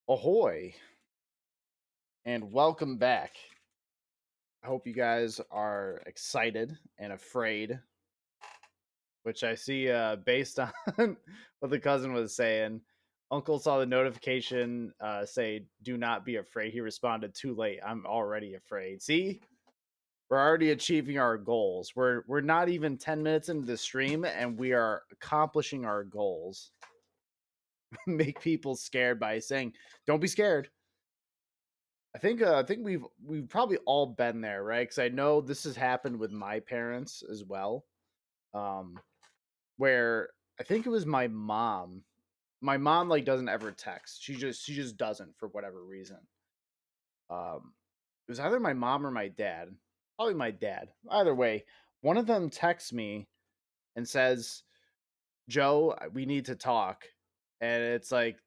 Ahoy, and welcome back. I hope you guys are excited and afraid, which I see based on what the cousin was saying. Uncle saw the notification say, "Do not be afraid." He responded, "Too late. I'm already afraid." See, we're already achieving our goals. We're not even 10 minutes into the stream, and we are accomplishing our goals. Make people scared by saying, "Don't be scared." I think we've probably all been there, right? Because I know this has happened with my parents as well. Um, where I think it was my mom. My mom like doesn't ever text. She just doesn't for whatever reason. It was either my mom or my dad. Probably my dad. Either way, one of them texts me and says, "Joe, we need to talk." And it's like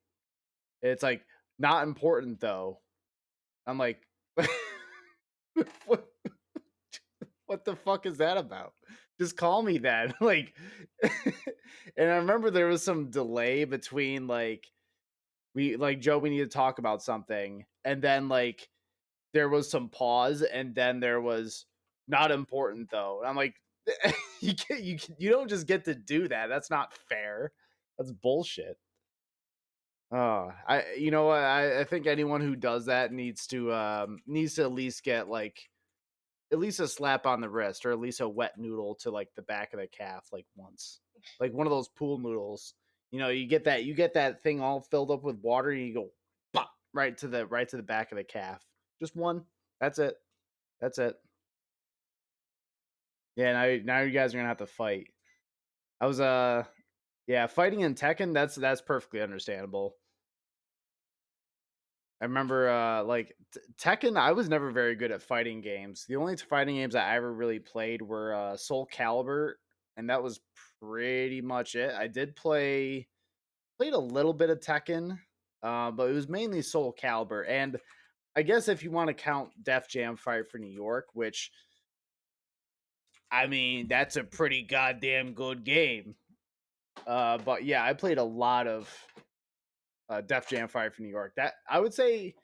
not important though. I'm like, what, what the fuck is that about? Just call me that. Like, and I remember there was some delay between like Joe, we need to talk about something, and then like there was some pause, and then there was not important though. And I'm like, you don't just get to do that. That's not fair. That's bullshit. Oh, you know what? I think anyone who does that needs to at least get like at least a slap on the wrist or at least a wet noodle to like the back of the calf like once. Like one of those pool noodles. You get that thing all filled up with water and you go pop right to the back of the calf. Just one. That's it. That's it. Yeah, now you guys are gonna have to fight. I was yeah, fighting in Tekken, that's perfectly understandable. I remember like Tekken, I was never very good at fighting games. The only fighting games that I ever really played were Soul Calibur, and that was pretty much it. I did played a little bit of Tekken, but it was mainly Soul Calibur. And I guess if you want to count Def Jam Fight for New York, which I mean, that's a pretty goddamn good game. But yeah, I played a lot of Def Jam Fight for New York. That I would say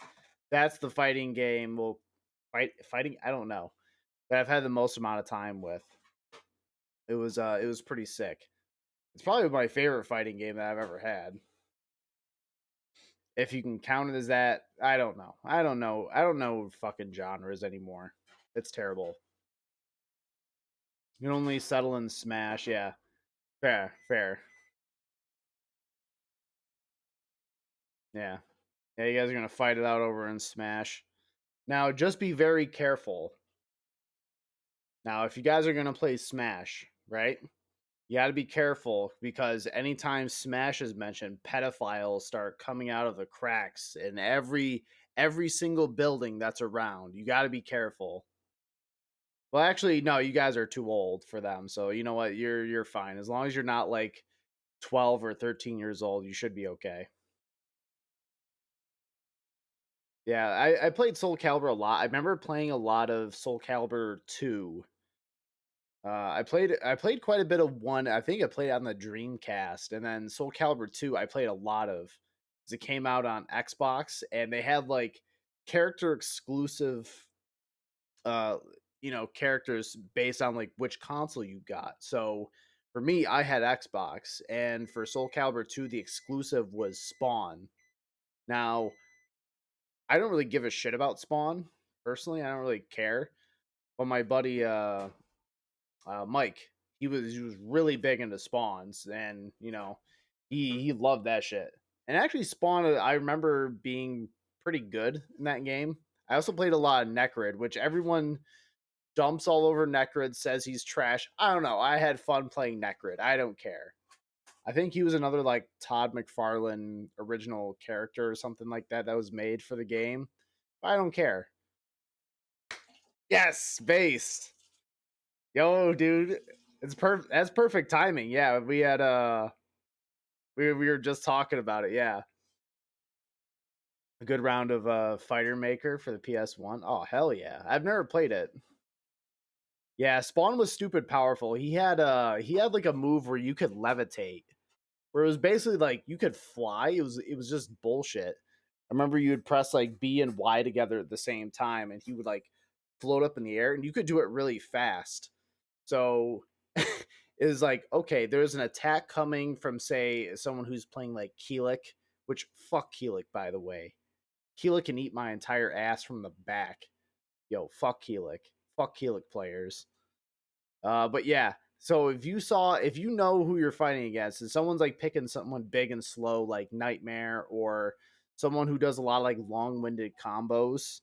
that's the fighting game. Well, fighting. I don't know that I've had the most amount of time with. It was pretty sick. It's probably my favorite fighting game that I've ever had. If you can count it as that, I don't know. I don't know. I don't know fucking genres anymore. It's terrible. You can only settle in Smash. Yeah, fair, fair. Yeah, yeah. You guys are gonna fight it out over in Smash. Now, just be very careful. Now, if you guys are gonna play Smash, right? You got to be careful because anytime Smash is mentioned, pedophiles start coming out of the cracks in every single building that's around. You got to be careful. Well, actually, no, you guys are too old for them. So you know what? You're fine as long as you're not like 12 or 13 years old. You should be okay. Yeah, I played Soul Calibur a lot. I remember playing a lot of Soul Calibur 2. I played quite a bit of one. I think I played on the Dreamcast, and then Soul Calibur 2. I played a lot of because it came out on Xbox, and they had like character exclusive, uh, characters based on like which console you got. So for me, I had Xbox, and for Soul Calibur 2, the exclusive was Spawn. Now I don't really give a shit about Spawn personally. I don't really care, but my buddy Mike. He was really big into spawns, and he loved that shit. And actually, Spawn, I remember being pretty good in that game. I also played a lot of Necrid, which everyone dumps all over Necrid, says he's trash. I don't know. I had fun playing Necrid. I don't care. I think he was another like Todd McFarlane original character or something like that that was made for the game. I don't care. Yes, based. Yo, dude, it's perfect. That's perfect timing. Yeah, we had we were just talking about it. Yeah, a good round of Fighter Maker for the PS1. Oh hell yeah! I've never played it. Yeah, Spawn was stupid powerful. He had like a move where you could levitate, where it was basically like you could fly. It was just bullshit. I remember you would press like B and Y together at the same time, and he would like float up in the air, and you could do it really fast. So it was like, okay, there's an attack coming from say someone who's playing like Keelik, which fuck Keelik by the way. Keelik can eat my entire ass from the back. Yo, fuck Keelik. Fuck Keelik players. But yeah, so if you know who you're fighting against, and someone's like picking someone big and slow like Nightmare, or someone who does a lot of like long-winded combos,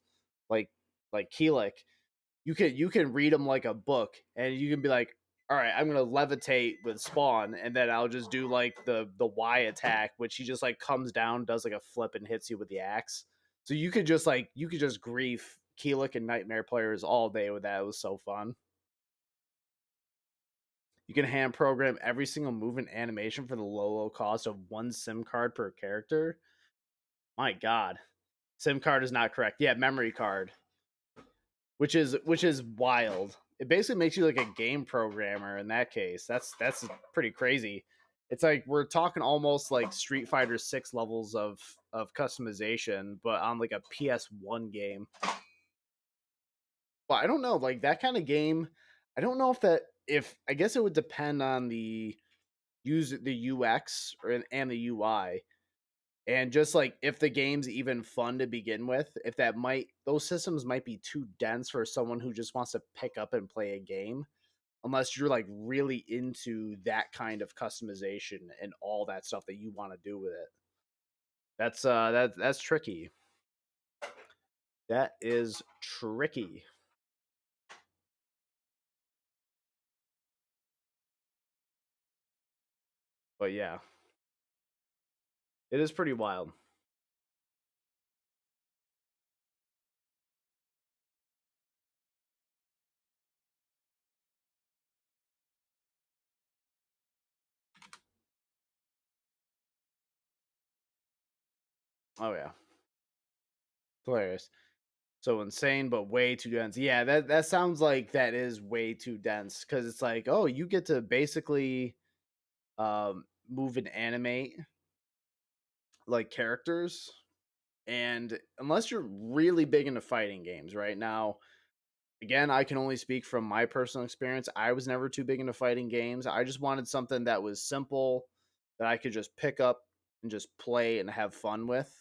like Keelik, you can read them like a book, and you can be like, all right, I'm gonna levitate with Spawn, and then I'll just do like the Y attack, which he just like comes down, does like a flip, and hits you with the axe. So you could just grief Keelik and Nightmare players all day with that. It was so fun. You can hand program every single move and animation for the low cost of one SIM card per character. My God, SIM card is not correct. Yeah, memory card, which is wild. It basically makes you like a game programmer in that case. That's pretty crazy. It's like we're talking almost like Street Fighter 6 levels of customization, but on like a PS1 game. But I don't know, like that kind of game. I don't know if that if I guess it would depend on the UX and the UI, and just like if the game's even fun to begin with, if that might those systems might be too dense for someone who just wants to pick up and play a game, unless you're like really into that kind of customization and all that stuff that you want to do with it. That's tricky. That is tricky. But yeah, it is pretty wild. Oh yeah, hilarious. So insane, but way too dense. Yeah, that sounds like that is way too dense because it's like, oh, you get to basically move and animate like characters, and unless you're really big into fighting games, right now, again, I can only speak from my personal experience. I was never too big into fighting games. I just wanted something that was simple that I could just pick up and just play and have fun with.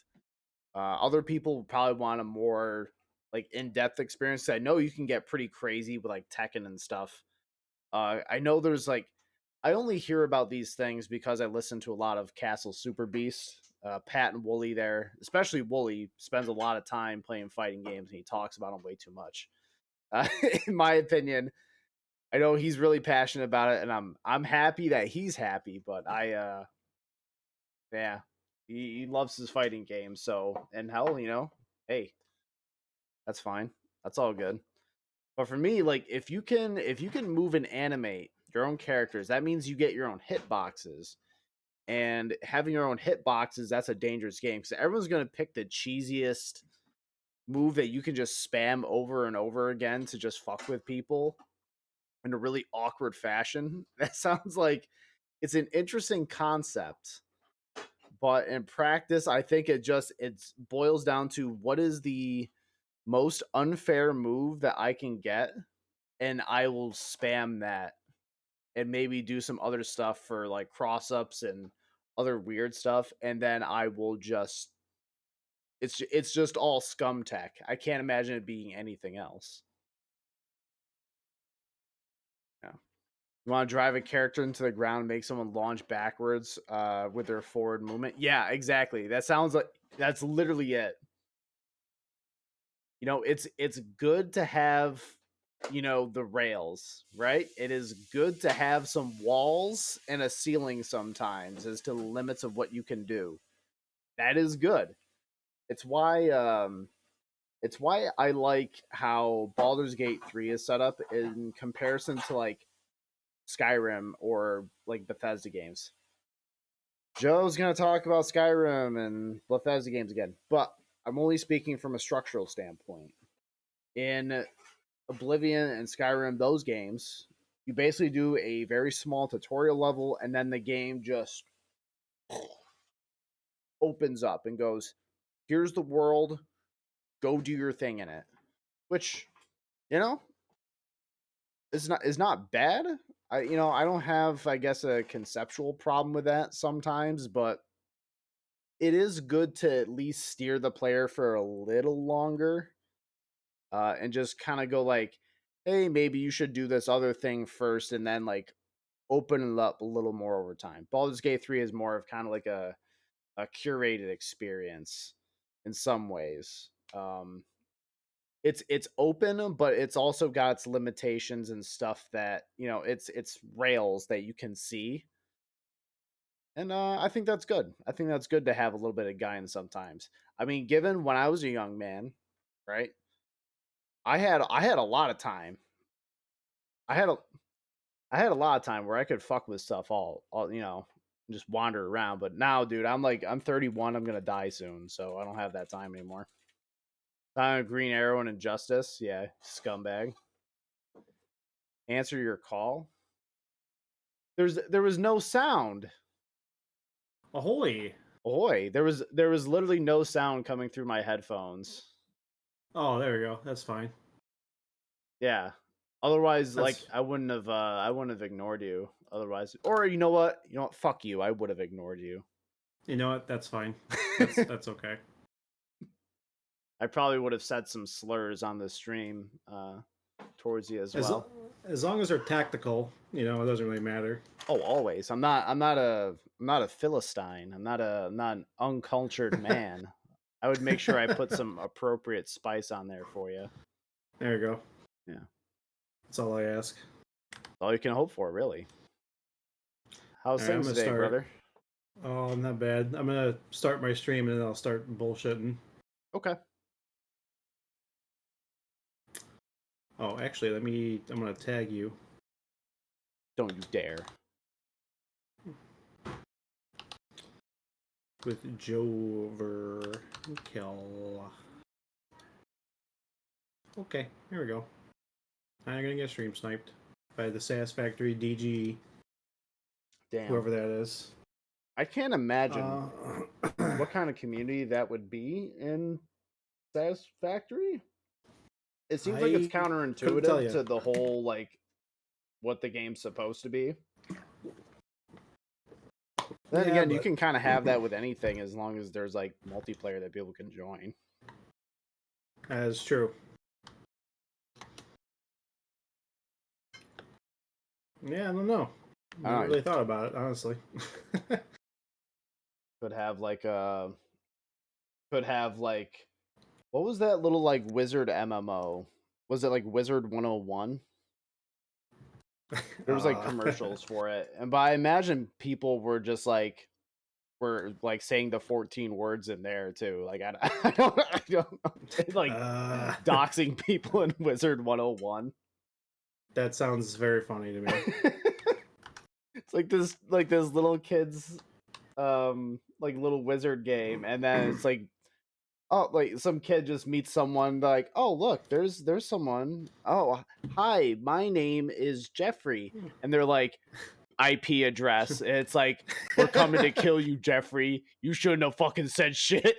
Other people probably want a more like in-depth experience. I know you can get pretty crazy with like Tekken and stuff. I know there's like I only hear about these things because I listen to a lot of Castle Super Beast. Pat and Wooly there, especially Wooly, spends a lot of time playing fighting games and he talks about them way too much. Uh, in my opinion, I know he's really passionate about it, and I'm happy that he's happy. But yeah, he loves his fighting games. So and hell, hey, that's fine. That's all good. But for me, like if you can move and animate your own characters, that means you get your own hitboxes. And having your own hitboxes, that's a dangerous game because everyone's gonna pick the cheesiest move that you can just spam over and over again to just fuck with people in a really awkward fashion. That sounds like it's an interesting concept, but in practice, I think it boils down to what is the most unfair move that I can get, and I will spam that and maybe do some other stuff for like cross ups and other weird stuff, and then I will just it's just all scum tech. I can't imagine it being anything else. Yeah. You want to drive a character into the ground, make someone launch backwards with their forward movement. Yeah, exactly. That sounds like that's literally it. it's good to have the rails, right? It is good to have some walls and a ceiling sometimes as to the limits of what you can do. That is good. It's why I like how Baldur's Gate 3 is set up in comparison to like Skyrim or like Bethesda games. Joe's going to talk about Skyrim and Bethesda games again, but I'm only speaking from a structural standpoint. In Oblivion and Skyrim, those games, you basically do a very small tutorial level, and then the game just opens up and goes, "Here's the world. Go do your thing in it." Which, you know, is not bad. I don't have, I guess, a conceptual problem with that sometimes, but it is good to at least steer the player for a little longer, and just kind of go like, "Hey, maybe you should do this other thing first, and then like open it up a little more over time." Baldur's Gate 3 is more of kind of like a curated experience in some ways. It's open, but it's also got its limitations and stuff that it's rails that you can see, and I think that's good. I think that's good to have a little bit of guidance sometimes. I mean, given when I was a young man, right? I had a lot of time. I had a I had a lot of time where I could fuck with stuff all just wander around. But now, dude, I'm 31. I'm gonna die soon, so I don't have that time anymore. Green Arrow and Injustice, yeah, scumbag. Answer your call. There was no sound. Ahoy! Boy, there was literally no sound coming through my headphones. Oh, there we go. That's fine. Yeah. Otherwise, like That's I wouldn't have ignored you. Otherwise, or you know what? Fuck you. I would have ignored you. you know what? That's fine. That's okay. I probably would have said some slurs on the stream towards you as As well. as long as they're tactical, it doesn't really matter. Oh, always. I'm not a philistine. I'm not an uncultured man. I would make sure I put some appropriate spice on there for you. There you go. Yeah, That's all I ask. all you can hope for, really. How's All right, I'm things gonna today, start. brother? Oh, not bad. I'm gonna start my stream and then I'll start bullshitting. Okay. Oh, actually, I'm gonna tag you Don't you dare. with j0everkill. Okay, here we go. I'm gonna get stream sniped by the Satisfactory DG, Damn. whoever that is. I can't imagine Uh, what kind of community that would be in Satisfactory. It seems like it's I couldn't tell counterintuitive you. to the whole like what the game's supposed to be. Then Yeah, again, you but can kind of have that with anything as long as there's like multiplayer that people can join. that is true. Yeah, I don't know. I Never don't know. really thought about it, honestly. Could have like could have like what was that little like wizard MMO? Was it like Wizard 101? There was like uh, commercials for it. And but I imagine people were like saying the 14 words in there too. Like I don't know. Like uh, doxing people in Wizard 101. that sounds very funny to me. It's like this little kids like little wizard game, and then it's like, oh, like some kid just meets someone like, oh look, there's someone. Oh, hi, my name is Jeffrey, and they're like, IP address. And it's like, we're coming to kill you, Jeffrey. You shouldn't have fucking said shit.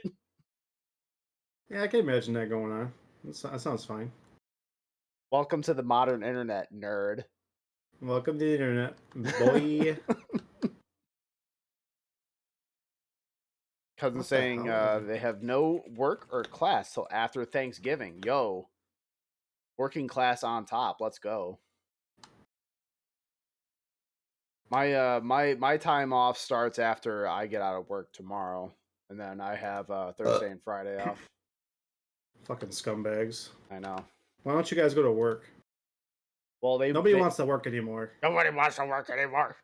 Yeah, I can imagine that going on. That sounds fine. Welcome to the modern internet, nerd. Welcome to the internet, boy. Cousin What the saying hell is they have no work or class till after Thanksgiving. Yo, working class on top. Let's go. My time off starts after I get out of work tomorrow, and then I have Thursday and Friday off. Fucking scumbags. I know. Why don't you guys go to work? Well, Nobody wants to work anymore. nobody wants to work anymore.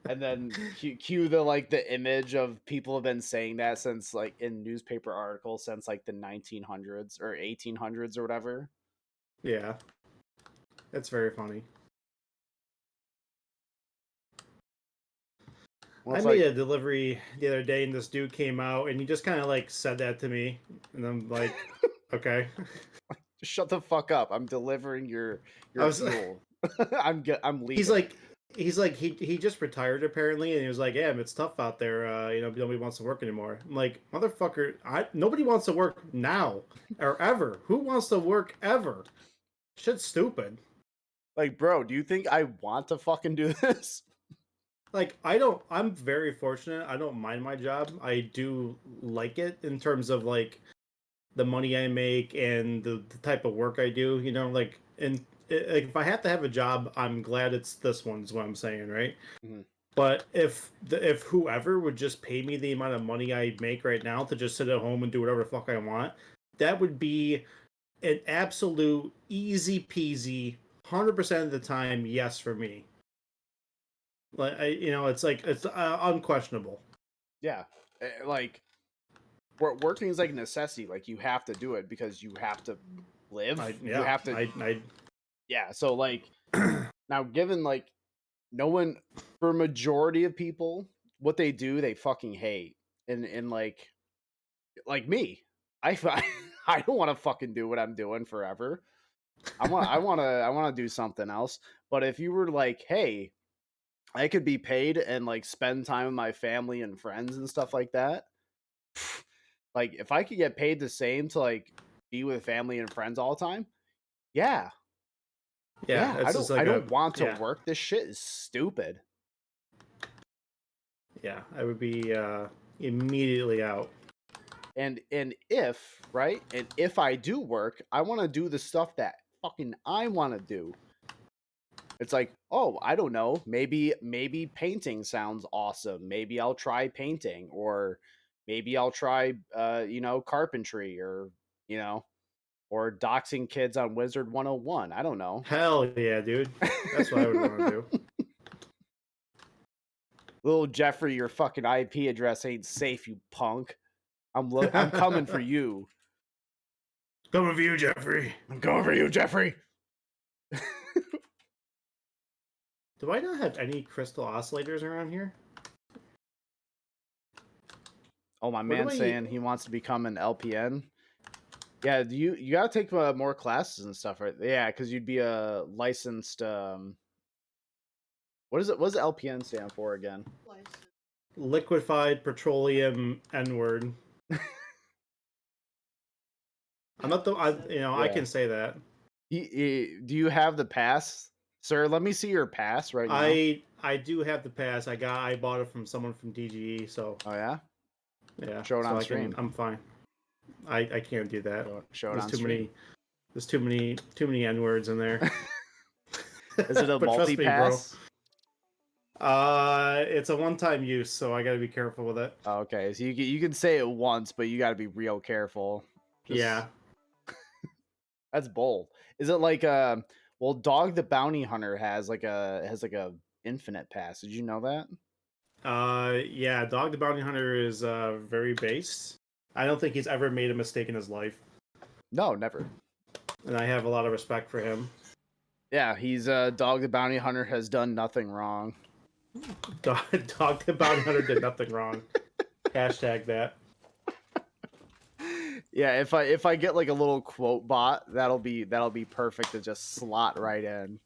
And then cue the the image of people have been saying that since like in newspaper articles since like the 1900s or 1800s or whatever. Yeah, that's very funny. Well, I it's made like a delivery the other day, and this dude came out, and he just kind of like said that to me, and I'm like, okay. just shut the fuck up. I'm delivering your I was, fuel. I'm he's leaving. like, he just retired apparently, and he was like, yeah, it's tough out there. Nobody wants to work anymore. I'm like, motherfucker, nobody wants to work now or ever. Who wants to work ever? Shit's stupid. Like, bro, do you think I want to fucking do this? Like, I'm very fortunate. I don't mind my job. I do like it in terms of like the money I make and the type of work I do, like, and like, if I have to have a job, I'm glad it's this one is what I'm saying, right? Mhm. But if whoever would just pay me the amount of money I make right now to just sit at home and do whatever the fuck I want, that would be an absolute easy peasy 100% of the time yes for me. Like, it's like it's unquestionable. Yeah. Like working is like a necessity. Like you have to do it because you have to live. You have to yeah. So like now given like no one for a majority of people, what they do they fucking hate. And like me. I I don't want to fucking do what I'm doing forever. I want to do something else. But if you were like, hey, I could be paid and like spend time with my family and friends and stuff like that. Like if I could get paid the same to like be with family and friends all the time, yeah. Yeah, Yeah, it's just I like don't want to yeah, work. This shit is stupid. yeah. I would be immediately out. And if, right? And if I do work, I want to do the stuff that fucking I want to do. It's like, oh, I don't know, maybe painting sounds awesome. Maybe I'll try painting or maybe I'll try carpentry or, you know, or doxing kids on Wizard 101. I don't know. Hell yeah, dude. That's what I would want to do. Little Jeffrey, your fucking IP address ain't safe, you punk. I'm coming for you. Coming for you, Jeffrey. I'm coming for you, Jeffrey. Do I not have any crystal oscillators around here? Oh, my Where do man I? saying he wants to become an LPN. Yeah, you gotta take more classes and stuff, right? Yeah, because you'd be a licensed. What is it? What does LPN stand for again? Liquefied petroleum N-word. I'm not the. I Yeah. can say that. Do you have the pass, sir? Let me see your pass right now. I do have the pass. I bought it from someone from DGE, so Oh yeah. yeah. Show it So on stream. I'm fine. I can't do that. Show it There's on too stream. many. There's too many N-words in there. Is it a But trust me, bro. multi-pass? It's a one-time use, so I got to be careful with it. Oh, okay, so you can say it once, but you got to be real careful. Yeah. That's bold. Is it like well, Dog the Bounty Hunter has like a infinite pass. Did you know that? Yeah. Dog the Bounty Hunter is very based. I don't think he's ever made a mistake in his life, No, never. and I have a lot of respect for him. Yeah, he's Dog the Bounty Hunter has done nothing wrong. Dog the Bounty Hunter did nothing wrong. Hashtag that. Yeah, if I get like a little quote bot, that'll be perfect to just slot right in.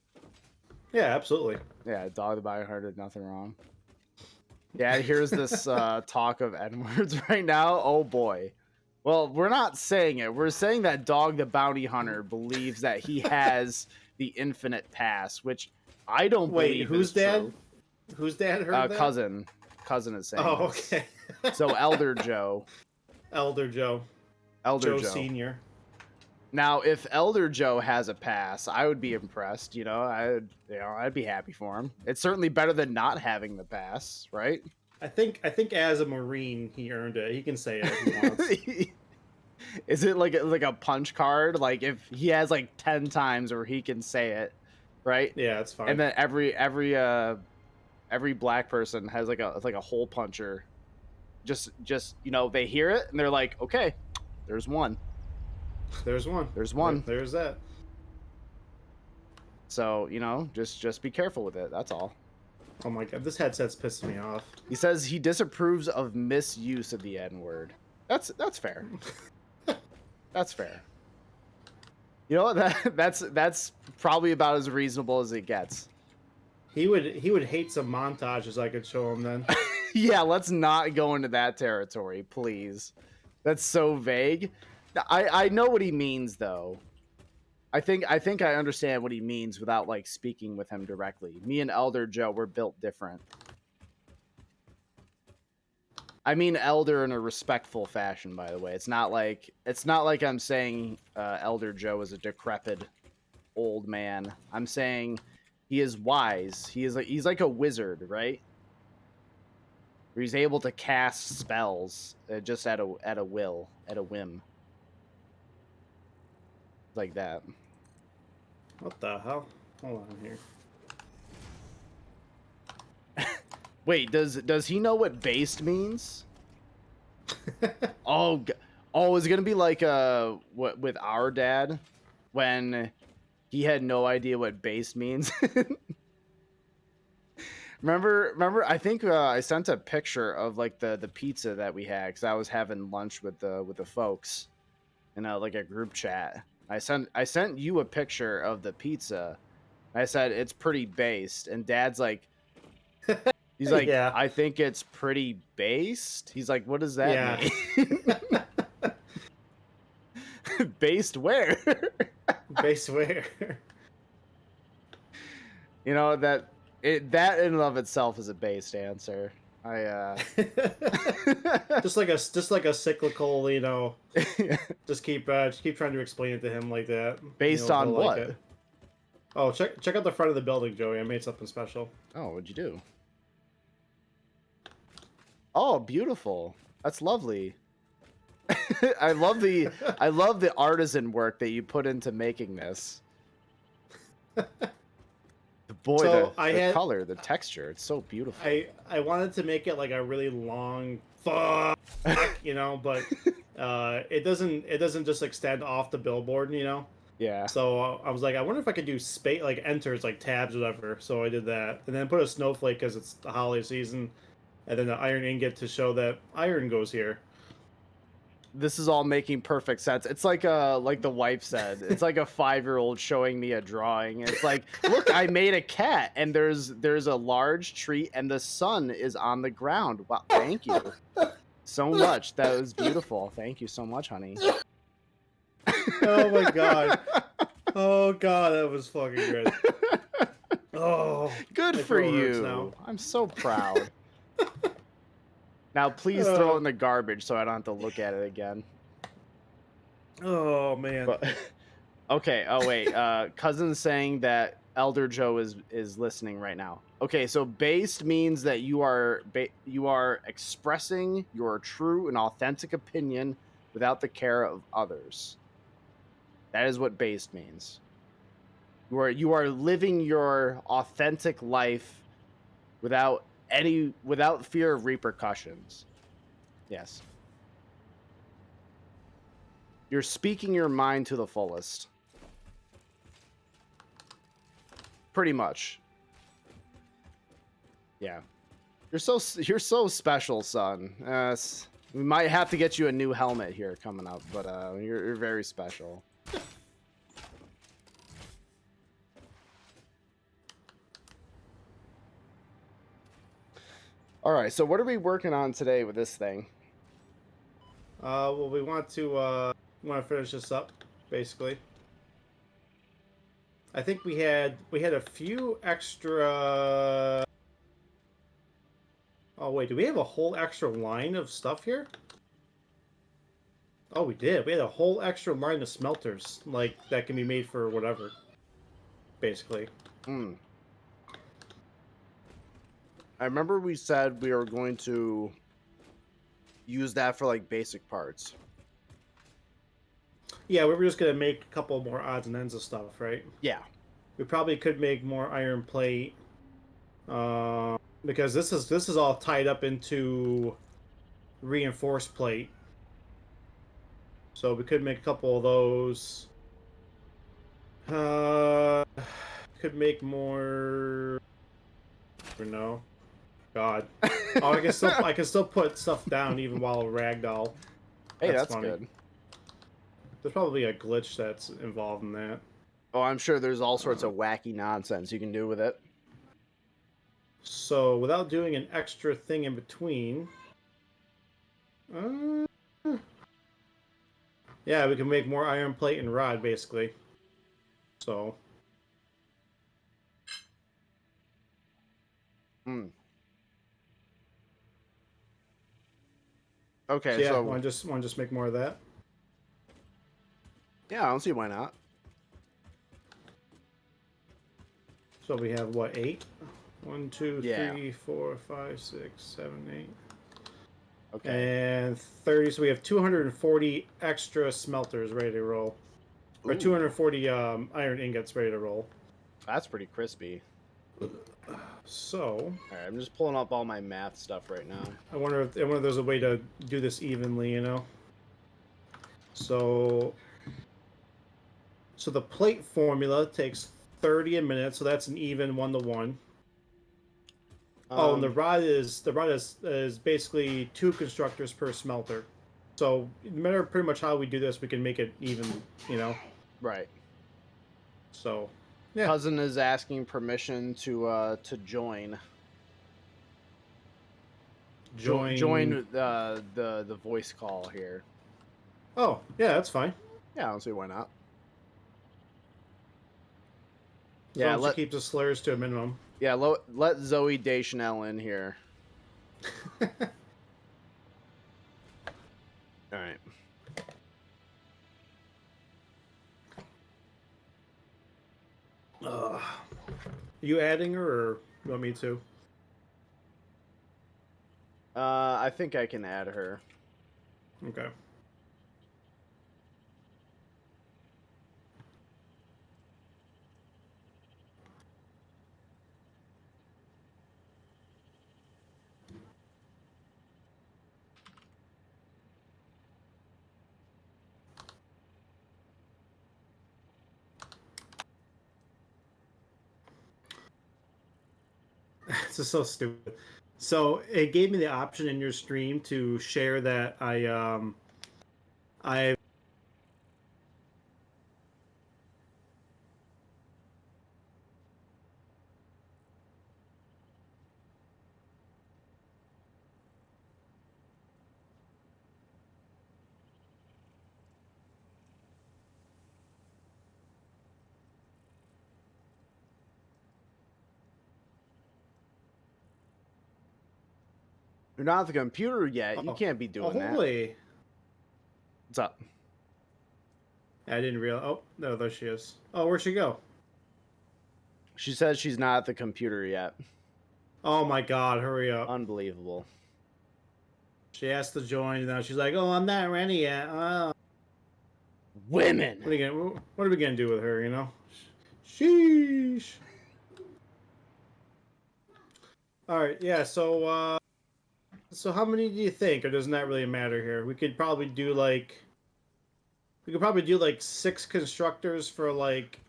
Yeah, absolutely. Yeah, Dog the Bounty Hunter did nothing wrong. Yeah, here's this talk of N-words right now. Oh boy. Well, we're not saying it. We're saying that Dog the Bounty Hunter believes that he has the infinite pass, which I don't Wait, believe whose is dad? true. Whose dad heard that? Cousin is saying Oh, this. okay. So Elder Joe. Elder Joe. Elder Joe Joe. Senior. Now, if Elder Joe has a pass, I would be impressed. I'd be happy for him. It's certainly better than not having the pass, right? I think as a Marine he earned it. He can say it if he wants. Is it like a punch card? Like if he has like 10 times where he can say it, right? Yeah, it's And fine. then every black person has like a hole puncher. Just they hear it and they're like, okay, there's one. There's one. There's one. There's that. So, just be careful with it. That's all. Oh my god, this headset's pissing me off. He says he disapproves of misuse of the N-word. That's fair. That's fair. You know what? That's probably about as reasonable as it gets. He would hate some montages I could show him then. Yeah, let's not go into that territory, please. That's so vague. I know what he means though. I think I understand what he means without like speaking with him directly. Me and Elder Joe were built different. I mean Elder in a respectful fashion, by the way. It's not like I'm saying Elder Joe is a decrepit old man. I'm saying he is wise. He's like a wizard, right? Where he's able to cast spells just at a whim, like that. What the hell? Hold on here. Wait, does he know what based means? Oh, is it gonna be like what with our dad when he had no idea what based means? Remember? I think I sent a picture of like the pizza that we had because I was having lunch with the folks in like a group chat. I sent you a picture of the pizza. I said it's pretty based, and Dad's like, he's like, Yeah. I think it's pretty based. He's like, what does that Yeah. mean? Based where? Base where? That that in and of itself is a based answer. just like a cyclical, just keep trying to explain it to him like that. Based He'll on like what? it. Oh, check out the front of the building, Joey. I made something special. Oh, what'd you do? Oh, beautiful. That's lovely. I love the artisan work that you put into making this. Boy, So the color, the texture, it's so beautiful. I wanted to make it like a really long fuck, but it doesn't just extend off the billboard, Yeah. So I was like, I wonder if I could do space like enters, like tabs, whatever. So I did that, and then put a snowflake because it's the holiday season, and then the iron ingot to show that iron goes here. This is all making perfect sense. It's like the wife said. It's like a 5-year-old showing me a drawing. It's like, look, I made a cat, and there's a large tree, and the sun is on the ground. Wow, thank you so much. That was beautiful. Thank you so much, honey. Oh my god. Oh god, that was fucking good. Oh, good for you. Now. I'm so proud. Now, please throw it in the garbage so I don't have to look at it again. Oh, man. But, okay. Oh, wait. Cousin's saying that Elder Joe is listening right now. Okay, so based means that you are expressing your true and authentic opinion without the care of others. That is what based means. You are living your authentic life without fear of repercussions. Yes. You're speaking your mind to the fullest. Pretty much. Yeah. You're so special, son. We might have to get you a new helmet here coming up, but you're very special. All right, so what are we working on today with this thing? Well, we want to finish this up, basically. I think we had a few extra. Oh wait, do we have a whole extra line of stuff here? Oh, we did. We had a whole extra line of smelters, like that can be made for whatever. Basically. Hmm. I remember we said we were going to use that for like basic parts. Yeah, we were just gonna make a couple more odds and ends of stuff, right? Yeah. We probably could make more iron plate, because this is all tied up into reinforced plate. So we could make a couple of those. Uh, could make more. Or no, God. Oh, I can still put stuff down even while ragdoll. Hey, That's that's funny. good. There's probably a glitch that's involved in that. Oh, I'm sure there's all sorts Uh, of wacky nonsense you can do with it. so without doing an extra thing in between, uh, yeah, we can make more iron plate and rod basically. So Hmm. Okay, so yeah, so want to just make more of that. yeah, I don't see why not. So we have what, 8? 1, 2, Yeah. 3, 4, 5, 6, 7, 8. Okay. And 30, so we have 240 extra smelters ready to roll. Or Ooh, 240 iron ingots ready to roll. that's pretty crispy. So All right, I'm just pulling up all my math stuff right now. I wonder if there's a way to do this evenly, you know. So the plate formula takes 30 a minute, so that's an even 1-to-1. Oh, and the Um, rod is basically 2 constructors per smelter. So no matter pretty much how we do this, we can make it even, you know. right. So yeah, Cousin is asking permission to join. join. Join the voice call here. Oh yeah, that's fine. Yeah, I don't see why not. As long Yeah, as she keeps the slurs to a minimum. let Zoe Deschanel in here. All right. You adding her, or you want me to? I think I can add her. Okay. This is so stupid. So it gave me the option in your stream to share that I You're not at the computer yet. You oh, can't be oh doing that. holy. What's up? I didn't realize. Oh no, there she is. Oh, where'd she go? She says she's not at the computer yet. Oh my God, hurry up. Unbelievable. She asked to join, and now she's like, "Oh, I'm not ready yet." Oh. Women. What are we gonna do with her? You know? Sheesh. All right, yeah. So how many do you think, or doesn't that really matter here? We could probably do like 6 constructors for like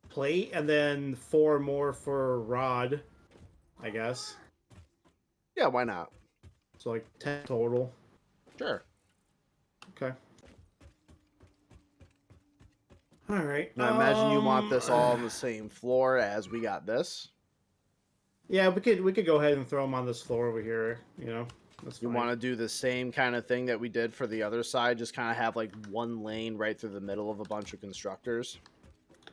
plate, and then 4 more for rod, I guess. Yeah, why not? So like 10 total. Sure. Okay. All right. Now imagine you want this all on the same floor as we got this. Yeah, we could go ahead and throw them on this floor over here. You know, that's You fine. want to do the same kind of thing that we did for the other side, just kind of have like one lane right through the middle of a bunch of constructors.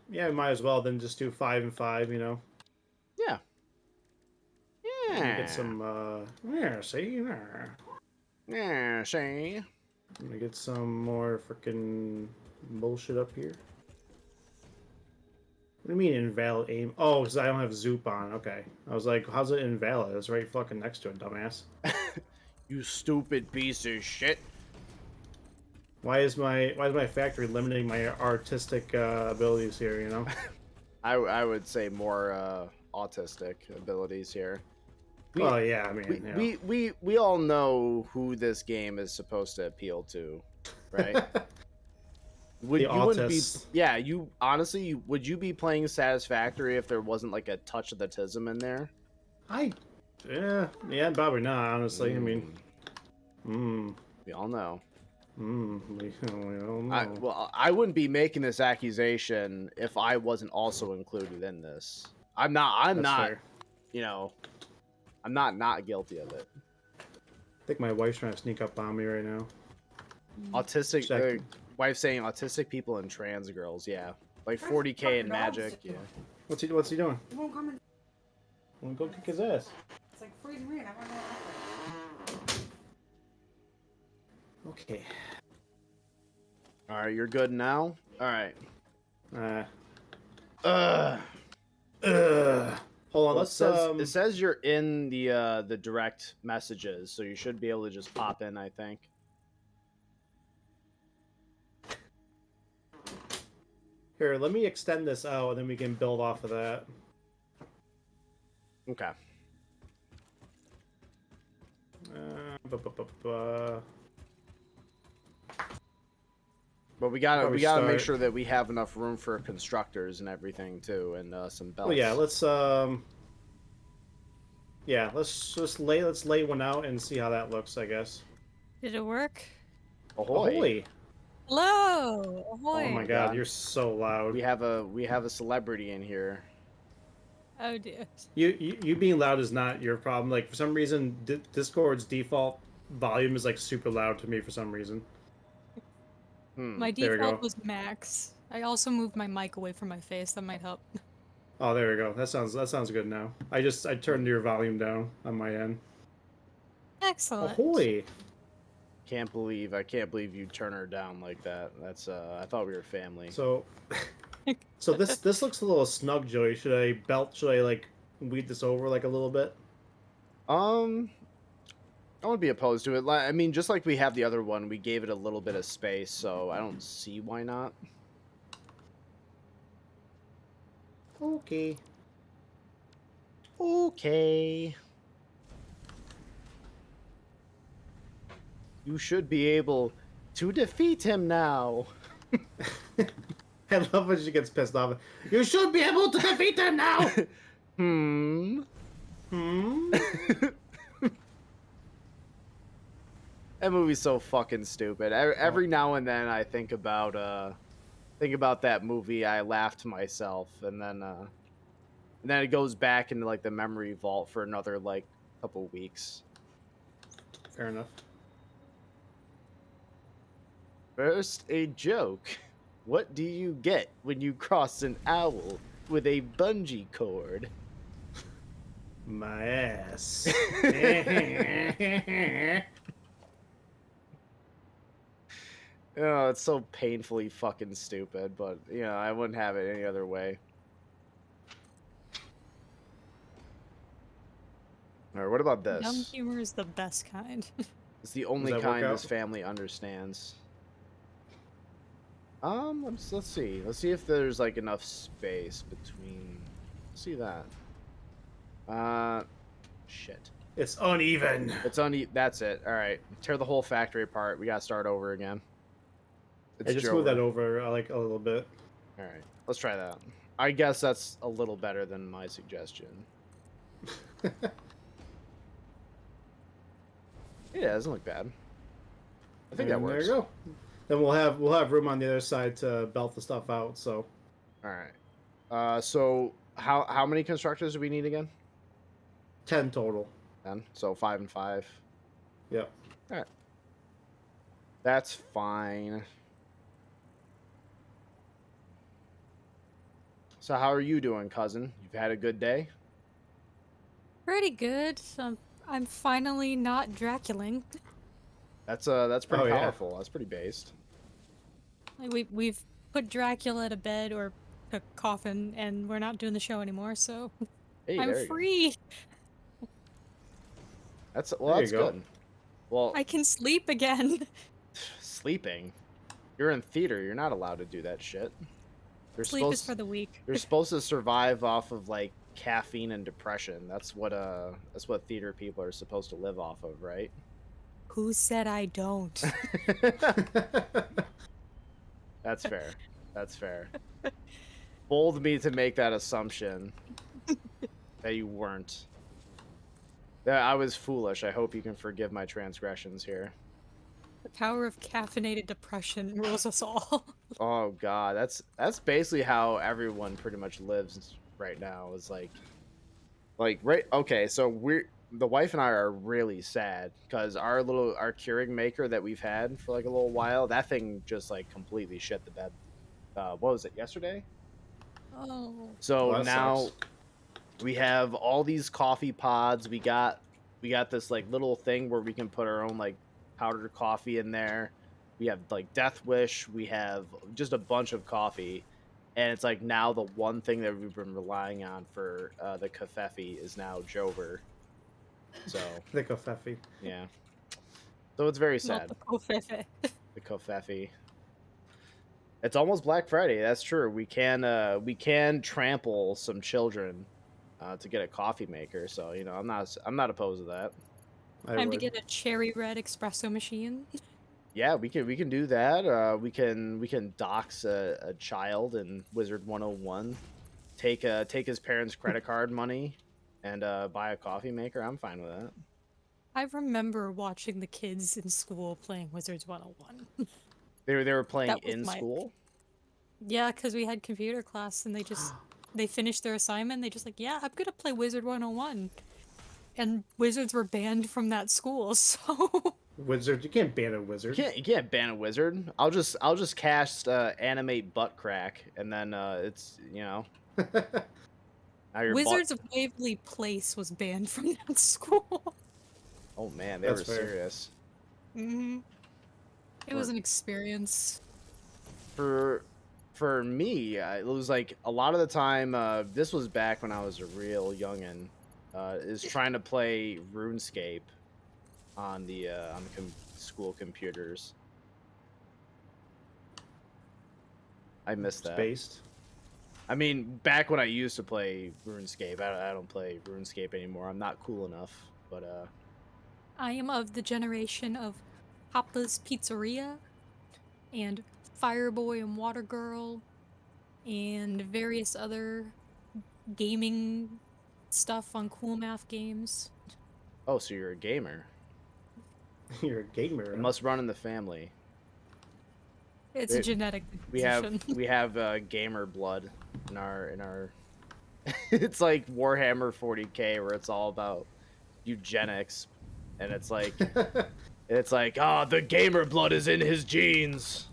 Yeah, we might as well then just do 5 and 5. You know. Yeah. Let me get Yeah. some. Yeah, see. Yeah, see? I'm gonna get some more freaking bullshit up here. What do you mean invalid aim? Oh, because I don't have Zoop on. Okay. I was like, how's it invalid? It's right fucking next to it, dumbass. You stupid piece of shit. Why is my factory limiting my artistic abilities here? You know. I would say more autistic abilities here. We Well, yeah. I mean, you know. we all know who this game is supposed to appeal to, right? The Would you wouldn't be autists. yeah, you honestly would you be playing Satisfactory if there wasn't like a touch of the tism in there? I. Yeah, probably not. Honestly, I mean, Mm, mm, we all know. we don't know. I wouldn't be making this accusation if I wasn't also included in this. I'm That's not, fair. you know, I'm not guilty of it. I think my wife's trying to sneak up on me right now. Autistic Check. wife saying autistic people and trans girls, yeah. Like That's 40K in fucking dogs. magic, yeah. What's he doing? It won't come in. Well, go kick his ass. It's like freezing rain. I don't know. Okay. All right, you're good now. All right. Uh. Ugh. Hold on. Well, Let's it says you're in the direct messages, so you should be able to just pop in, I think. Here, let me extend this out, and then we can build off of that. Okay. But we gotta Probably make start. sure that we have enough room for constructors and everything too, and some belts. Well, yeah. Let's lay one out and see how that looks. I guess. Did it work? Ahoy! Ahoy! Hello! Ahoy! Oh my god, you're so loud. We have a celebrity in here. Oh dear. You being loud is not your problem. Like for some reason, Discord's default volume is like super loud to me for some reason. My There we default go. was max. I also moved my mic away from my face. That might help. Oh, there we go. That sounds good now. I turned your volume down on my end. Excellent. Ahoy! I can't believe you turn her down like that. That's I thought we were family. So, this looks a little snug, Joey. Should I like weed this over like a little bit? I wouldn't be opposed to it. I mean, just like we have the other one, we gave it a little bit of space, so I don't see why not. Okay. Okay. You should be able to defeat him now. I love when she gets pissed off. You should be able to defeat him now. Hmm. That movie's so fucking stupid. Every now and then I think about that movie. I laugh to myself, and then it goes back into like the memory vault for another like couple weeks. Fair enough. First, a joke. What do you get when you cross an owl with a bungee cord? My ass. Oh, it's so painfully fucking stupid, but you know, I wouldn't have it any other way. Or what about Dumb this? humor is the best kind. It's the only that work kind out? this family understands. Let's see. Let's see if there's like enough space between. Let's see that. Shit. It's uneven. It's That's it. All right. Tear the whole factory apart. We gotta start over again. I just move that over like a little bit. All right. Let's try that. I guess that's a little better than my suggestion. Yeah, it doesn't look bad. I think that works. There you go. Then we'll have room on the other side to belt the stuff out. So. All right. So how many constructors do we need again? 10 total. 10. So 5 and 5. Yep. All right. That's fine. So how are you doing, cousin? You've had a good day? Pretty good. I'm finally not Draculing. That's pretty Oh, yeah. powerful. That's pretty based. Like we've put Dracula to bed or a coffin, and we're not doing the show anymore. So Hey, I'm there you go. free. That's There you that's go. good. Well, I can sleep again. sleeping. You're in theater. You're not allowed to do that shit. You're Sleep is supposed for the weak. you're supposed to survive off of like caffeine and depression. That's what theater people are supposed to live off of, right? Who said I don't? That's fair. That's fair. Bold me to make that assumption that you weren't. That I was foolish. I hope you can forgive my transgressions here. The power of caffeinated depression rules us all. Oh god, that's basically how everyone pretty much lives right now. Is like right okay, so the wife and I are really sad because our Keurig maker that we've had for like a little while, that thing just like completely shit the bed. What was it, yesterday? Oh. So Well, that now sucks. we have all these coffee pods. We got this like little thing where we can put our own like powdered coffee in there. We have like Death Wish. We have just a bunch of coffee, and it's like now the one thing that we've been relying on for the kafefe is now Jover. So The Kofefi. yeah, so it's very Not sad. the kofefe. The kafefe. It's almost Black Friday. That's true. We can trample some children to get a coffee maker. So I'm not opposed to that. I Time to would. get a cherry red espresso machine. Yeah, we can do that. We can dox a child in Wizard 101. Take his parents' credit card money and buy a coffee maker. I'm fine with that. I remember watching the kids in school playing Wizards 101. They were playing That was in my school. Yeah, because we had computer class and they finished their assignment. They just like, yeah, I'm gonna play Wizard 101. And wizards were banned from that school, so Wizard. You can't ban a You wizard. can't ban a wizard. I'll just cast animate butt crack and then it's now your butt. Wizards of Waverly Place was banned from that school. Oh man, they That's were fair. serious. hmm It was For an experience. for for me, it was like a lot of the time. This was back when I was a real youngin. Is trying to play RuneScape on the school computers. I miss It's that. based. I mean, back when I used to play RuneScape, I don't play RuneScape anymore. I'm not cool enough. But I am of the generation of Papa's Pizzeria and Fireboy and Water Girl and various other gaming stuff on Cool Math Games. oh, so you're a gamer? You're a gamer. It Huh? must run in the family. It's a It, genetic we have disposition. we have gamer blood in our. It's like Warhammer 40K where it's all about eugenics, and it's like the gamer blood is in his genes.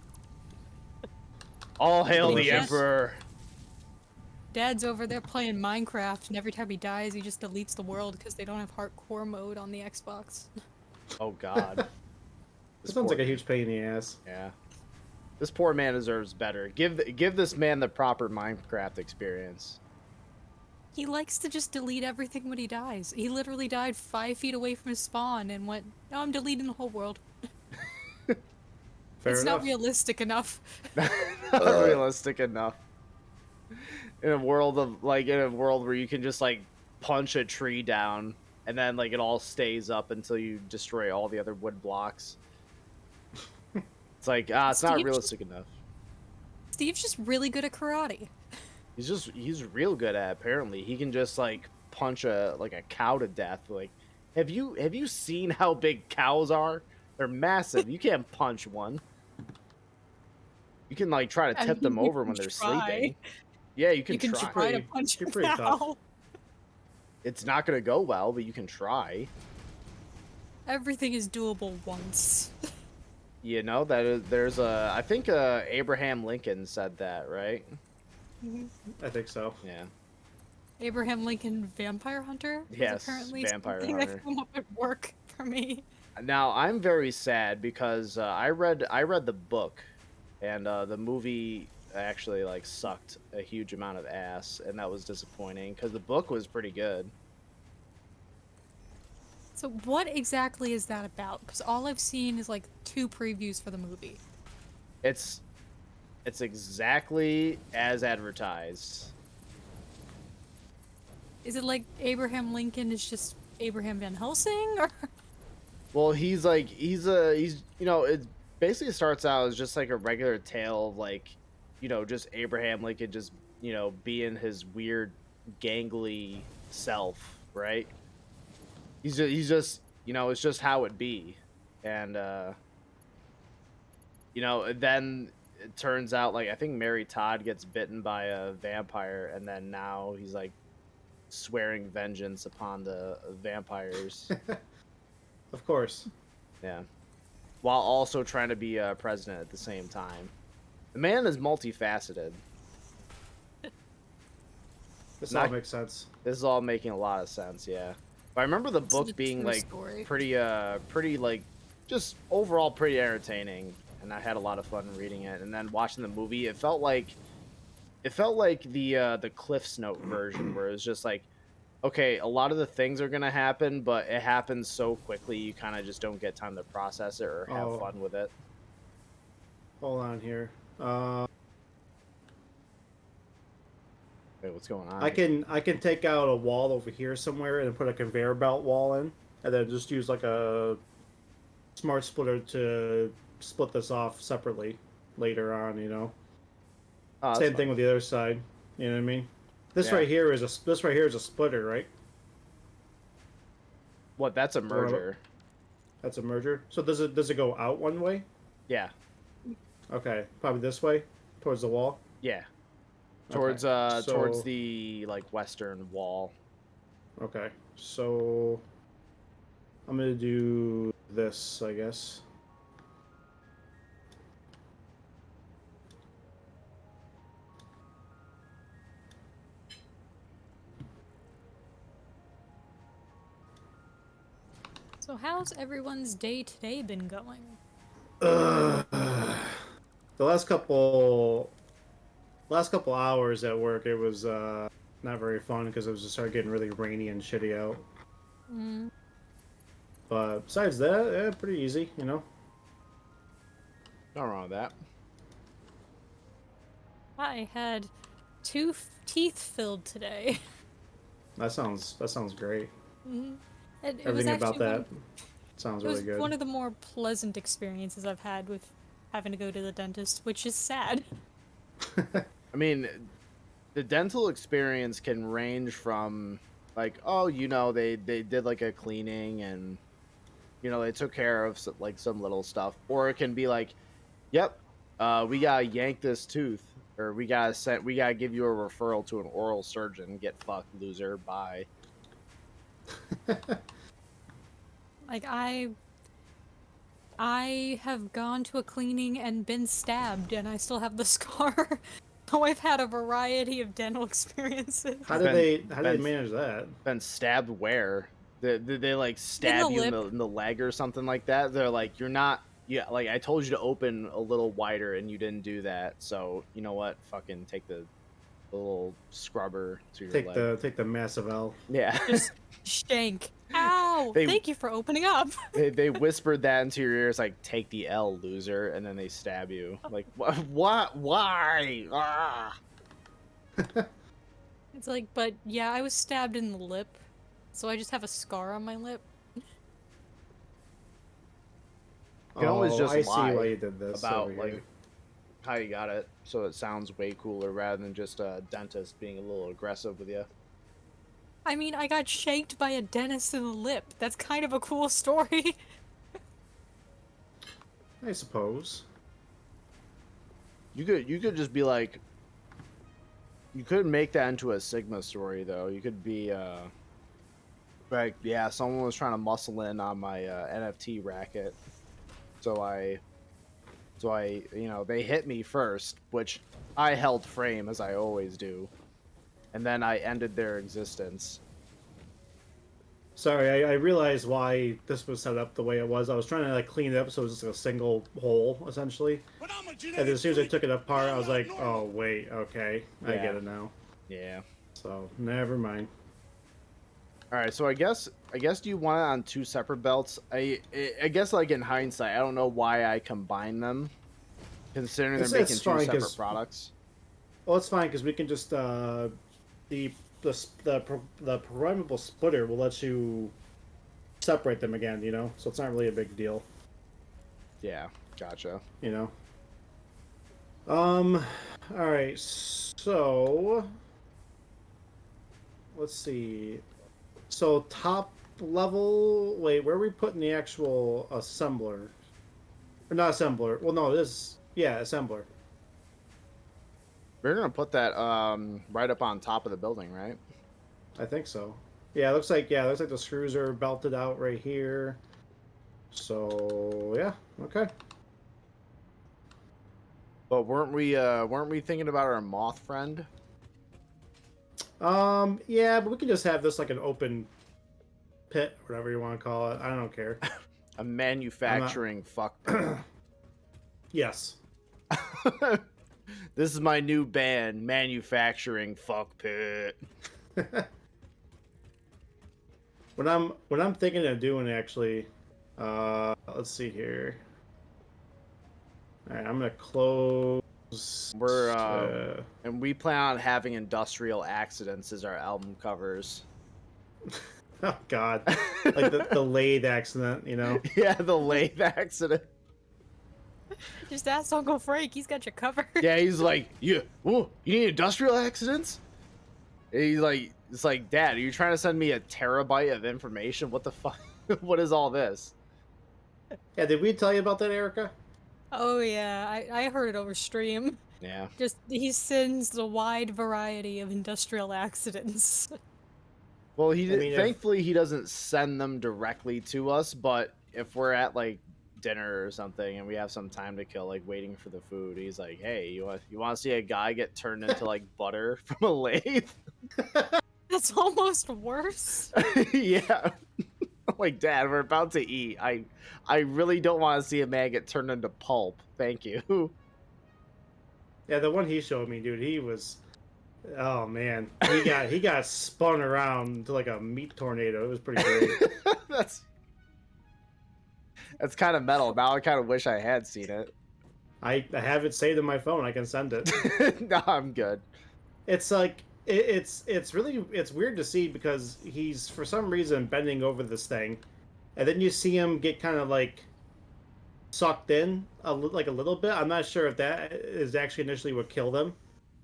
All hail Delicious. the emperor. Dad's over there playing Minecraft, and every time he dies, he just deletes the world because they don't have hardcore mode on the Xbox. Oh god. That This sounds poor- like a huge pain in the ass. Yeah. This poor man deserves better. Give this man the proper Minecraft experience. He likes to just delete everything when he dies. He literally died 5 feet away from his spawn and went, "No, I'm deleting the whole world. Fair it's enough. not realistic enough." Not realistic enough. In a world where you can just like punch a tree down and then like it all stays up until you destroy all the other wood blocks. It's like it's not Steve realistic enough. Steve's just really good at karate. He's real good at it, apparently. He can just like punch a cow to death. Like have you seen how big cows are? They're massive. You can't punch one. You can like try to I tip mean, them you over can when they're try. sleeping. Yeah, you You can try. try to Pretty- punch you're a pretty tough. cow. It's not gonna go well, but you can try. Everything is doable once. There's a I think Abraham Lincoln said that, right? I think so. Yeah. Abraham Lincoln Vampire Hunter is Yes, apparently Vampire something Hunter. that come up at work for me. Now I'm very sad because I read the book, and the movie actually like sucked a huge amount of ass, and that was disappointing because the book was pretty good. So what exactly is that about? Because all I've seen is like 2 previews for the movie. It's exactly as advertised. Is it like Abraham Lincoln is just Abraham Van Helsing, or Well, he's you know, it basically starts out as just like a regular tale of like, you know, just Abraham Lincoln just, you know, being his weird gangly self, right? He's just, you know, it's just how it be. And you know, then it turns out like I think Mary Todd gets bitten by a vampire and then now he's like swearing vengeance upon the vampires. Of course. Yeah. While also trying to be president at the same time. The man is multifaceted. This Not- all makes sense. This is all making a lot of sense, yeah. But I remember the This is a book being true like story. pretty like just overall pretty entertaining, and I had a lot of fun reading it. And then watching the movie, it felt like the Cliff's Note version, where it was just like, okay, a lot of the things are gonna happen, but it happens so quickly you kind of just don't get time to process it or have Oh. fun with it. Hold on here. Wait, what's going on? I can take out a wall over here somewhere and put a conveyor belt wall in, and then just use like a smart splitter to split this off separately later on. You know, Oh, that's same fun. thing with the other side. You know what I mean? This Yeah. right here is a splitter, right? What? That's a merger. That's a merger. So does it go out one way? Yeah, Okay, probably this way, towards the wall. yeah. Towards Okay, towards so- the like western wall. Okay, so I'm gonna do this, I guess. So how's everyone's day today been going? The last couple hours at work, it was not very fun because it was just started getting really rainy and shitty out. Mm, But besides that, yeah, pretty easy, you know. Nothing wrong with that. I had teeth filled today. That sounds great. Mhm. And it was Everything about actually that sounds it was really good. one of the more pleasant experiences I've had with having to go to the dentist, which is sad. I mean, the dental experience can range from like, oh, you know, they did like a cleaning and you know they took care of like some little stuff, or it can be like, yep, we gotta yank this tooth, or we gotta give you a referral to an oral surgeon. Get fucked, loser. Bye. Like I have gone to a cleaning and been stabbed and I still have the scar. So I've had a variety of dental experiences. How did Ben- they Ben- manage that? Been stabbed where? Did they like stab you lip. in the leg or something like that? They're like, you're not. Yeah, like I told you to open a little wider and you didn't do that. So you know what? Fucking take the little scrubber to your leg. Take the massive L. Yeah. Just shank. Ow! They- Thank you for opening up. they whispered that into your ears like, take the L, loser, and then they stab you. Like what? Why? Ah. It's like, but yeah, I was stabbed in the lip, so I just have a scar on my lip. You can always just I see lie why you did this about over like here. how you got it, so it sounds way cooler rather than just a dentist being a little aggressive with you. I mean, I got shanked by a dentist in the lip. That's kind of a cool story. I suppose. You could just be like, you could make that into a Sigma story though. You could be like, yeah, someone was trying to muscle in on my NFT racket, so I you know they hit me first, which I held frame as I always do, and then I ended their existence. Sorry, I realized why this was set up the way it was. I was trying to like clean it up so it was just a single hole essentially. And then as soon as I took it apart, I was like, oh wait, okay, I Yeah. get it now. Yeah. So never mind. All right, so I guess do you want it on two separate belts? I guess like in hindsight, I don't know why I combined them. Considering they're It's making two fine separate because products. well, it's fine because we can just the the programmable splitter will let you separate them again. You know, so it's not really a big deal. Yeah, gotcha. You know. All right. So let's see. So top level. Wait, where are we putting the actual assembler? Or not assembler. Well, no, this. Yeah, assembler. We're gonna put that right up on top of the building, right? I think so. Yeah, it looks like the screws are belted out right here. So yeah, okay. But weren't we thinking about our moth friend? Yeah, but we can just have this like an open pit, whatever you want to call it. I don't care. A manufacturing fuck pit. Yes. This is my new band, Manufacturing Fuck Pit. What I'm thinking of doing actually, let's see here. All right, I'm gonna close. We're and we plan on having industrial accidents as our album covers. Oh God, like the lathe accident, you know? Yeah, the lathe accident. Just ask Uncle Frank. He's got you covered. Yeah, he's like, you need industrial accidents? And he's like, it's like, Dad, are you trying to send me a terabyte of information? What the fuck? What is all this? Yeah, did we tell you about that, Erica? Oh yeah, I heard it over stream. Yeah. Just he sends a wide variety of industrial accidents. Well, I mean, thankfully he doesn't send them directly to us, but if we're at like dinner or something and we have some time to kill, like waiting for the food, he's like, "Hey, you want to see a guy get turned into like butter from a lathe?" That's almost worse. Yeah. I'm like, Dad, we're about to eat. I really don't want to see a man get turned into pulp. Thank you. Yeah, the one he showed me, dude, he was. Oh man, he got spun around to like a meat tornado. It was pretty great. That's kind of metal. Now I kind of wish I had seen it. I have it saved in my phone. I can send it. No, I'm good. It's like it's really it's weird to see because he's for some reason bending over this thing, and then you see him get kind of like sucked in like a little bit. I'm not sure if that is actually initially what killed him,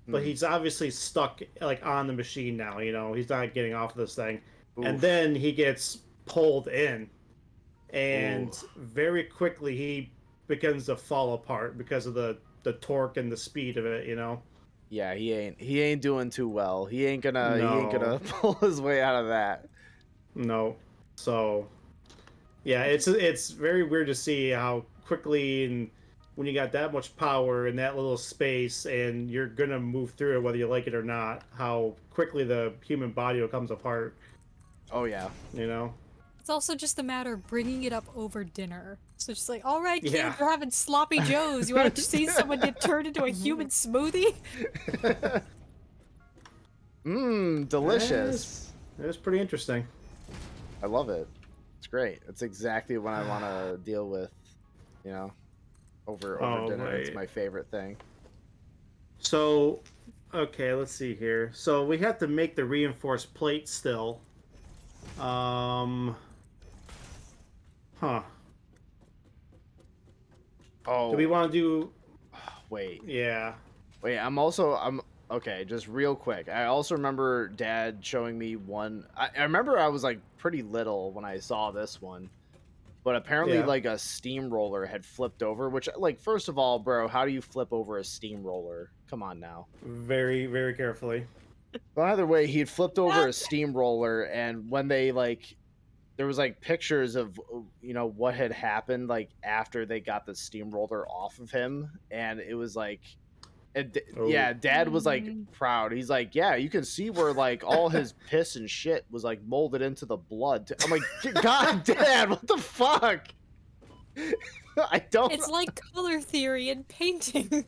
but he's obviously stuck like on the machine now. You know, he's not getting off of this thing, and then he gets pulled in, and very quickly he begins to fall apart because of the torque and the speed of it. You know. Yeah, he ain't doing too well. He ain't gonna pull his way out of that. No. So yeah, it's very weird to see how quickly and when you got that much power in that little space and you're gonna move through it whether you like it or not, how quickly the human body comes apart. Oh yeah. You know? It's also just a matter of bringing it up over dinner. So just like, all right, kids, Yeah. we're having sloppy joes. You want to see someone get turned into a human smoothie? Mmm, delicious. It was pretty interesting. I love it. It's great. It's exactly what I want to deal with, you know, over dinner. Right. It's my favorite thing. So, okay, let's see here. So we have to make the reinforced plate still. Huh. Oh. Do we want to do? Wait. Yeah. Wait, I'm okay, just real quick. I also remember Dad showing me one. I remember I was like pretty little when I saw this one, but apparently Yeah. like a steamroller had flipped over. Which, like, first of all, bro, how do you flip over a steamroller? Come on now. Very, very carefully. But either way, he had flipped over a steamroller, and when they like, there was like pictures of what had happened like after they got the steamroller off of him, and it was like. Yeah, Dad was like proud. He's like, yeah, you can see where like all his piss and shit was like molded into the blood. I'm like, God, Dad, what the fuck? I don't. It's like color theory in painting.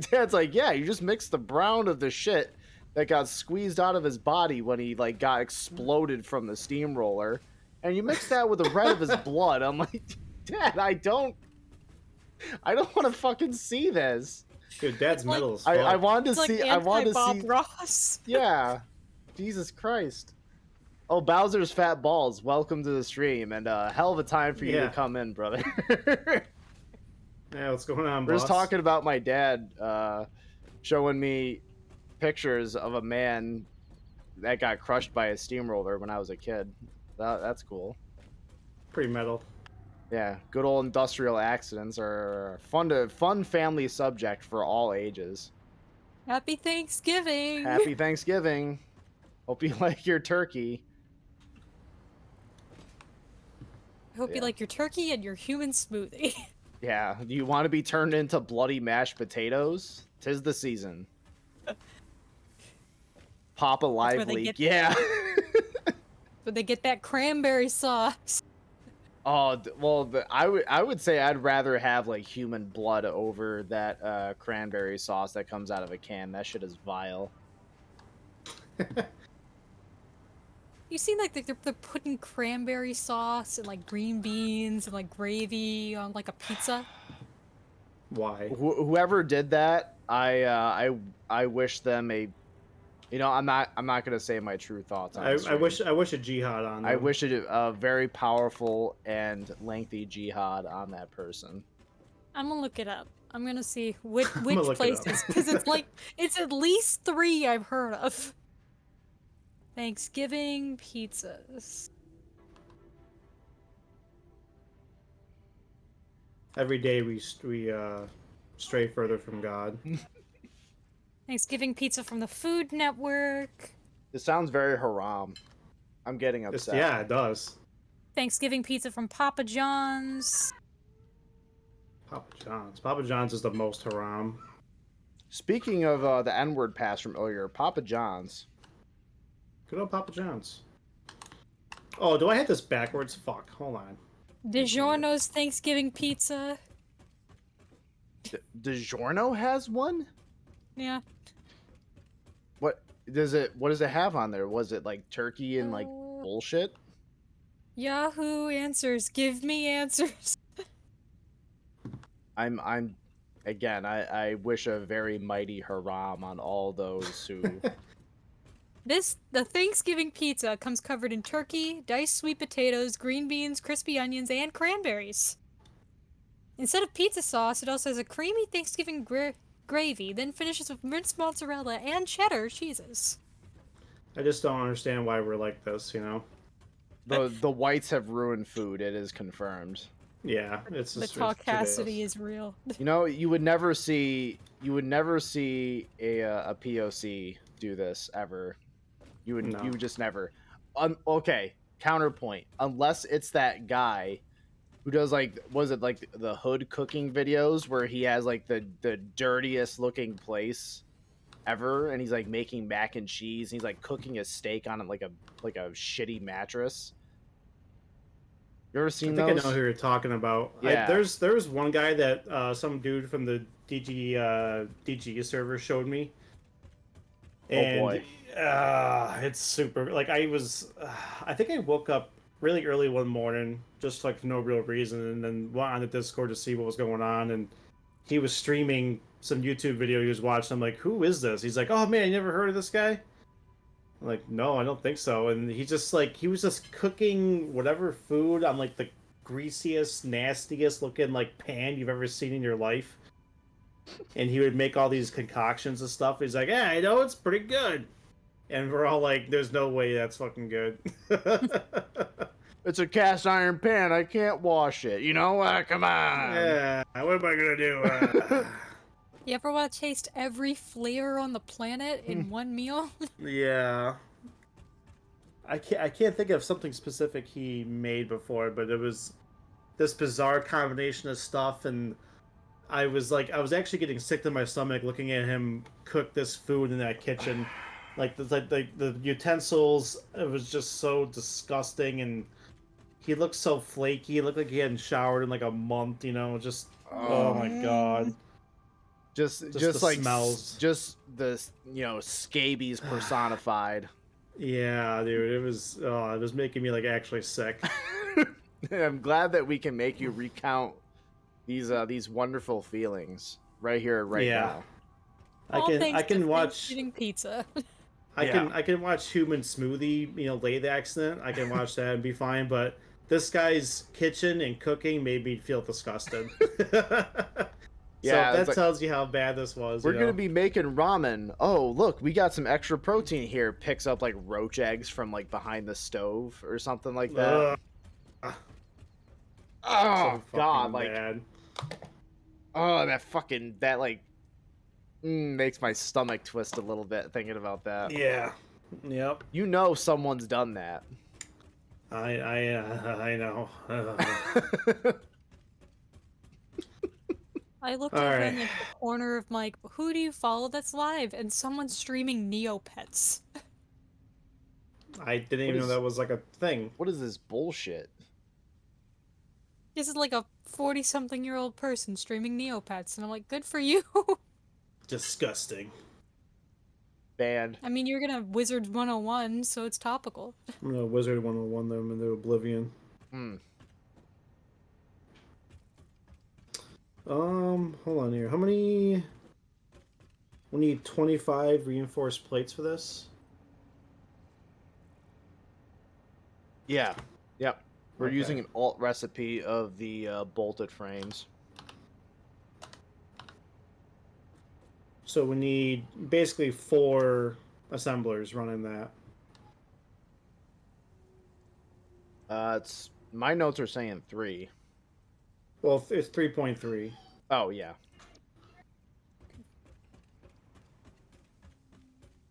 Dad's like, yeah, you just mix the brown of the shit that got squeezed out of his body when he like got exploded from the steamroller, and you mix that with the red of his blood. I'm like, Dad, I don't. I don't want to fucking see this. Dude, Dad's It's like metal as I fuck. wanted to it's like see. I wanted to anti-Bob see. Ross. Yeah. Jesus Christ. Oh, Bowser's Fat Balls, welcome to the stream, and hell of a time for you to Yeah. come in, brother. Yeah, what's going on, We're just boss? talking about my dad showing me pictures of a man that got crushed by a steamroller when I was a kid. That's cool. Pretty metal. Yeah, good old industrial accidents are fun family subject for all ages. Happy Thanksgiving. Happy Thanksgiving. Hope you like your turkey. I hope you Yeah. like your turkey and your human smoothie. Yeah, do you want to be turned into bloody mashed potatoes? 'Tis the season. Papa That's Live where they Leak, get yeah. but they get that cranberry sauce. Oh well, I would say I'd rather have like human blood over that cranberry sauce that comes out of a can. That shit is vile. You seen like they're putting cranberry sauce and like green beans and like gravy on like a pizza? Why? Whoever did that, I wish them a. You know, I'm not gonna say my true thoughts on the I stream. wish a jihad on them. I wish it a very powerful and lengthy jihad on that person. I'm gonna look it up. I'm gonna see which gonna look it up. places because it's like it's at least 3 I've heard of. Thanksgiving pizzas. Every day we stray further from God. Thanksgiving pizza from the Food Network. This sounds very haram. I'm getting upset. Yeah, it does. Thanksgiving pizza from Papa John's. Papa John's. Papa John's is the most haram. Speaking of the N-word pass from earlier, Papa John's. Good old Papa John's. Oh, do I have this backwards? Fuck. Hold on. DiGiorno's Thanksgiving pizza. DiGiorno has one? Yeah. What does it have on there? Was it like turkey and like bullshit? Yahoo Answers. Give me answers. I'm again, I wish a very mighty haram on all those who The Thanksgiving pizza comes covered in turkey, diced sweet potatoes, green beans, crispy onions, and cranberries. Instead of pizza sauce, it also has a creamy Thanksgiving gravy, then finishes with minced mozzarella and cheddar cheeses. I just don't understand why we're like this, you know? the whites have ruined food, it is confirmed. Yeah, it's The just caucasity is real. You know, you would never see a POC do this ever. You would just never. Okay, counterpoint. Unless it's that guy who does like, was it like the hood cooking videos where he has like the dirtiest looking place ever, and he's like making mac and cheese, and he's like cooking a steak on it like a shitty mattress. You ever seen I think those? I know who you're talking about. Yeah. There's one guy that some dude from the DG server showed me. And, oh boy. It's super. Like I think I woke up really early one morning, just like for no real reason, and then went on the Discord to see what was going on, and he was streaming some YouTube video he was watching. I'm like, who is this? He's like, oh man, you never heard of this guy? I'm like, no, I don't think so. And he was just cooking whatever food on like the greasiest, nastiest looking like pan you've ever seen in your life. And he would make all these concoctions and stuff. He's like, yeah, I know it's pretty good. And we're all like, there's no way that's fucking good. It's a cast iron pan. I can't wash it. You know? Come on. Yeah, what am I gonna do? You ever want to taste every flavor on the planet in one meal? Yeah. I can't think of something specific he made before, but it was this bizarre combination of stuff, and I was actually getting sick to my stomach looking at him cook this food in that kitchen. Like the utensils, it was just so disgusting, and he looked so flaky. He looked like he hadn't showered in like a month, you know, just oh my god. Just the like smells. just the scabies personified. Yeah, dude, it was making me like actually sick. I'm glad that we can make you recount these wonderful feelings right here, right Yeah. now. All I thanks to can watch Thanksgiving pizza. Yeah. I can watch Human Smoothie, lay the accident. I can watch that and be fine, but this guy's kitchen and cooking made me feel disgusted. So Yeah, it's that like tells you how bad this was, we're gonna be making ramen. Oh, look, we got some extra protein here. Picks up like roach eggs from like behind the stove or something like that. Ugh, Oh so God, fucking like bad. oh that like makes my stomach twist a little bit thinking about that. Yeah. Yep. You know someone's done that. I know. I looked All over right. in like the corner of my who do you follow that's live? And someone's streaming Neopets. I didn't What even know is that was like a thing. what is this bullshit? This is like a 40-something-year-old person streaming Neopets, and I'm like, good for you. Disgusting. Banned. I mean, you're gonna Wizards 101, so it's topical. I'm gonna Wizard 101 them into oblivion. Hmm. Hold on here. How many? We need 25 reinforced plates for this. Yeah. Yep. We're Okay. using an alt recipe of the bolted frames. So we need basically 4 assemblers running that. It's my notes are saying 3. Well, it's 3.3. Oh yeah.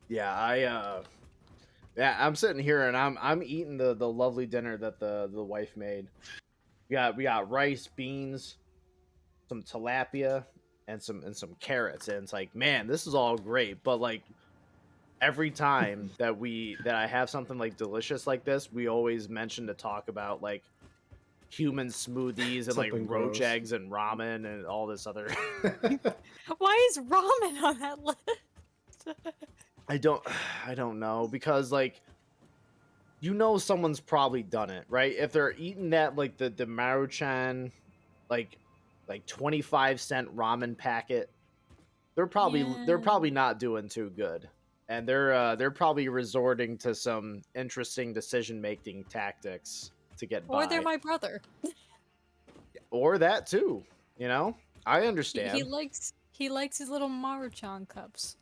Yeah, I'm sitting here and I'm eating the lovely dinner that the wife made. We got rice, beans, some tilapia, and some carrots, and it's like, man, this is all great, but like every time that I have something like delicious like this, we always mention to talk about like human smoothies and like Something roach gross. eggs and ramen and all this other Why is ramen on that list? I don't I don't know because like someone's probably done it, right? If they're eating that like the Maruchan like 25-cent ramen packet, they're Yeah. probably not doing too good. And they're probably resorting to some interesting decision making tactics to get Or they're by. my brother. Or that too, I He understand. likes his little Maruchan cups.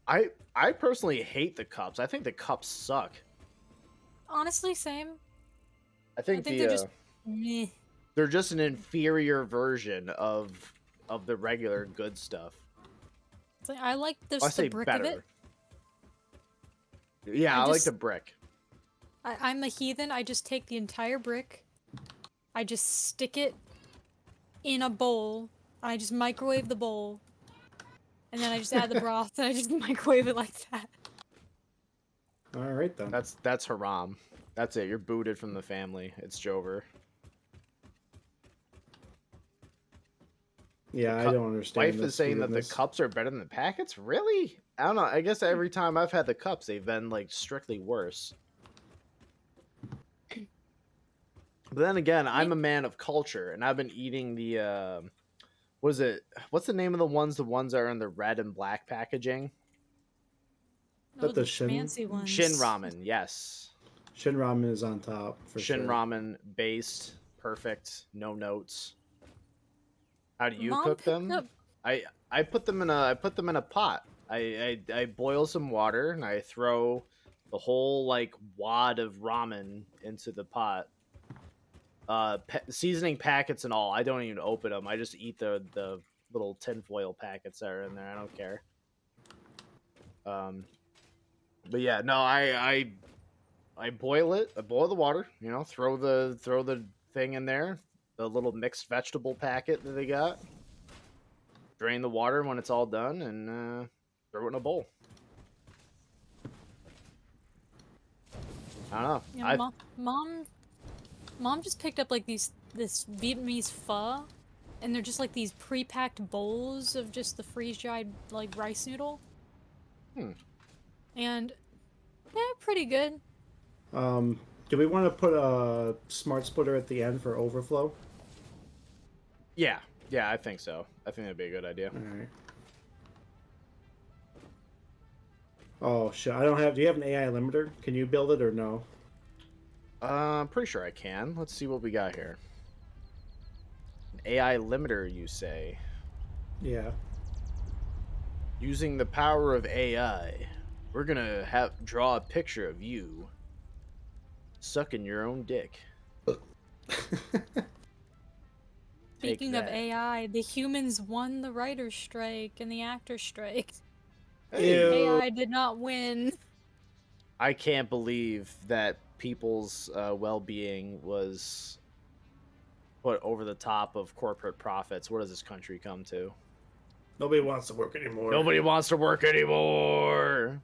I personally hate the cups. I think the cups suck. Honestly, same. I I think think they're just meh. they're just an inferior version of the regular good stuff. It's like, I like I the say brick of it. better. Yeah, I I like just the brick. I'm a heathen. I just take the entire brick. I just stick it in a bowl. I just microwave the bowl. And then I just add the broth and I just microwave it like that. All right then. That's haram. That's it. You're booted from the family. It's Jover. Yeah, I don't understand Wife is this saying that the weirdness. cups are better than the packets. Really? I don't know. I guess every time I've had the cups, they've been like strictly worse. But then again, I'm a man of culture, and I've been eating the what is it? What's the name of the ones? The ones that are in the red and black packaging? Oh, That the the Shin schmancy ones. Shin ramen, yes. Shin ramen is on top for Shin sure. ramen based, perfect, no notes. How do you Mom cook picked them? up. I put them in a pot. I boil some water and I throw the whole like wad of ramen into the pot. Seasoning packets and all. I don't even open them. I just eat the little tinfoil packets that are in there. I don't care. But yeah, no, I boil it. I boil the water. Throw the thing in there. The little mixed vegetable packet that they got. Drain the water when it's all done, and throw it in a bowl. I don't know. You know, mom just picked up like this Vietnamese pho, and they're just like these pre-packed bowls of just the freeze-dried like rice noodle. And yeah, pretty good. Do we want to put a smart splitter at the end for overflow? Yeah, yeah, I think so. I think that'd be a good idea. All right. Oh shit! I don't have. Do you have an AI limiter? Can you build it or no? I'm pretty sure I can. Let's see what we got here. An AI limiter, you say? Yeah. Using the power of AI, we're gonna have draw a picture of you sucking your own dick. Take Speaking of that. AI, the humans won the writer's strike and the actor's strike. Hey, Ew. AI did not win. I can't believe that people's well-being was put over the top of corporate profits. What does this country come to? Nobody wants to work anymore. Nobody wants to work anymore.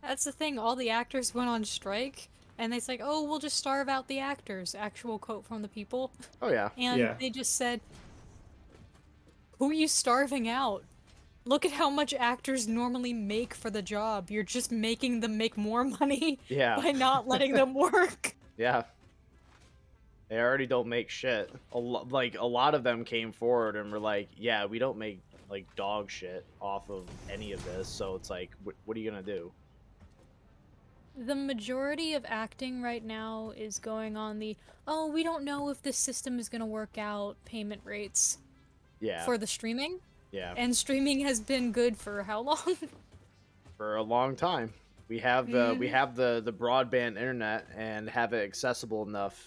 That's the thing, all the actors went on strike, and they said, oh, we'll just starve out the actors. Actual quote from the people. Oh yeah. And Yeah. they just said, who are you starving out? Look at how much actors normally make for the job. You're just making them make more money Yeah. by not letting them work. Yeah. They already don't make shit. Like a lot of them came forward and were like, "Yeah, we don't make like dog shit off of any of this." So it's like, what are you gonna do? The majority of acting right now is going on the, oh, we don't know if this system is going to work out payment rates Yeah, for the streaming. yeah. And streaming has been good for how long? For a long time, we have Mhm. the broadband internet and have it accessible enough.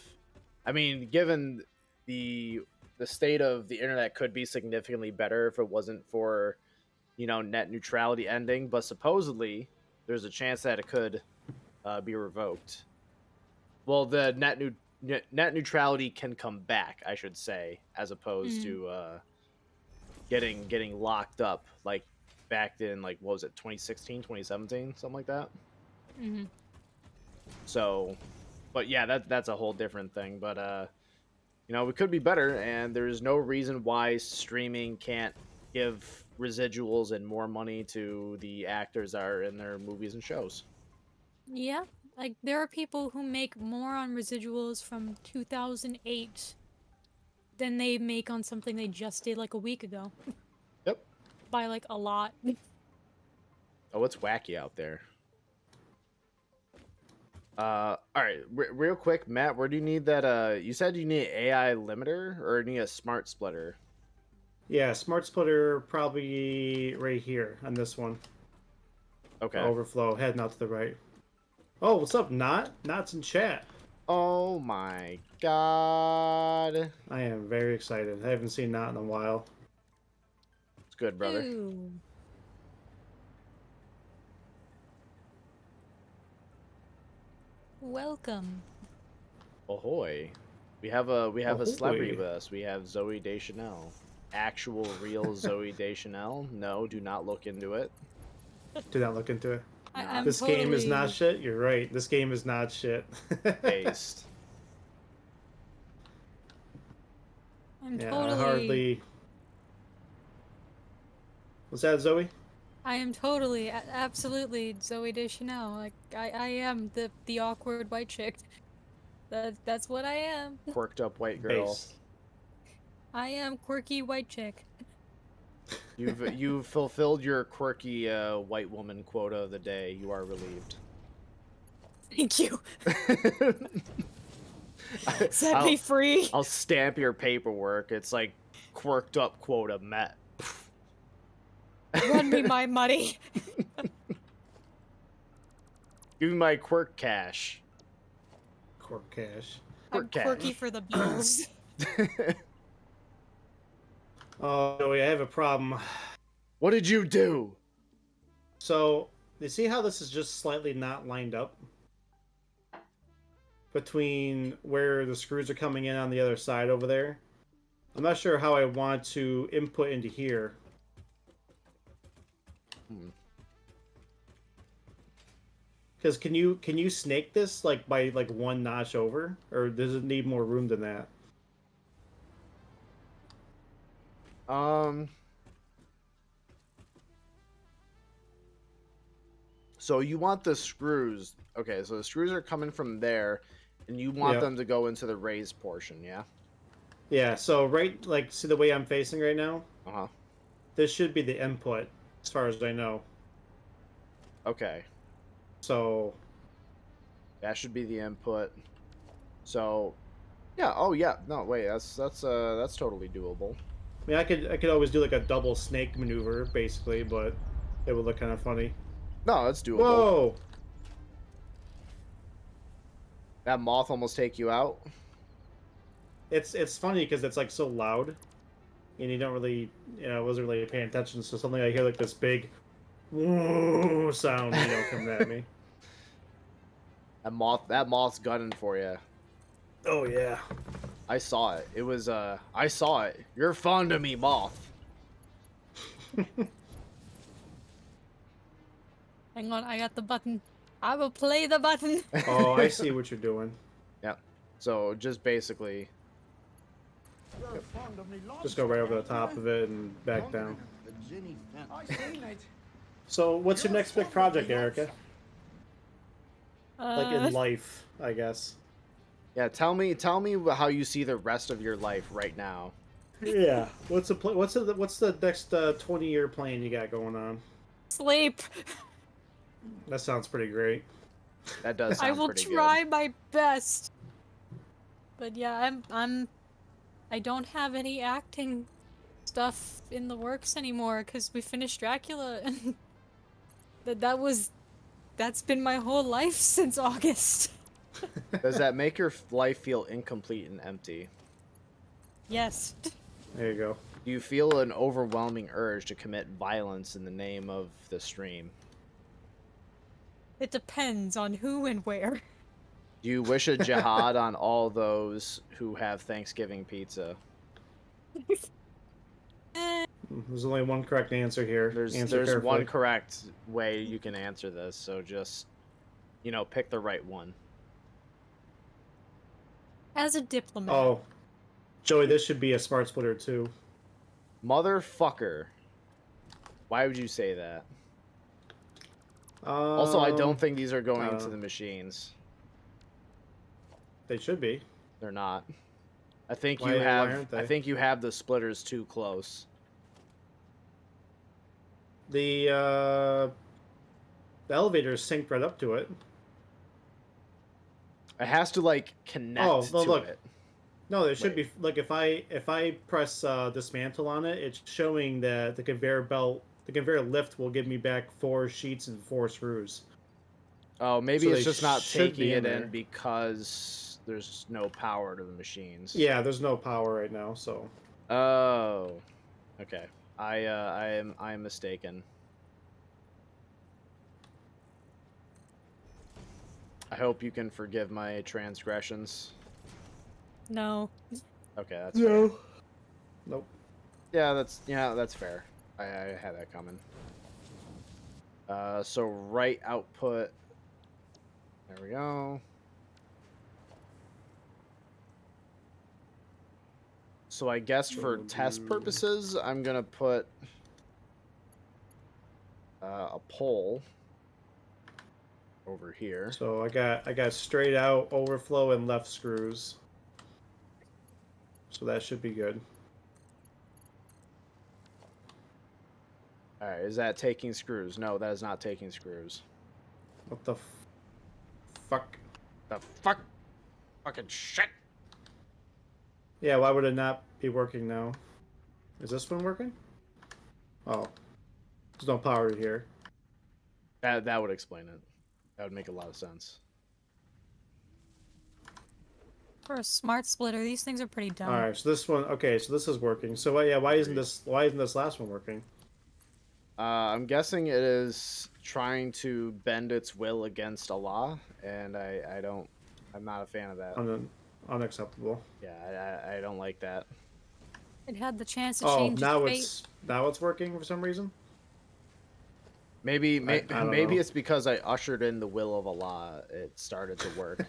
I mean, given the the state of the internet could be significantly better if it wasn't for net neutrality ending, but supposedly there's a chance that it could be revoked. Well, the net neutrality can come back, I should say, as opposed Mm, to getting locked up like back in like what was it 2016, 2017, something like that. mhm. So, but yeah, that's a whole different thing. But we could be better, and there's no reason why streaming can't give residuals and more money to the actors that are in their movies and shows. Yeah, like there are people who make more on residuals from 2008 than they make on something they just did like a week ago Yep. by like a lot. Oh, it's wacky out there. All right, real quick, Matt, where do you need that? You said you need AI limiter or you need a smart splitter? Yeah. Smart splitter probably right here on this one. Okay. Overflow heading out to the right. Oh, what's up, Not? Not's in chat. Oh my god. I am very excited. I haven't seen Not in a while. It's good, brother. Ooh. Welcome. Ahoy. We have a celebrity Ahoy. with us. We have Zoe Deschanel. Actual real Zoe Deschanel. No, do not look into it. Do not look into it. Not I'm This game is not totally, shit. You're right. This game is not shit. based. I'm Yeah, I totally, hardly. What's that, Zoe? I am totally, absolutely Zoe Deschanel. Like I am the awkward white chick. That's what I am. Quirked up white girl. Based. I am quirky white chick. You've fulfilled your quirky white woman quota of the day. You are relieved. Thank you. Set me I'll, free. I'll stamp your paperwork. It's like quirked up quota met. Run me my money. Give me my quirk cash. Corp cash. I'm Quirk cash. quirky for the bills. Oh, Zoe, I have a problem. What did you do? So, you see how this is just slightly not lined up? Between where the screws are coming in on the other side over there? I'm not sure how I want to input into here. Hmm. Because can you snake this like by like one notch over, or does it need more room than that? Um. So you want the screws? Okay, so the screws are coming from there, and you want Yeah. them to go into the raised portion, yeah? Yeah, so right, like, see the way I'm facing right now? Uh-huh. This should be the input, as far as I know. Okay. So, That should be the input. So, yeah. Oh, yeah. No, wait. That's totally doable. I mean, I could always do like a double snake maneuver, basically, but it would look kind of funny. No, it's doable. Whoa! That moth almost take you out. It's funny because it's like so loud, and you don't really, wasn't really paying attention. So suddenly I hear like this big whoa sound, coming at me. That moth's gunning for you. Oh yeah. I saw it. It was I saw it. You're fond of me, moth. Hang on, I got the button. I will play the button. Oh, I see what you're doing. Yeah. So just basically, Just go right over the top of it and back down. I seen it. So, what's your next big project, Erica? Like in Uh, life, I guess. yeah. Tell me how you see the rest of your life right now. Yeah. What's the next 20-year plan you got going on? sleep. That sounds pretty great. That does I sound will pretty try my best. But yeah, I don't have any acting stuff in the works anymore because we finished Dracula and that's been my whole life since August. good. Does that make your life feel incomplete and empty? Yes. There you go. Do you feel an overwhelming urge to commit violence in the name of the stream? It depends on who and where. Do you wish a jihad on all those who have Thanksgiving pizza? Eh, There's only one correct answer here. There's Answer carefully. one correct way you can answer this, so just pick the right one. as a diplomat. Oh, Joey, this should be a smart splitter too. Motherfucker. Why would you say that? Also, I don't think these are going to the machines. They should be. They're not. I think Why aren't they? I think you have the splitters too close. The elevator is synced right up to it. It has to like connect Oh, no, to look. it. No, there should be like if I press dismantle on it, it's showing that the conveyor lift will give me back 4 sheets and 4 screws. Oh, maybe So it's they just not should taking be it in there. in because there's no power to the machines. Yeah, there's no power right now, so Oh. Okay. I'm mistaken. I hope you can forgive my transgressions. No. Okay, that's fair. Nope. Yeah, that's fair. I had that coming. So right output. There we go. So I guess for test purposes, I'm gonna put a pole over here. So I got straight out, overflow, and left screws. So that should be good. All right, is that taking screws? No, that is not taking screws. What the fuck? The fuck? Fucking shit. Yeah, why would it not be working now? Is this one working? Oh. There's no power here. That would explain it. That would make a lot of sense. For a smart splitter, these things are pretty dumb. Alright, so this one so this is working. So why isn't this last one working? I'm guessing it is trying to bend its will against Allah, and I'm not a fan of that. Unacceptable. Yeah, I don't like that. It had the chance to Oh, change now its fate. it's working for some reason? Maybe I don't maybe know. it's because I ushered in the will of Allah. It started to work.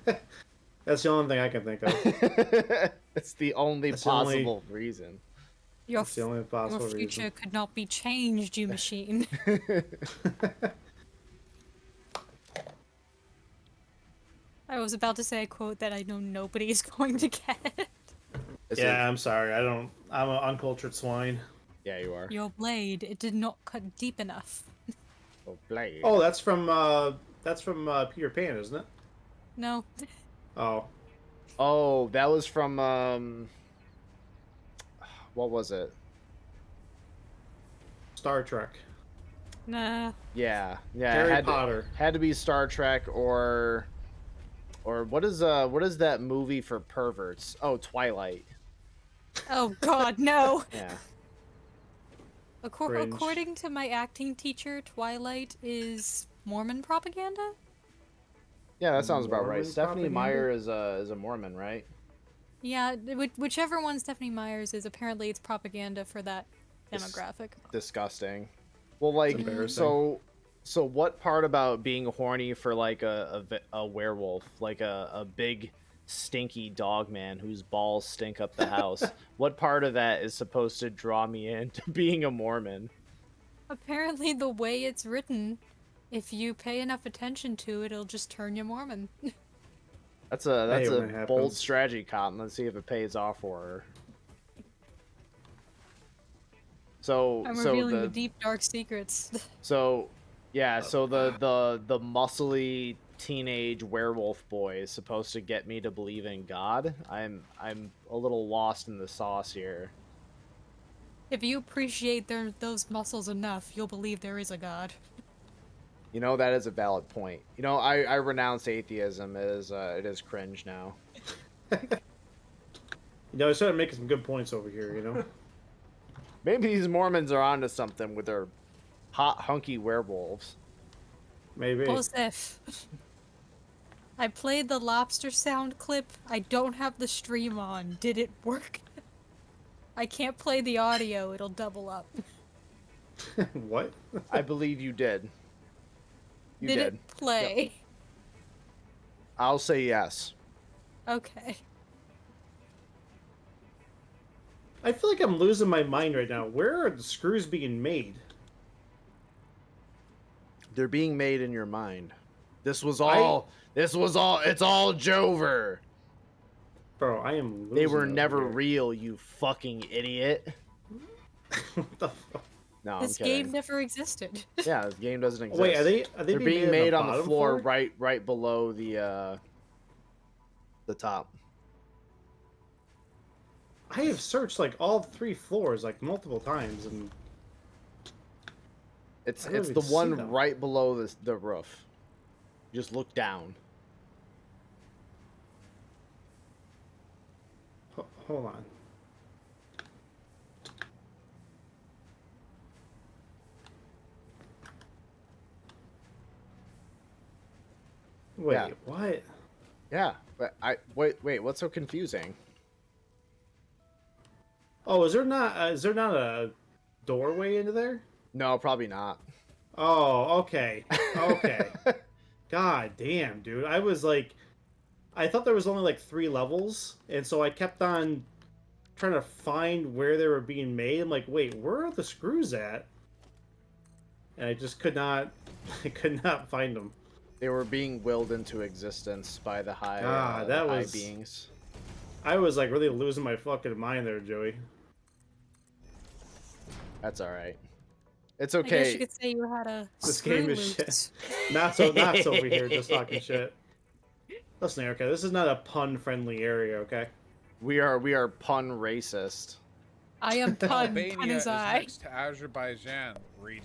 That's the only thing I can think of. It's the only That's the only- possible reason. Your, That's the only possible your future reason. could not be changed, you machine. I was about to say a quote that I know nobody is going to get. Is Yeah, it? I'm sorry. I'm an uncultured swine. Yeah, you are. Your blade, it did not cut deep enough. Oh, blade. Oh, that's from Peter Pan, isn't it? No. Oh, Oh, that was from what was it? Star Trek, Nah. Yeah, yeah. Harry Had Potter. had to be Star Trek or what is that movie for perverts? Oh, Twilight. Oh god, no. Yeah. Cringe. According to my acting teacher, Twilight is Mormon propaganda? Yeah, that sounds about right. Mormon Stephanie propaganda? Meyer is a Mormon, right? Yeah, whichever one Stephanie Myers is, apparently it's propaganda for that It's demographic. disgusting. Well, It's like, embarrassing. so what part about being horny for like a werewolf, like a big stinky dog man whose balls stink up the house? What part of that is supposed to draw me into being a Mormon? Apparently, the way it's written, if you pay enough attention to it, it'll just turn you Mormon. That's I hate a when that bold happens. strategy, Cotton. Let's see if it pays off for her. So I'm so revealing the the deep, dark secrets. so yeah, so the muscly teenage werewolf boy is supposed to get me to believe in God. I'm a little lost in the sauce here. If you appreciate those muscles enough, you'll believe there is a god. You know, that is a valid point. You know, I renounce atheism. It is cringe now. You know, I started making some good points over here. You know. Maybe these Mormons are onto something with their hot hunky werewolves. Maybe. Joseph. I played the lobster sound clip. I don't have the stream on. Did it work? I can't play the audio. It'll double up. What? I believe you did. You Did did. it play? I'll say yes. Okay. I feel like I'm losing my mind right now. Where are the screws being made? They're being made in your mind. This was I- all. It's all Jover. Bro, I am losing They were it over never here. real, you fucking idiot. What the fuck? No, I'm This kidding. game never existed. Yeah, this game doesn't exist. Wait, are they They're being made made on on the bottom floor, right below the top. I have searched like all 3 floors like multiple times, and It's I don't the even see one them. right below the roof. Just look down. hold on. Wait, Yeah. what? Yeah, but wait. What's so confusing? Oh, is there not a doorway into there? No, probably not. Oh, okay. Okay. God damn, dude. I thought there was only like 3 levels, and so I kept on trying to find where they were being made. I'm like, wait, where are the screws at? And I just could not, I could not find them. They were being willed into existence by the God, the that high was- beings. I was like really losing my fucking mind there, Joey. That's all right. It's I guess okay. you could say you had a This screw game is loose. shit. Not so over here just talking shit. Listen, okay, this is not a pun-friendly area, okay? We are pun racist. I am pun Albania as is I. next to Azerbaijan. Retard.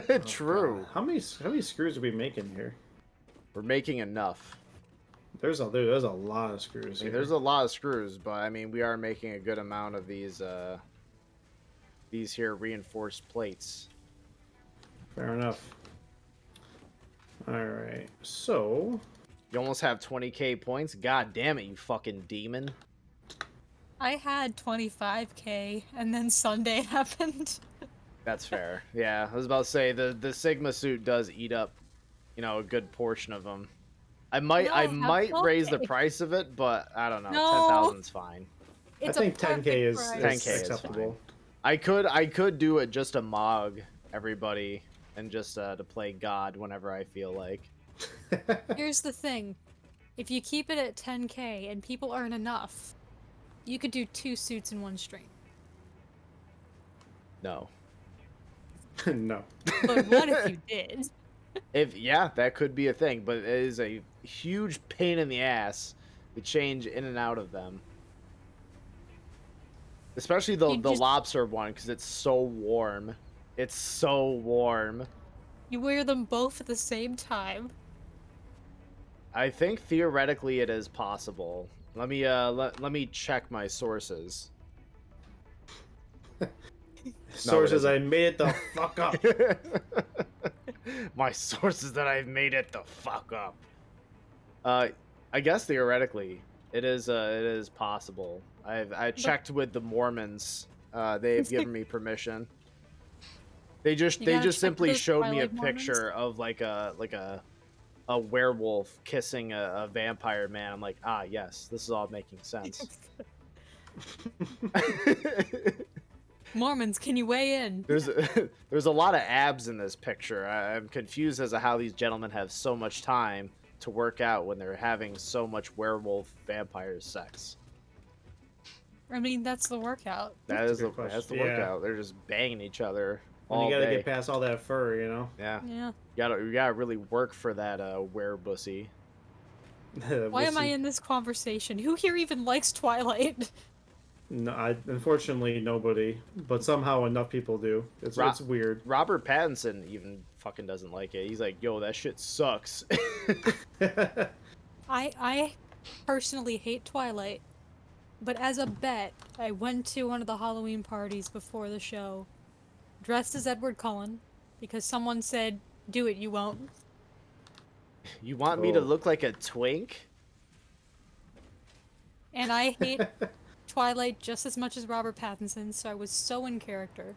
Oh, True. God. How many screws are we making here? We're making enough. There's a lot of screws I mean, here. there's a lot of screws, but I mean, we are making a good amount of these here reinforced plates. Fair enough. All right, so You almost have 20k points. God damn it, you fucking demon. I had 25k, and then Sunday happened. That's fair. Yeah, I was about to say the Sigma suit does eat up, you know, a good portion of them. I might No, have raise the 12K. price of it, but I don't know. No. 10,000's fine. It's I think a 10k perfect is, price. 10K is acceptable. I could do it just to mog everybody and just to play God whenever I feel like. Here's the thing. If you keep it at 10k and people earn enough, You could do 2 suits in one stream. No. No. But what if you did? Yeah, that could be a thing, but it is a huge pain in the ass to change in and out of them. Especially the You just lobster one, because it's so warm. It's so warm. you wear them both at the same time. I think theoretically it is possible. Let me let me check my sources. No, it Sources, isn't. I made it the fuck up. My sources that I've made it the fuck up. I guess theoretically it is possible. I checked with the Mormons. They've given me permission. They You gotta just check with simply those showed me a Twilight Mormons. picture of like a werewolf kissing a vampire man. I'm like, ah, yes, this is all making sense. Mormons, can you weigh in? There's a lot of abs in this picture. I'm confused as to how these gentlemen have so much time to work out when they're having so much werewolf vampire sex. I mean, that's the workout. That's a the good question. Yeah. workout. They're just banging each other When all you gotta day. get past all that fur, you know? Yeah, Yeah. you gotta really work for that werebussy. Why am I in this conversation? Who here even likes Twilight? No, unfortunately nobody, but somehow enough people do. It's weird. Robert Pattinson even fucking doesn't like it. He's like, yo, that shit sucks. I personally hate Twilight, but as a bet, I went to one of the Halloween parties before the show, dressed as Edward Cullen, because someone said, "Do it, you won't." You want me to Oh. look like a twink? And I hate Twilight just as much as Robert Pattinson, so I was so in character.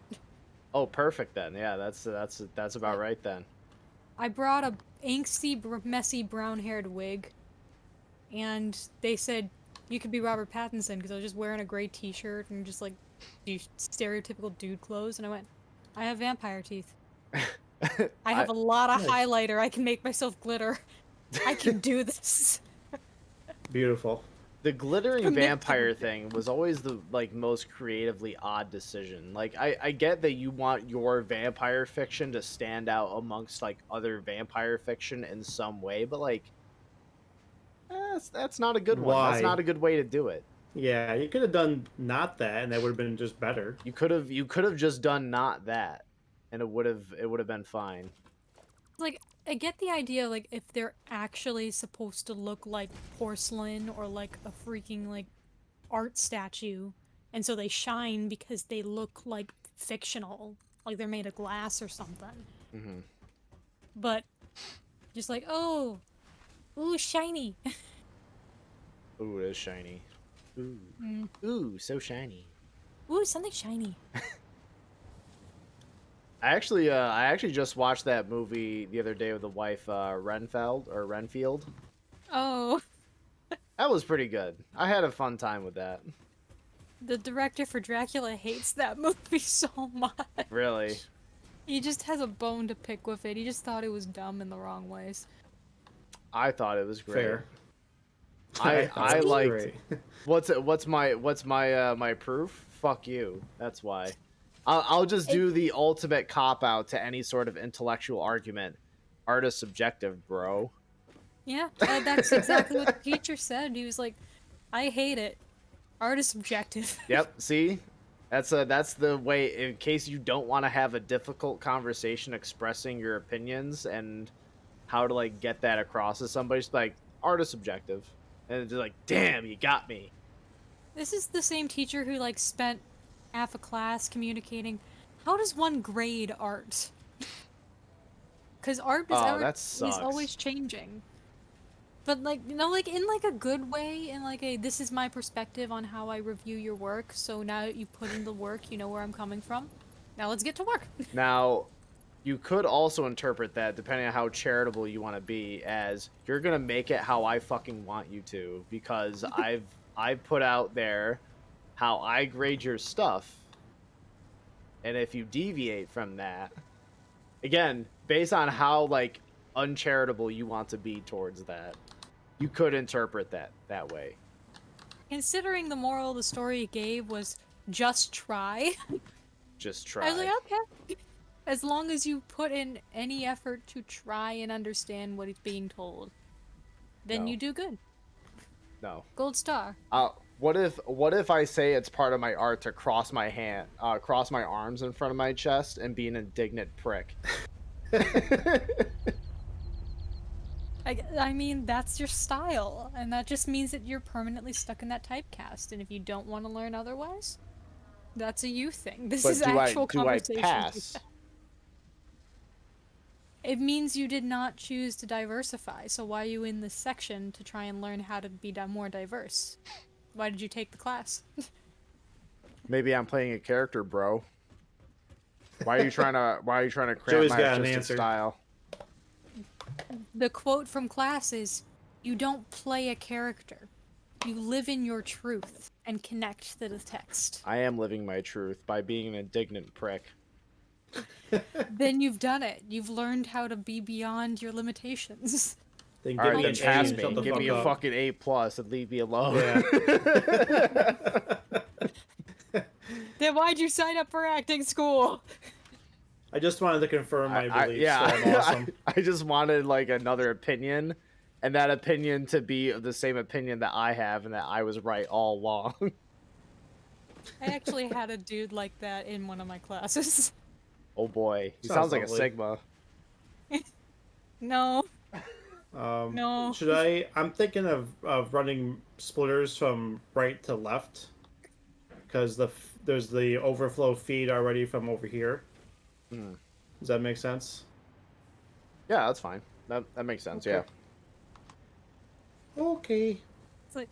Oh, perfect then. Yeah, that's about right then. I brought a angsty, messy, brown-haired wig, and they said you could be Robert Pattinson because I was just wearing a gray T-shirt and just like stereotypical dude clothes, and I went, I have vampire teeth. I have a lot of Nice. highlighter. I can make myself glitter. I can do this. Beautiful. The glittering Commit to vampire it. thing was always the like most creatively odd decision. Like I get that you want your vampire fiction to stand out amongst like other vampire fiction in some way, but like that's not a good one. That's Why? not a good way to do it. Yeah, you could have done not that, and that would have been just better. You could have just done not that, and it would have been fine. Like, I get the idea, like, if they're actually supposed to look like porcelain or like a freaking, like, art statue, and so they shine because they look like fictional, like they're made of glass or something. Mm-hmm. But just like, oh, ooh, shiny. Ooh, it is shiny. Ooh, Mm. ooh, so shiny. Ooh, something shiny. I actually just watched that movie the other day with the wife, Renfield. Oh, That was pretty good. I had a fun time with that. the director for Dracula hates that movie so much. Really. He just has a bone to pick with it. He just thought it was dumb in the wrong ways. I thought it was great. Fair. I thought it was liked. great. What's my my proof? Fuck you. That's why. I'll just do the ultimate cop out to any sort of intellectual argument. Art is subjective, bro. Yeah, that's exactly what the teacher said. He was like, I hate it. Art is subjective. Yep. See, that's the way. In case you don't want to have a difficult conversation expressing your opinions and how to like get that across to somebody, just like art is subjective, and it's just like, damn, you got me. This is the same teacher who like spent half a class communicating. How does one grade art? Because art is, Oh, that is sucks. always changing. But like, you know, like in like a good way, in like a this is my perspective on how I review your work. So now that you put in the work, you know where I'm coming from. Now let's get to work. Now, you could also interpret that, depending on how charitable you want to be, as you're gonna make it how I fucking want you to, because I've put out there how I grade your stuff, and if you deviate from that, again, based on how like uncharitable you want to be towards that, you could interpret that way. considering the moral of the story it gave was just try. Just I was try. like, okay. As long as you put in any effort to try and understand what is being told, then No. you do good. No. Gold star. What if I say it's part of my art to cross my arms in front of my chest and be an indignant prick? I mean, that's your style, and that just means that you're permanently stuck in that typecast, and if you don't want to learn otherwise, that's a you thing. This But is do I actual conversations. pass? It means you did not choose to diversify, so why are you in this section to try and learn how to be more diverse? Why did you take the class? Maybe I'm playing a character, bro. Why are you trying to cramp Joey's my got an artistic answer. style? The quote from class is, "You don't play a character. You live in your truth and connect to the text." I am living my truth by being an indignant prick. Then you've done it. You've learned how to be beyond your limitations. Then All give right, me then an A pass and shut me. the Give me a fuck up. fucking A+ and leave me alone. Yeah. Then why'd you sign up for acting school? I just wanted to confirm my beliefs. Yeah, So I'm awesome. I just wanted like another opinion, and that opinion to be the same opinion that I have, and that I was right all along. I actually had a dude like that in one of my classes. Oh boy, he Sounds sounds like lovely. a Sigma. No, no. Should I? I'm thinking of running splitters from right to left, because there's the overflow feed already from over here. Hmm. Does that make sense? Yeah, that's fine. That makes sense. Okay. Okay. It's like,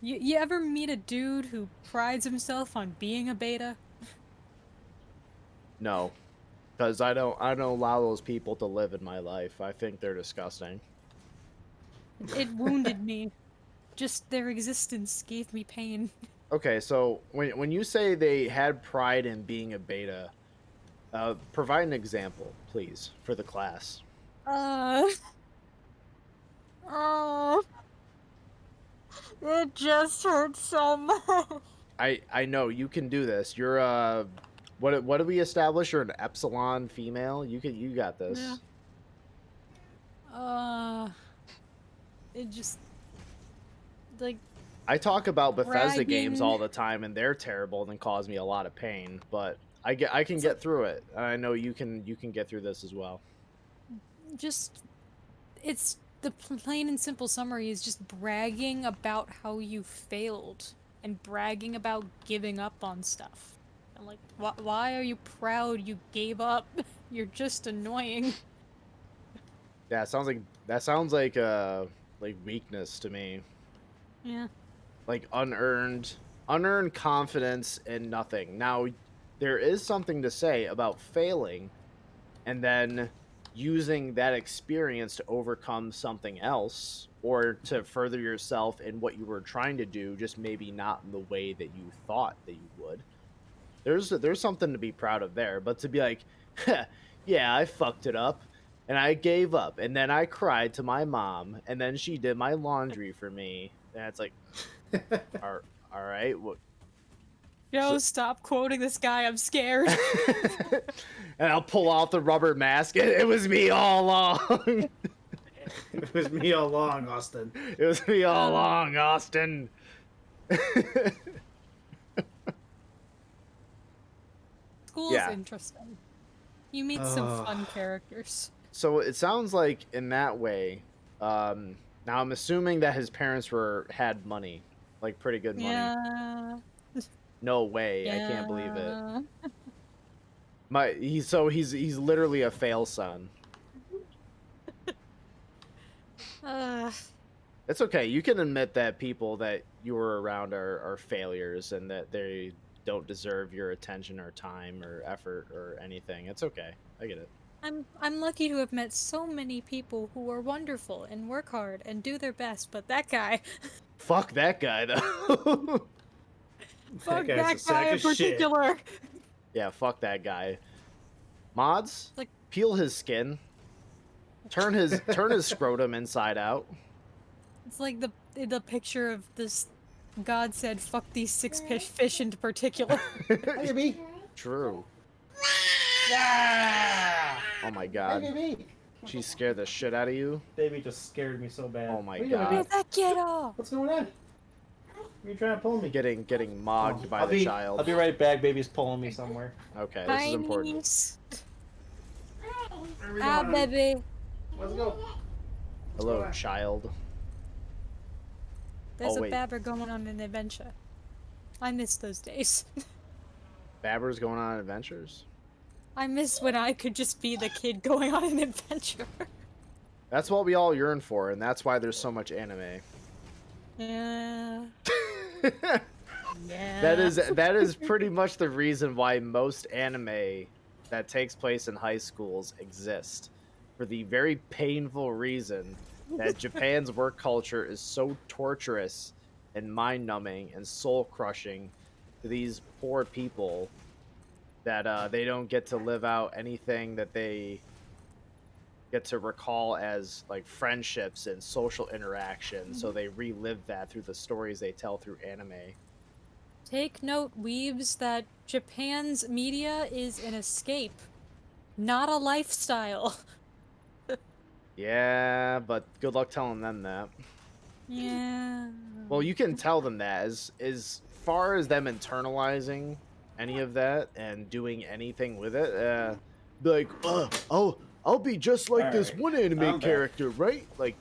you ever meet a dude who prides himself on being a beta? Yeah. No, because I don't allow those people to live in my life. I think they're disgusting. It wounded me. Just their existence gave me pain. Okay, so when you say they had pride in being a beta, provide an example, please, for the class. Oh, it just hurts so much. I know you can do this. You're what did we establish? You're an epsilon female. You got this. Yeah. It just like I talk about Bethesda games bragging. all the time, and they're terrible and cause me a lot of pain. But I can get through it. I know you can get through this as well. just it's the plain and simple summary is just bragging about how you failed and bragging about giving up on stuff. I'm like, why are you proud you gave up? You're just annoying. Yeah, that sounds like weakness to me. Yeah. Like unearned confidence in nothing. Now, there is something to say about failing and then using that experience to overcome something else or to further yourself in what you were trying to do, just maybe not in the way that you thought that you would. There's something to be proud of there, but to be like, yeah, I fucked it up and I gave up and then I cried to my mom and then she did my laundry for me. And it's like, all right, what? Yo, stop quoting this guy. I'm scared. And I'll pull out the rubber mask. It was me all along. It was me all along, Austin. It was me all along, Austin. School's interesting. You meet some fun characters. So it sounds like in that way. Now I'm assuming that his parents had money, like pretty good money. Yeah. No way, I can't believe it. He's literally a fail son. It's okay. You can admit that people that you were around are failures and that they don't deserve your attention or time or effort or anything. It's okay. I get it. I'm lucky to have met so many people who are wonderful and work hard and do their best, but that guy. Fuck that guy though. Fuck guy's a that sack guy in of shit. particular. Yeah, fuck that guy. Mods, Like- peel his skin. Turn his scrotum inside out. It's like the picture of this God said, "Fuck these fish in particular." Hi, baby. True. Ah! Oh my Hi, god. baby. She scared the shit out of you. Baby just scared me so bad. Oh my What are you doing, god. Where'd baby? that get off? What's going on? You're trying to pull me. Getting Oh, mogged by the child. I'll be right back. Baby's pulling me somewhere. Okay, this Hi, is important. niece. Where are we Hi, going, honey? baby. Let's go. Hello, child. There's Oh, a wait. babber going on an adventure. I miss those days. Babber's going on adventures? I miss when I could just be the kid going on an adventure. That's what we all yearn for, and that's why there's so much anime. Yeah. Yeah. That is pretty much the reason why most anime that takes place in high schools exist. For the very painful reason that Japan's work culture is so torturous and mind-numbing and soul-crushing to these poor people that they don't get to live out anything that they get to recall as like friendships and social interaction. So they relive that through the stories they tell through anime. Take note, weebs, that Japan's media is an escape, not a lifestyle. Yeah, but good luck telling them that. Yeah. Well, you can tell them that as far as them internalizing any of that and doing anything with it. Be like, I'll be just like this Alright, one anime I'm back. character, right? Like,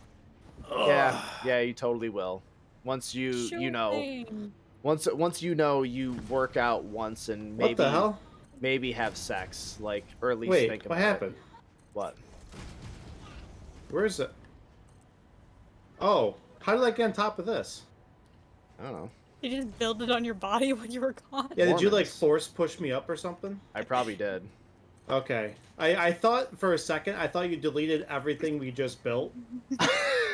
yeah, you totally will. Once you know, thing. once you know, you work out once and What the hell? maybe have sex, like, or at least Wait, think what about happened? it. What? Where's it? Oh, how did I get on top of this? I don't know. You just build it on your body when you were gone. Yeah, did you like Mormons. force push me up or something? I probably did. Okay. I thought for a second, I thought you deleted everything we just built. And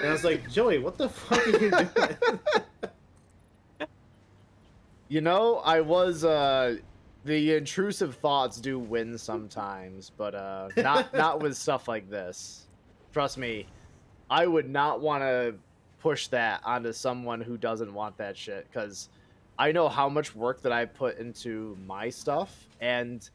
I was like, Joey, what the fuck are you doing? You know, I was the intrusive thoughts do win sometimes, but not with stuff like this. Trust me, I would not want to push that onto someone who doesn't want that shit, cuz I know how much work that I put into my stuff, and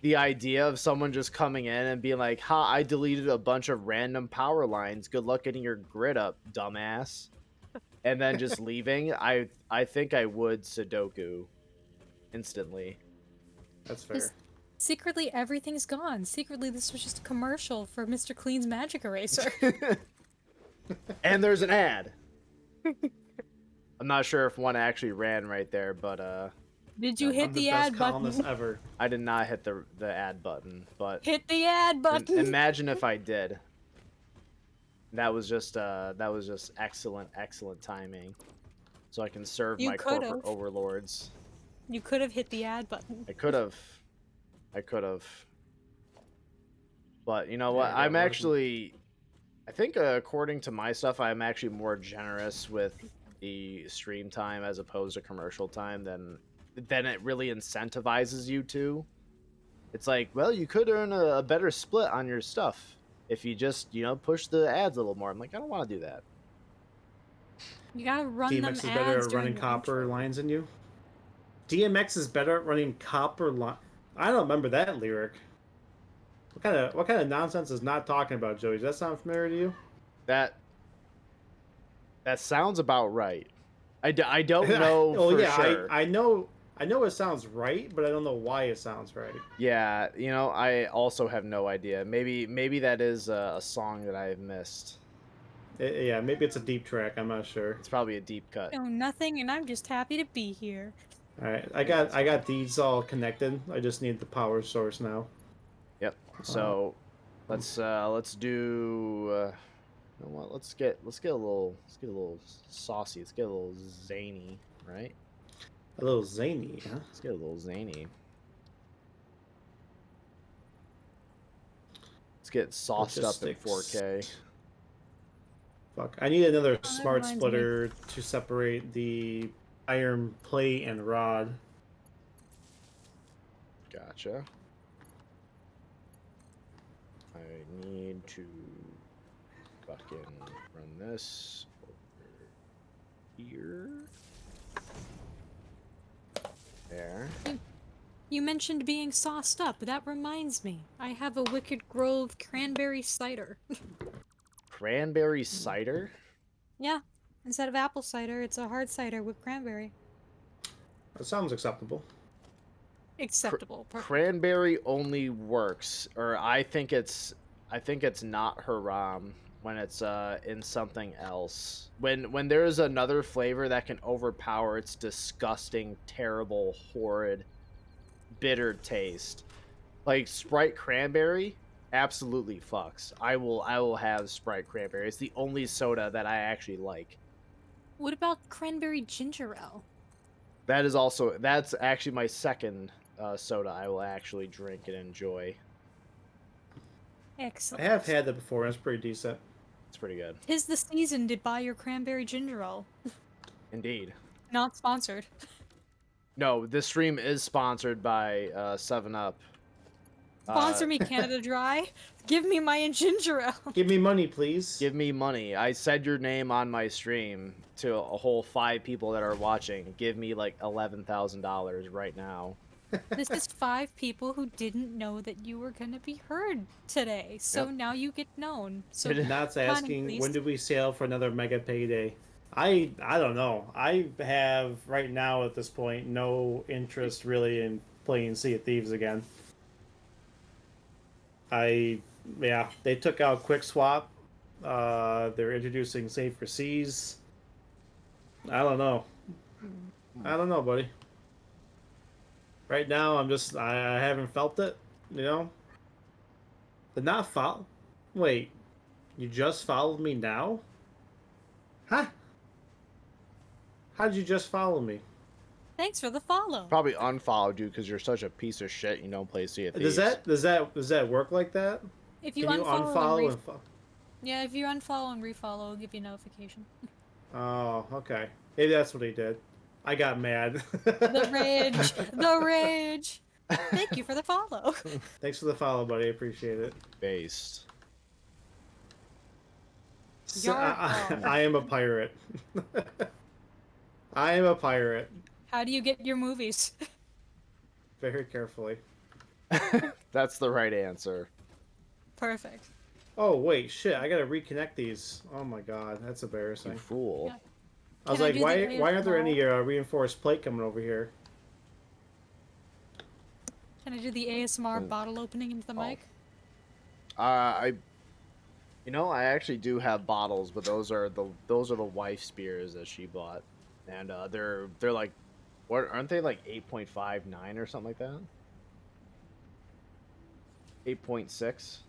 the idea of someone just coming in and being like, "Ha, I deleted a bunch of random power lines. Good luck getting your grid up, dumbass." And then just leaving, I think I would Sudoku instantly. That's fair. Just secretly, everything's gone. Secretly, this was just a commercial for Mr. Clean's Magic Eraser. And there's an ad. I'm not sure if one actually ran right there, but Did you I'm hit the the best ad columnist button? ever. I did not hit the ad button. But Hit the ad button. imagine if I did. That was just excellent timing. So I can serve You my corporate could've. overlords. You could have hit the ad button. I could have. But you know Yeah, what? that I'm wasn't- actually, I think according to my stuff, I'm actually more generous with the stream time as opposed to commercial time than it really incentivizes you to. It's like, well, you could earn a better split on your stuff if you just, push the ads a little more. I'm like, I don't want to do that. You gotta run them DMX is ads better at during running your copper intro. lines than you? DMX is better at running copper line. I don't remember that lyric. What kind of nonsense is not talking about, Joey? Does that sound familiar to you? That sounds about right. I don't know Oh for yeah, sure. I know it sounds right, but I don't know why it sounds right. Yeah, I also have no idea. Maybe that is a song that I've missed. Yeah, maybe it's a deep track. I'm not sure. It's probably a deep cut. No, nothing, and I'm just happy to be here. All right, Yeah, I got these all connected. I just need the power source now. Yep. So let's do. You know what? Let's get a little saucy. Let's get a little zany, right? A little zany, huh? Let's get a little zany. Let's get sauced up in Logistics. 4K. Fuck, I need another smart reminds me. splitter to separate the iron plate and rod. Gotcha. I need to fucking run this over here. There. You mentioned being sauced up. That reminds me. I have a Wicked Grove cranberry cider. Cranberry cider? Yeah. Instead of apple cider, it's a hard cider with cranberry. That sounds acceptable. Acceptable. Perfect. Cranberry only works, or I think it's not haram when it's in something else. When there's another flavor that can overpower its disgusting, terrible, horrid, bitter taste. Like Sprite cranberry absolutely fucks. I will have Sprite cranberry. It's the only soda that I actually like. What about cranberry ginger ale? That's actually my second soda I will actually drink and enjoy. I have Excellent. had that before, and it's pretty decent. It's pretty good. 'Tis the season to buy your cranberry ginger ale. Indeed. Not sponsored. No, this stream is sponsored by 7 Up. Sponsor me, Canada Dry. Give me my ginger ale. Give me money, please. Give me money. I said your name on my stream to a whole 5 people that are watching. Give me like $11,000 right now. This is 5 people who didn't know that you were gonna be heard today. So Yep. now you get known. So Not money, asking please. when do we sail for another mega payday. I don't know. I have right now at this point no interest really in playing Sea of Thieves again. They took out Quick Swap. They're introducing Save for Seas. I don't know. I don't know, buddy. Right now, I haven't felt it, you know? The not follow. Wait, you just followed me now? Huh? How did you just follow me? Thanks for the follow. Probably unfollowed you because you're such a piece of shit. You don't play Sea of Thieves. Does that work like that? If you Can you unfollow, unfollow and yeah, if you unfollow and refollow, it'll give you a notification. Oh, okay. Maybe that's what he did. I got mad. The rage, the rage. Thank you for the follow. Thanks for the follow, buddy. I appreciate it. Based. So, Yar- I am a pirate. I am a pirate. How do you get your movies? Very carefully. That's the right answer. Perfect. Oh wait, shit! I gotta reconnect these. Oh my god, that's You embarrassing. fool. Yeah. I was Can I like, do the why aren't there any ASMR? reinforced plate coming over here? Can I do the ASMR bottle opening into the Oh. mic? I actually do have bottles, but those are the wife spears that she bought, and they're like, what aren't they like 8.59 or something like that? 8.6.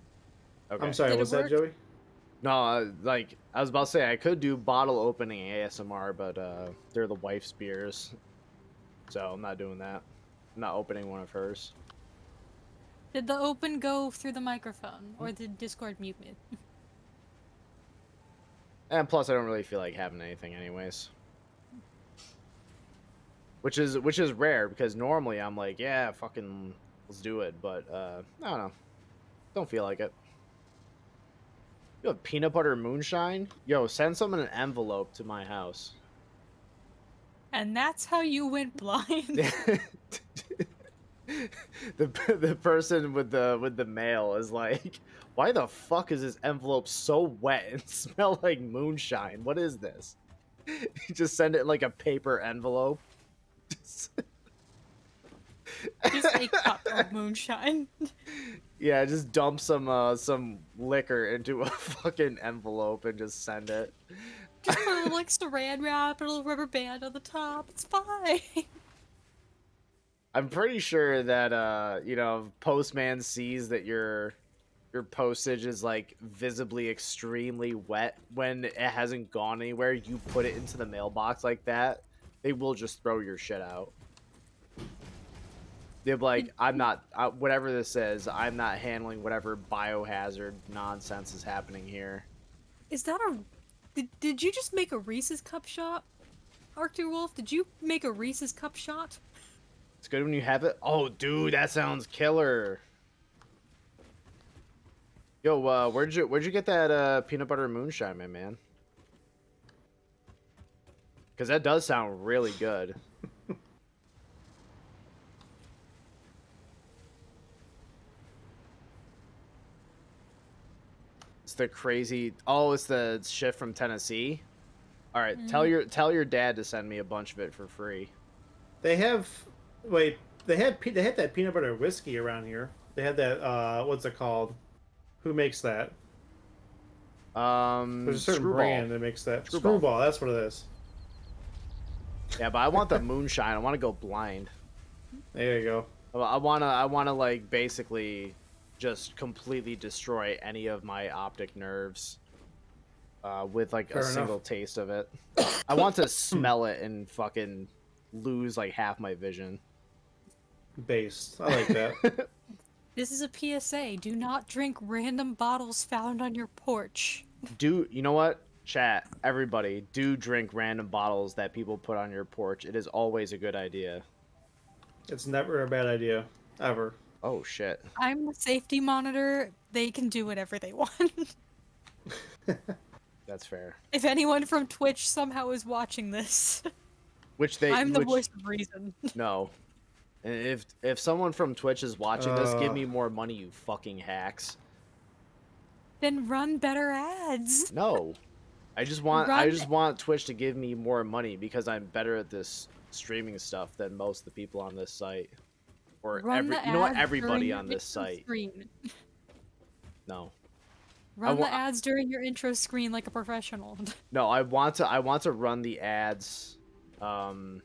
Okay. I'm sorry, Did it what's that, work? Joey? No, like I was about to say, I could do bottle opening ASMR, but they're the wife spears, so I'm not doing that. I'm not opening one of hers. Did the open go through the microphone, or did Discord mute me? And plus, I don't really feel like having anything, anyways. Which is rare because normally I'm like, yeah, fucking, let's do it. But I don't know, don't feel like it. You have peanut butter moonshine? Yo, send some in an envelope to my house. And that's how you went blind. the person with the mail is like, why the fuck is this envelope so wet and smell like moonshine? What is this? You just send it in like a paper envelope. Just a cup of moonshine. Yeah, just dump some liquor into a fucking envelope and just send it. Just put a little like saran wrap and a little rubber band on the top. It's fine. I'm pretty sure that postman sees that your postage is like visibly extremely wet when it hasn't gone anywhere. You put it into the mailbox like that, they will just throw your shit out. They're like, I'm not, whatever this is, I'm not handling whatever biohazard nonsense is happening here. Is that did you just make a Reese's cup shot? Arctic Wolf, did you make a Reese's cup shot? It's good when you have it. Oh, dude, that sounds killer. Yo, where'd you get that peanut butter moonshine, my man? Because that does sound really good. It's the crazy. Oh, it's the shit from Tennessee. All right, Mm. tell your dad to send me a bunch of it for free. They have wait, they had that peanut butter whiskey around here. They had that what's it called? Who makes that? There's a certain Screwball. brand that makes that. Screwball. Screwball, that's what it is. Yeah, but I want the moonshine. I want to go blind. There you go. I wanna like basically just completely destroy any of my optic nerves with like Fair a enough. single taste of it. I want to smell it and fucking lose like half my vision. Based. I like that. This is a PSA. Do not drink random bottles found on your porch. You know what? Chat, everybody, do drink random bottles that people put on your porch. It is always a good idea. It's never a bad idea. Ever. Oh shit. I'm the safety monitor. They can do whatever they want. That's fair. If anyone from Twitch somehow is watching this, I'm the voice of reason. No. And if someone from Twitch is watching this, give me more money, you fucking hacks. Then run better ads. No. I just want Twitch to give me more money because I'm better at this streaming stuff than most of the people on this site. Or everybody on this site. Screen. No. Run the ads during your intro screen like a professional. No, I want to run the ads 100%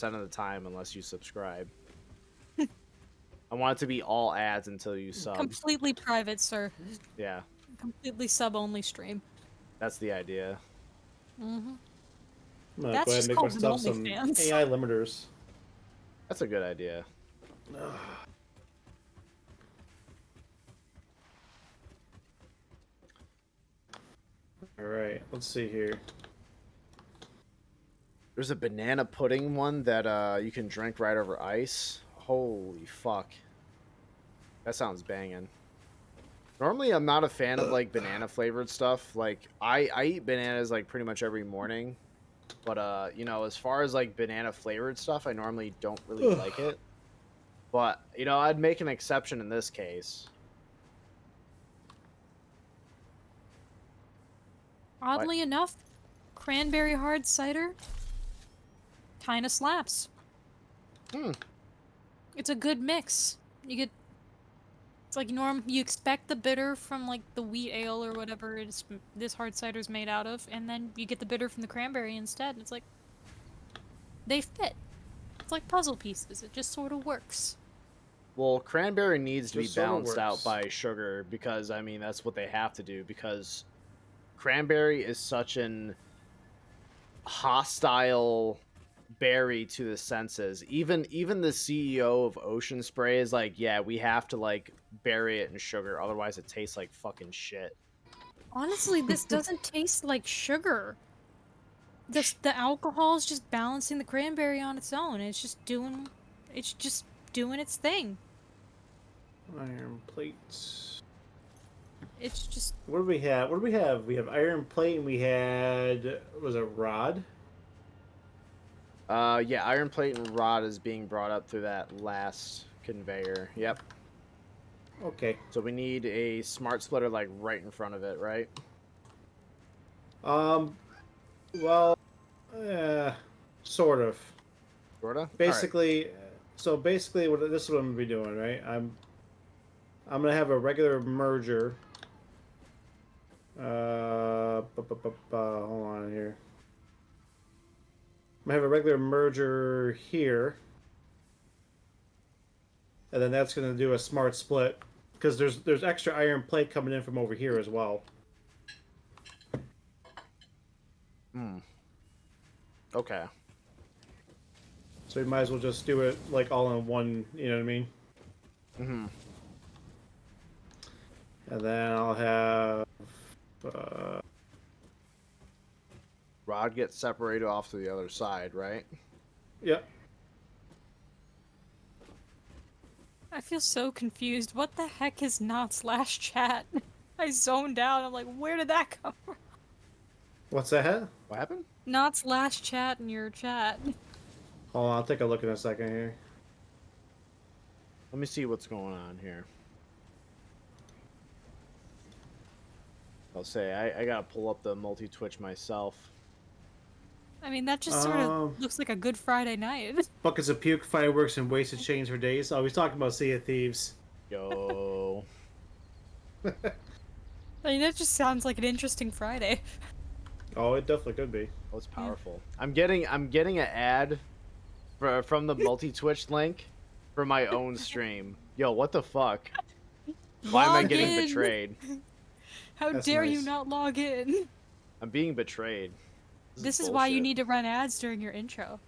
of the time unless you subscribe. I want it to be all ads until you sub. Completely private, sir. Yeah. Completely sub-only stream. That's the idea. Mm-hmm. I'm gonna That's go ahead just and make called myself some OnlyFans. AI limiters. That's a good idea. Alright, let's see here. There's a banana pudding one that you can drink right over ice. Holy fuck. That sounds banging. Normally, I'm not a fan of like banana flavored stuff. Like I eat bananas like pretty much every morning, but you know, as far as like banana flavored stuff, I normally don't really like it. But you know, I'd make an exception in this case. Oddly enough, cranberry hard cider kind of slaps. It's a good mix. It's like you expect the bitter from like the wheat ale or whatever this hard cider's made out of, and then you get the bitter from the cranberry instead. It's like they fit. It's like puzzle pieces. It just sort of works. Well, cranberry needs to be Just sorta balanced out works. by sugar because I mean that's what they have to do because cranberry is such an hostile berry to the senses. Even the CEO of Ocean Spray is like, yeah, we have to like bury it in sugar, otherwise it tastes like fucking shit. Honestly, this doesn't taste like sugar. The alcohol is just balancing the cranberry on its own. It's just doing its thing. Iron plates. It's just What do we have? What do we have? We have iron plate and we had was it rod? Yeah, iron plate and rod is being brought up through that last conveyor. Yep. Okay. So we need a smart splitter like right in front of it, right? Well, sort of. Sorta. Basically, so basically, this is what I'm gonna be doing, right? I'm gonna have a regular merger. Hold on here. I'm gonna have a regular merger here, and then that's gonna do a smart split because there's extra iron plate coming in from over here as well. Okay. So we might as well just do it like all in one. You know what I mean? Mm-hmm. And then I'll have. Rod gets separated off to the other side, right? Yep. I feel so confused. What the heck is not/chat? I zoned out. I'm like, where did that come from? What's that? What happened? Not/chat in your chat. Hold on, I'll take a look in a second here. Let me see what's going on here. I'll say I gotta pull up the multi-twitch myself. I mean, that just sort of looks like a good Friday night. Buckets of puke, fireworks, and wasted chains for days. Oh, he's talking about Sea of Thieves. Yo. I mean, that just sounds like an interesting Friday. Oh, it definitely could be. Oh, it's powerful. I'm getting an ad from the multi-twitch link for my own stream. Yo, what the fuck? Why am I Log getting in! betrayed? How That's dare you nice. not log in? I'm being betrayed. This is why you need to run ads during your intro.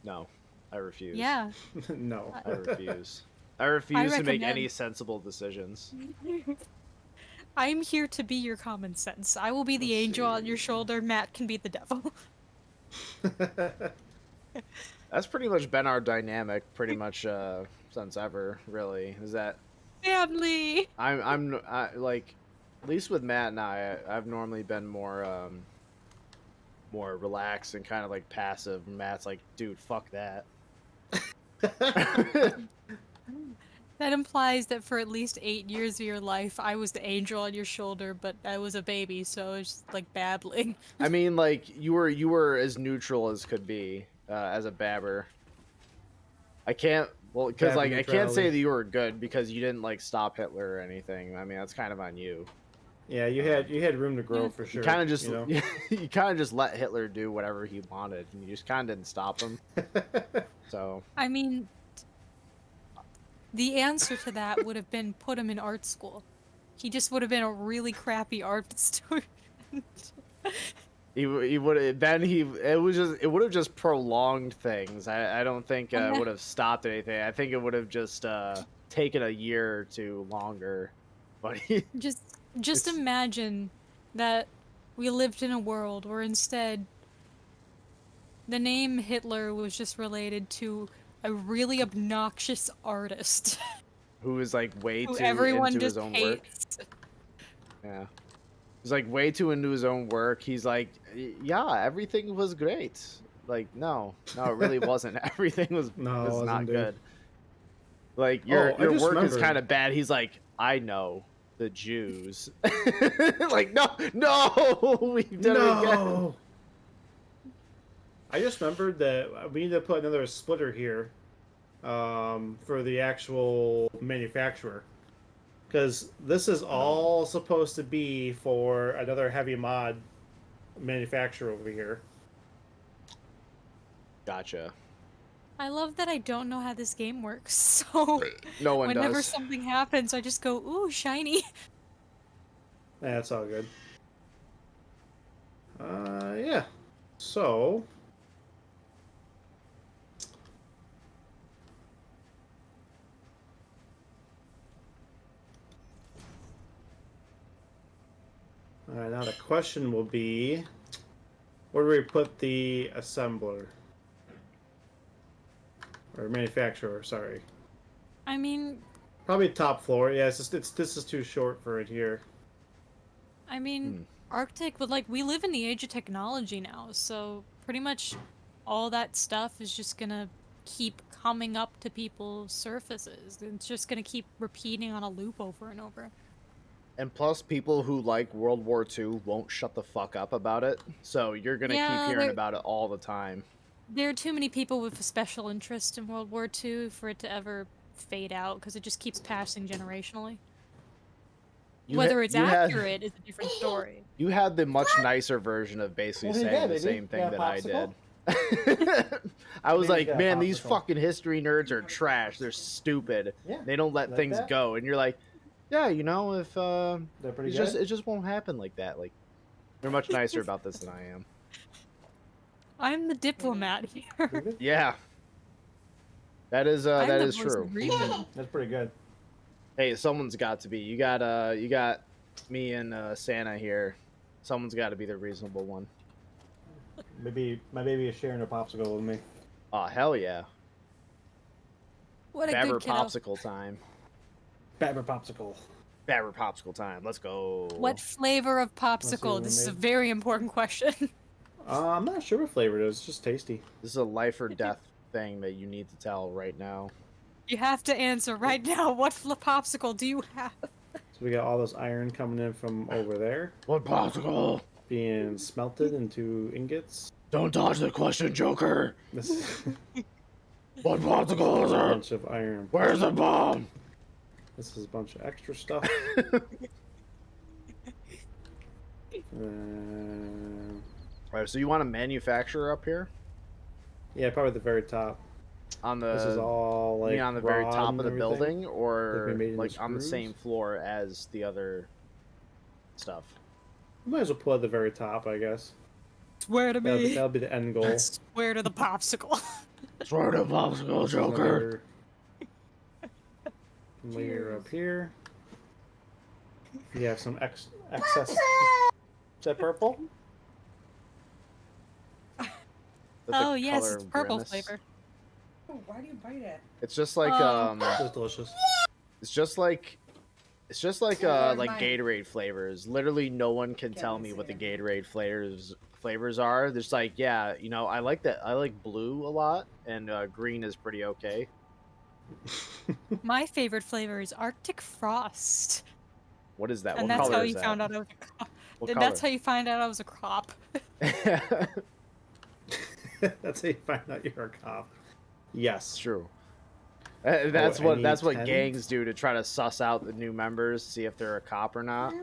No, I refuse. Yeah. No. I refuse. I refuse to make any recommend. sensible decisions. I'm here to be your common sense. I will be the Let's angel on see. your shoulder. Matt can be the devil. That's pretty much been our dynamic, pretty much since ever. Really, is that Family. I like, at least with Matt and I've normally been more more relaxed and kind of like passive. Matt's like, dude, fuck that. That implies that for at least 8 years of your life, I was the angel on your shoulder, but I was a baby, so it's just like babbling. I mean, like you were as neutral as could be as a babber. I can't, well, because Babber like I can't say neutrality. that you were good because you didn't like stop Hitler or anything. I mean, that's kind of on you. Yeah, you had room to grow Yeah. for sure. You kind of just you know? you kind of just let Hitler do whatever he wanted, and you just kind of didn't stop him. So I mean, the answer to that would have been put him in art school. He just would have been a really crappy art student. he would then he it would have just prolonged things. I don't think it would have stopped anything. I think it would have just taken a year or two longer. But Just It's- imagine that we lived in a world where instead the name Hitler was just related to a really obnoxious artist who is like way who too everyone into just his own work. hates. Yeah. He's like way too into his own work. He's like, yeah, everything was great. Like, no, it really wasn't. Everything was No, it was wasn't, not dude. good. Like Oh, I your just work is remembered. kind of bad. He's like, I know the Jews. Like, no, we've done it again. No. I just remembered that we need to put another splitter here, for the actual manufacturer, because this is all supposed to be for another heavy mod manufacturer over here. Gotcha. I love that I don't know how this game works, so No one whenever does. something happens, I just go, ooh, shiny. That's all good. Yeah. So. All right, now the question will be, where do we put the assembler? Or manufacturer, sorry. I mean, Probably top floor. Yeah, this is too short for it here. Arctic, but like we live in the age of technology now, so pretty much all that stuff is just gonna keep coming up to people's surfaces. It's just gonna keep repeating on a loop over and over. And plus, people who like World War II won't shut the fuck up about it. So you're gonna Yeah, keep hearing they're- about it all the time. There are too many people with a special interest in World War II for it to ever fade out, because it just keeps passing generationally. Whether it's accurate is a different story. You had the much nicer version of basically Well, saying yeah, the baby. same thing Yeah, that I did. popsicle? I was Baby's like, got a man, these popsicle." fucking history nerds are trash. They're stupid. Yeah, They don't let like things that. go. And you're like, yeah, you know, if They're pretty it good. just won't happen like that. Like, they're much nicer about this than I am. I'm the diplomat here. Yeah. That is I'm that the is voice true. of reason. That's pretty good. Hey, someone's got to be. You got me and Santa here. Someone's got to be the reasonable one. Maybe my baby is sharing a popsicle with me. Oh, hell yeah. What a Babber good kiddo. popsicle time. Babber popsicle. Babber popsicle time. Let's go. What flavor of see popsicle? what This we is a made. very important question. I'm not sure what flavor it is. It's just tasty. This is a life or death thing that you need to tell right now. You have to answer right now. What popsicle do you have? So we got all this iron coming in from over there, What popsicle? being smelted into ingots. Don't dodge the question, Joker. This is What popsicle is a it? bunch of iron. Where's the bomb? This is a bunch of extra stuff. Alright, so you want a manufacturer up here? Yeah, probably the very top. On This is the all you like mean on the very rod top and of the everything. building, or Like we made in the like on the screws? same floor as the other stuff? Might as well put at the very top, I guess. Swear to me. That'll be the end goal. Swear to the popsicle. Swear to popsicle, There's Joker. another layer up here. You have some excess. Is that purple? That's Oh the yes, color it's of purple grimace. flavor. Oh, why do you bite it? It's just like It's delicious. it's just like Lord, like mine. Gatorade flavors. Literally no one can tell Can't me see what the it. Gatorade flavors are. There's like, yeah, you know, I like blue a lot, and green is pretty okay. My favorite flavor is Arctic Frost. What is that? And What that's color how is you that? found out I was a crop. What And that's how you find out I was a crop. color? That's how you find out you're a cop. Yes. True. That's what any that's what 10? gangs do to try to suss out the new members, see if they're a cop or not.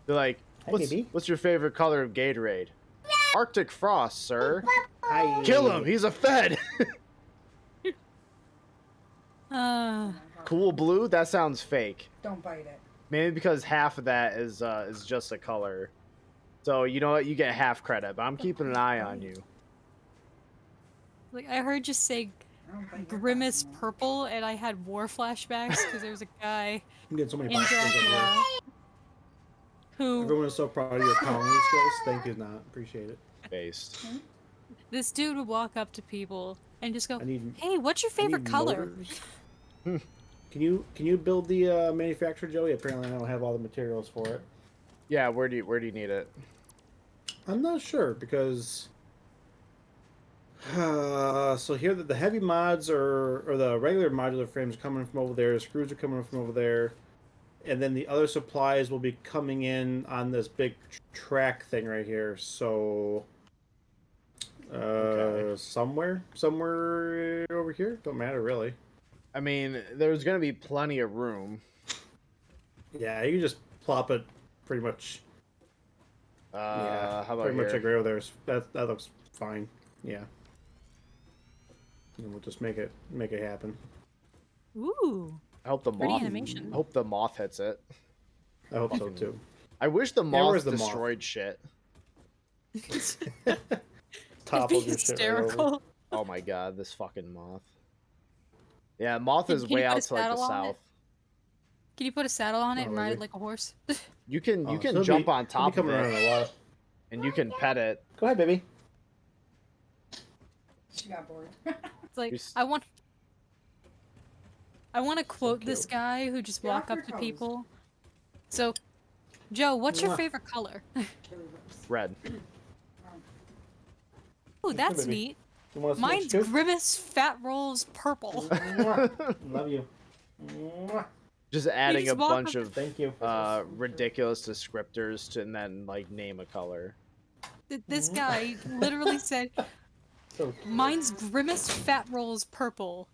They're like, Hi, "What's baby. what's your favorite color of Gatorade?" Arctic Frost, sir. Hi. Kill him. He's a Fed. Cool blue. That sounds fake. Don't bite it. Maybe because half of that is just a color. So you know what? You get half credit, but I'm keeping an eye on you. Like I heard you say I don't bite your Grimace popsicle. purple, and I had war flashbacks because there was a guy I'm getting so many in popsicles over here. Dracula who Everyone is so proud of your pounding skills. Thank you, not appreciate it. Based. this dude would walk up to people and just go, I need. "Hey, what's your I favorite need color?" motors. Can you build the manufacturer, Joey? Apparently, I don't have all the materials for it. Yeah. Where do you need it? I'm not sure because. So here the heavy mods or the regular modular frames are coming from over there. Screws are coming from over there, and then the other supplies will be coming in on this big track thing right here. So. Okay. Somewhere over here. Don't matter really. I mean, there's gonna be plenty of room. Yeah, you can just plop it pretty much. Yeah, How about pretty much here? like right over there. That looks fine. Yeah. And we'll just make it happen. Ooh, I hope the pretty moth. animation. I hope the moth hits it. I hope so too. I wish the Yeah, moth where's the moth? destroyed shit. It'd Toppled be your shit right over. hysterical. Oh my god, this fucking moth. Yeah, moth is Can you way put a out to like the saddle on it? south. Can you put a saddle on it Oh, and ride really? it like a horse? You can Oh, so jump it'll be- on it'll be top of coming around it a lot. and you can pet it. Go ahead, baby. She got bored. It's like Just- I want to quote this cute. guy who just Get walk off your up to toes. people. So, Joe, what's your Mwah. favorite color? Chili whips. Red. Oh, that's baby. neat. You want to Mine's switch too? Grimace Fat Rolls purple. Mwah. Love you. Mwah. Just adding a just walk bunch up- of Thank you. ridiculous descriptors to and then like name a color. This guy literally said, So cute. "Mine's Grimace Fat Rolls purple."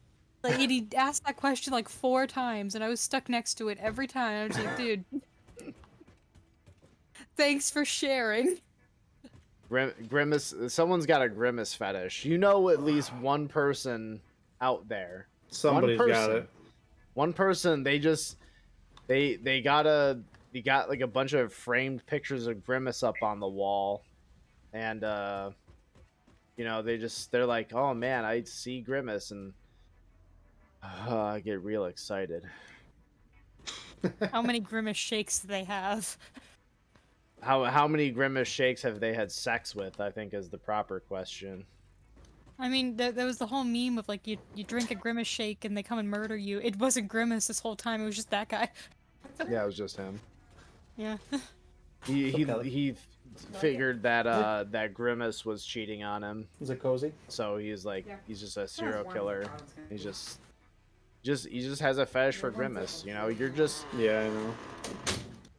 Like, and he asked that question like 4 times, and I was stuck next to it every time. I was like, "Dude, thanks for sharing." Grimace. Someone's got a grimace fetish. You know, at least one person out there. Somebody's one got person. it. One person. They just they got like a bunch of framed pictures of Grimace up on the wall, and you know they're like, oh man, I see Grimace, and I get real excited. How many Grimace shakes do they have? How many Grimace shakes have they had sex with? I think is the proper question. I mean, there was the whole meme of like you drink a Grimace shake and they come and murder you. It wasn't Grimace this whole time. It was just that guy. Yeah, it was just him. Yeah. He figured that that Grimace was cheating on him, Is it cozy? so he's like Yeah. he's just a serial That's one killer. thought I was gonna He do. just has a fetish for Grimace. You know, you're just Yeah, I know.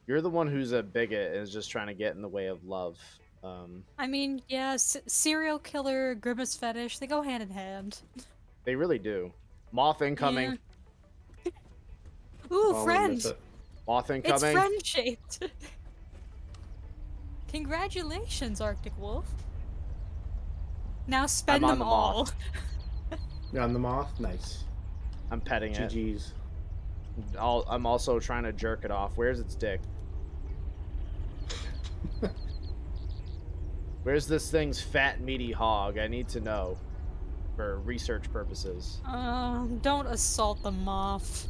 You're the one who's a bigot and is just trying to get in the way of love. I mean, yeah, serial killer, grimace fetish, they go hand in hand. They really do. Moth incoming. Yeah. Ooh, Oh, we missed friend! it. Moth It's incoming. friend-shaped! Congratulations, Arctic Wolf. Now I'm spend on them the all. moth. You're on the moth? Nice. I'm petting it. GG's. I'm also trying to jerk it off. Where's its dick? Where's this thing's fat, meaty hog? I need to know for research purposes. Don't assault the moth.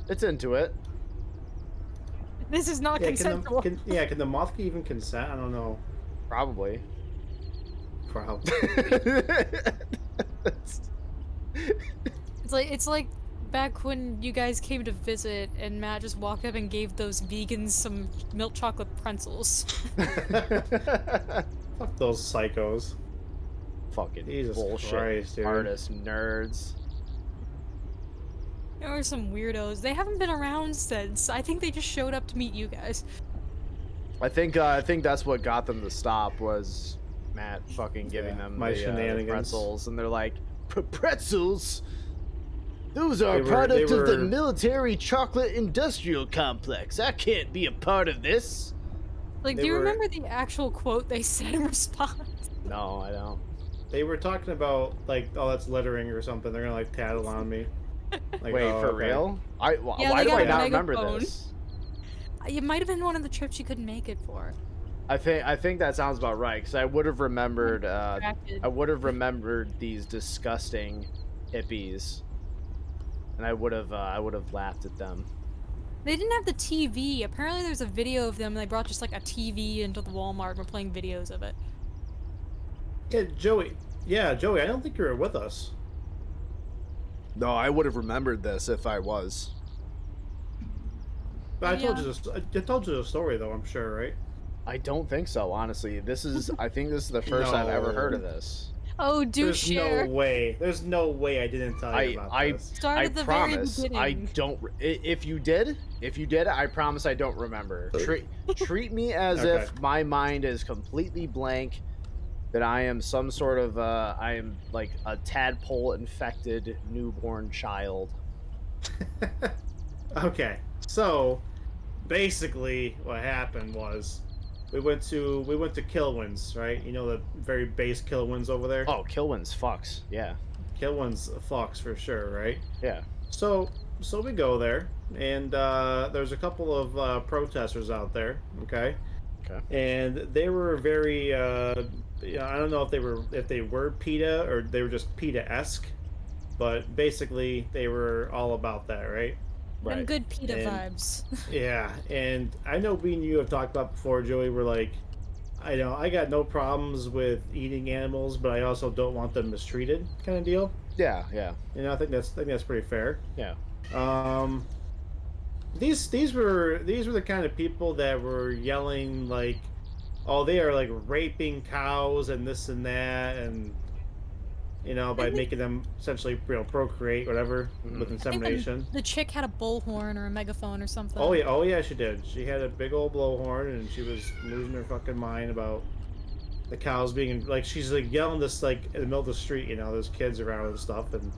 It's into it. This is not Yeah, consensual. can the moth even consent? I don't know. Probably. Probably. It's like back when you guys came to visit and Matt just walked up and gave those vegans some milk chocolate pretzels. Fuck those psychos. Fucking Jesus bullshit Christ, dude. artist nerds. There were some weirdos. They haven't been around since. I think they just showed up to meet you guys. I think that's what got them to stop was Matt fucking giving them my the shenanigans. pretzels, and they're like, pretzels? Those are They a product of the were- military chocolate industrial complex. I can't be a part of this. Like, They do you were- remember the actual quote they said in response? No, I don't. They were talking about, like, oh, that's littering or something. They're gonna, like, tattle on me. Like, Wait, oh, for okay. real? Yeah, Why they do I got a not remember megaphone. this? It might have been one of the trips you couldn't make it for. I think that sounds about right because I would have remembered. Distracted. I would have remembered these disgusting hippies, and I would have laughed at them. They didn't have the TV. Apparently there's a video of them and they brought just like a TV into the Walmart and were playing videos of it. Yeah, Joey. Yeah, Joey, I don't think you were with us. No, I would have remembered this if I was. But I told Yeah. you this. I told you the story, though, I'm sure, right? I don't think so, honestly. I think this is the first I've ever heard of this. Oh, do There's share. no way. There's no way I didn't tell you about I this. Start I at the promise very I beginning. don't. If you did, I promise I don't remember. Treat me as Okay. if my mind is completely blank. That I am some sort of I am like a tadpole infected newborn child. Okay, so basically, what happened was we went to Kilwins, right? You know the very base Kilwins over there. Oh, Kilwin's fucks. Yeah, Kilwins Fox for sure, right? yeah. So we go there, and there's a couple of protesters out there. Okay. Okay. And they were very I don't know if they were PETA or they were just PETA-esque, but basically they were all about that, right? Them Right. good PETA And- vibes. Yeah, and I know me and you have talked about before, Joey. We're like, I know I got no problems with eating animals, but I also don't want them mistreated, kind of deal. Yeah, yeah, You know, I think that's pretty fair. yeah. These were the kind of people that were yelling like, oh, they are like raping cows and this and that, and by making them essentially procreate whatever Mhm. with I think insemination. the chick had a bullhorn or a megaphone or something. Oh yeah, she did. She had a big old blowhorn, and she was losing her fucking mind about the cows being like, she's like yelling this like in the middle of the street. There's kids around and stuff, and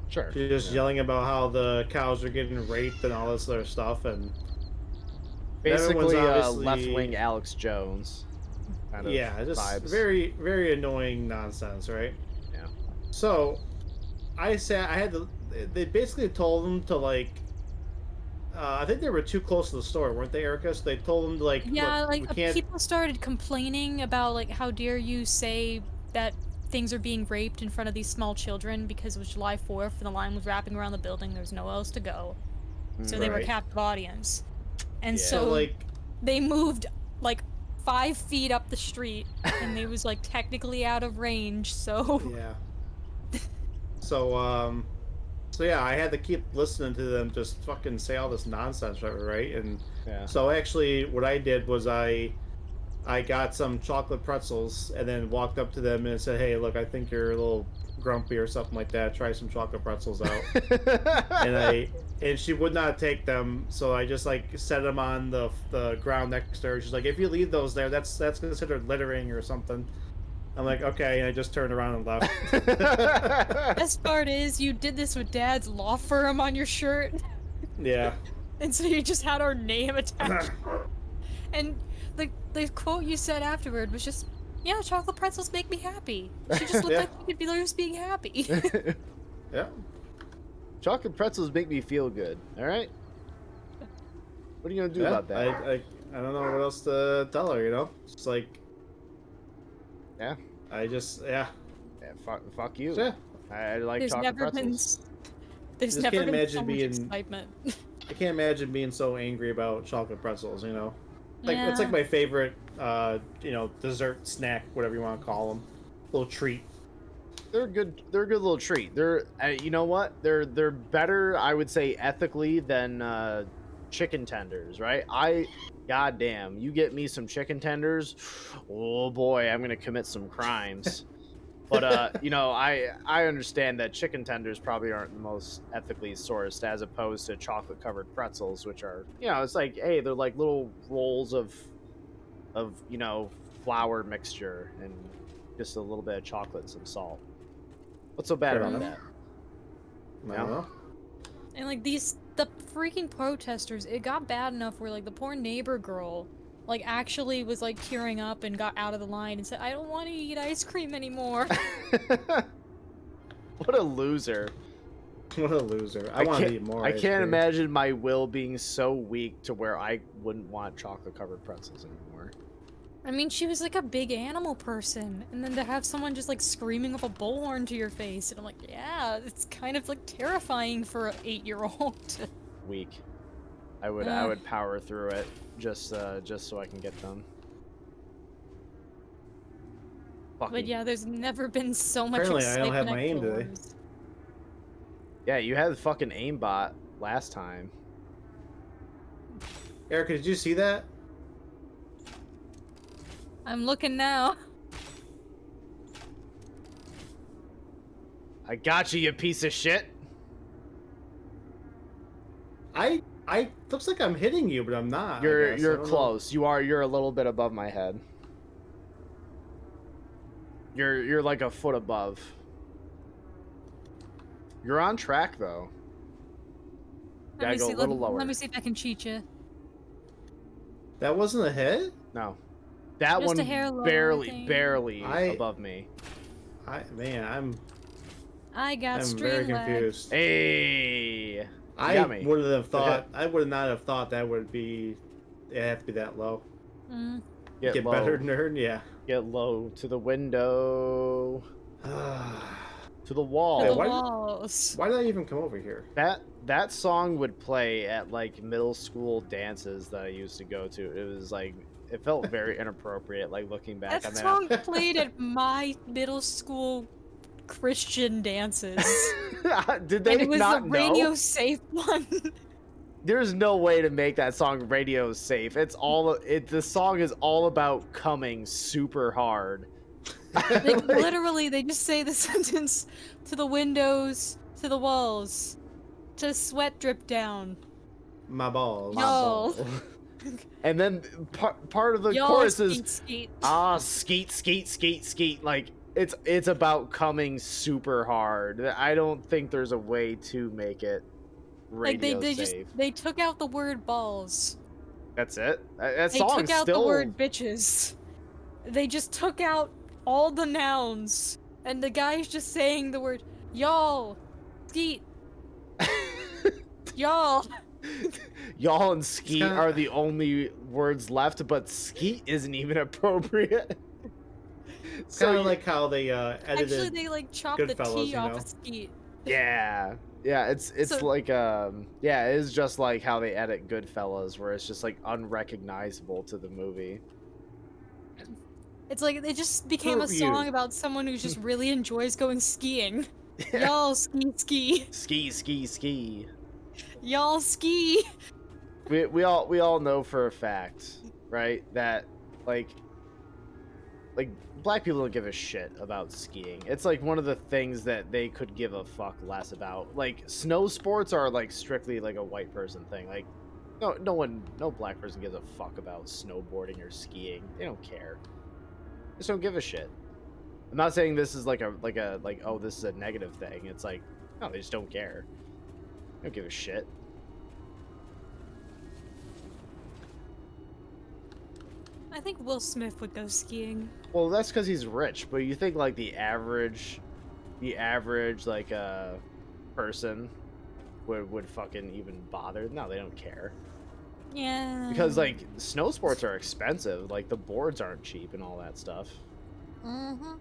Sure. she's just yelling about how the cows are getting raped and all this other stuff, and Basically, everyone's obviously- left-wing Alex Jones. Kind of yeah, just vibes. very very annoying nonsense, right? Yeah. So I had to. They basically told them to like. I think they were too close to the store, weren't they, Erica? So they told them to like. Yeah, "Look, like we can't." people started complaining about like how dare you say that things are being raped in front of these small children because it was July 4th and the line was wrapping around the building. There's nowhere else to go, so they were Right. captive audience, and Yeah. So so like, they moved like 5 feet up the street, and they was like technically out of range. So yeah. So yeah, I had to keep listening to them just fucking say all this nonsense, right? And Yeah. so actually, what I did was I I got some chocolate pretzels and then walked up to them and said, "Hey, look, I think you're a little grumpy or something like that. Try some chocolate pretzels out." And she would not take them, so I just like set them on the ground next to her. She's like, "If you leave those there, that's considered littering or something." I'm like, "Okay," and I just turned around and left. Best part is you did this with Dad's law firm on your shirt, Yeah. and so you just had our name attached. And the quote you said afterward was just, "Yeah, chocolate pretzels make me happy." She just looked Yeah. like she could be just being happy. Yeah. Chocolate pretzels make me feel good. All right. What are you gonna do Yeah. about that? I don't know what else to tell her. You know, it's like Yeah. yeah. Fuck you. Yeah. I like There's chocolate never been pretzels. there's Just never can't been imagine so much being- excitement. I can't imagine being so angry about chocolate pretzels. You know, like it's Yeah. like my favorite, dessert snack, whatever you want to call them, little treat. They're good. They're a good little treat. They're, you know what? They're better, I would say, ethically than chicken tenders, right? Goddamn, you get me some chicken tenders, oh boy, I'm gonna commit some crimes. But I understand that chicken tenders probably aren't the most ethically sourced, as opposed to chocolate covered pretzels, which are, it's like, hey, they're like little rolls of flour mixture and just a little bit of chocolate and some salt. What's so bad Fair about enough. that? I don't know. And like the freaking protesters, it got bad enough where like the poor neighbor girl like actually was like tearing up and got out of the line and said, "I don't want to eat ice cream anymore." What a loser. What a loser! I want to eat more. I ice can't cream. imagine my will being so weak to where I wouldn't want chocolate covered pretzels anymore. I mean, she was like a big animal person, and then to have someone just like screaming with a bullhorn to your face, and I'm like, yeah, it's kind of like terrifying for an 8-year-old. Weak. I would power through it just so I can get them. But yeah, there's never been so much Apparently, I don't excitement have my at aim today. Coors. Yeah, you had the fucking aimbot last time. Erica, did you see that? I'm looking now. I got you, you piece of shit. I looks like I'm hitting you, but I'm not. I You're guess. I don't know. close. You're a little bit above my head. You're like a foot above. You're on track though. Gotta go a little lower. Let me see if I can cheat you. That wasn't a hit. No. That Just a one hair lower, I barely think. above me. I'm I got very stream lag. confused. Hey. I got me. wouldn't have thought. I would not have thought that would be. It have to be that low. Mm. Get low. better, nerd. Yeah. Get low to the window. To the wall. To Hey, the why did- walls. Why did I even come over here? That song would play at like middle school dances that I used to go to. It was like, it felt very inappropriate, like looking back on That that. song played at my middle school Christian dances. Did they And it was not the radio know? safe one. There's no way to make that song radio safe. The song is all about coming super hard. Like, literally, they just say the sentence, "To the windows, to the walls, to sweat drip down." My balls. My Y'all. ball. And then part of the Y'all chorus skeet, is skeet. skeet skeet skeet skeet. Like it's about coming super hard. I don't think there's a way to make it Like radio they safe. they took out the word balls. That's it. That They song took out still. the word bitches. They just took out all the nouns, and the guy's just saying the word y'all, skeet, y'all. Y'all and skeet kinda- are the only words left, but skeet isn't even appropriate. It's kind So of like how they edited. Actually, they like chopped the Goodfellas, T you off know? of skeet. yeah, it's So- like yeah, it is just like how they edit Goodfellas, where it's just like unrecognizable to the movie. It's like it just became a Who are song you? about someone who just really enjoys going skiing. Yeah. Y'all ski ski. Ski ski ski. Y'all ski. We all know for a fact, right, that like like black people don't give a shit about skiing. It's like one of the things that they could give a fuck less about. Like snow sports are like strictly like a white person thing. Like no black person gives a fuck about snowboarding or skiing. They don't care. Just don't give a shit. I'm not saying this is like oh, this is a negative thing. It's like no, they just don't care. They don't give a shit. I think Will Smith would go skiing. Well, that's because he's rich. But you think like the average like person would fucking even bother? No, they don't care. Yeah. Because like snow sports are expensive. Like the boards aren't cheap and all that stuff. Mm-hmm.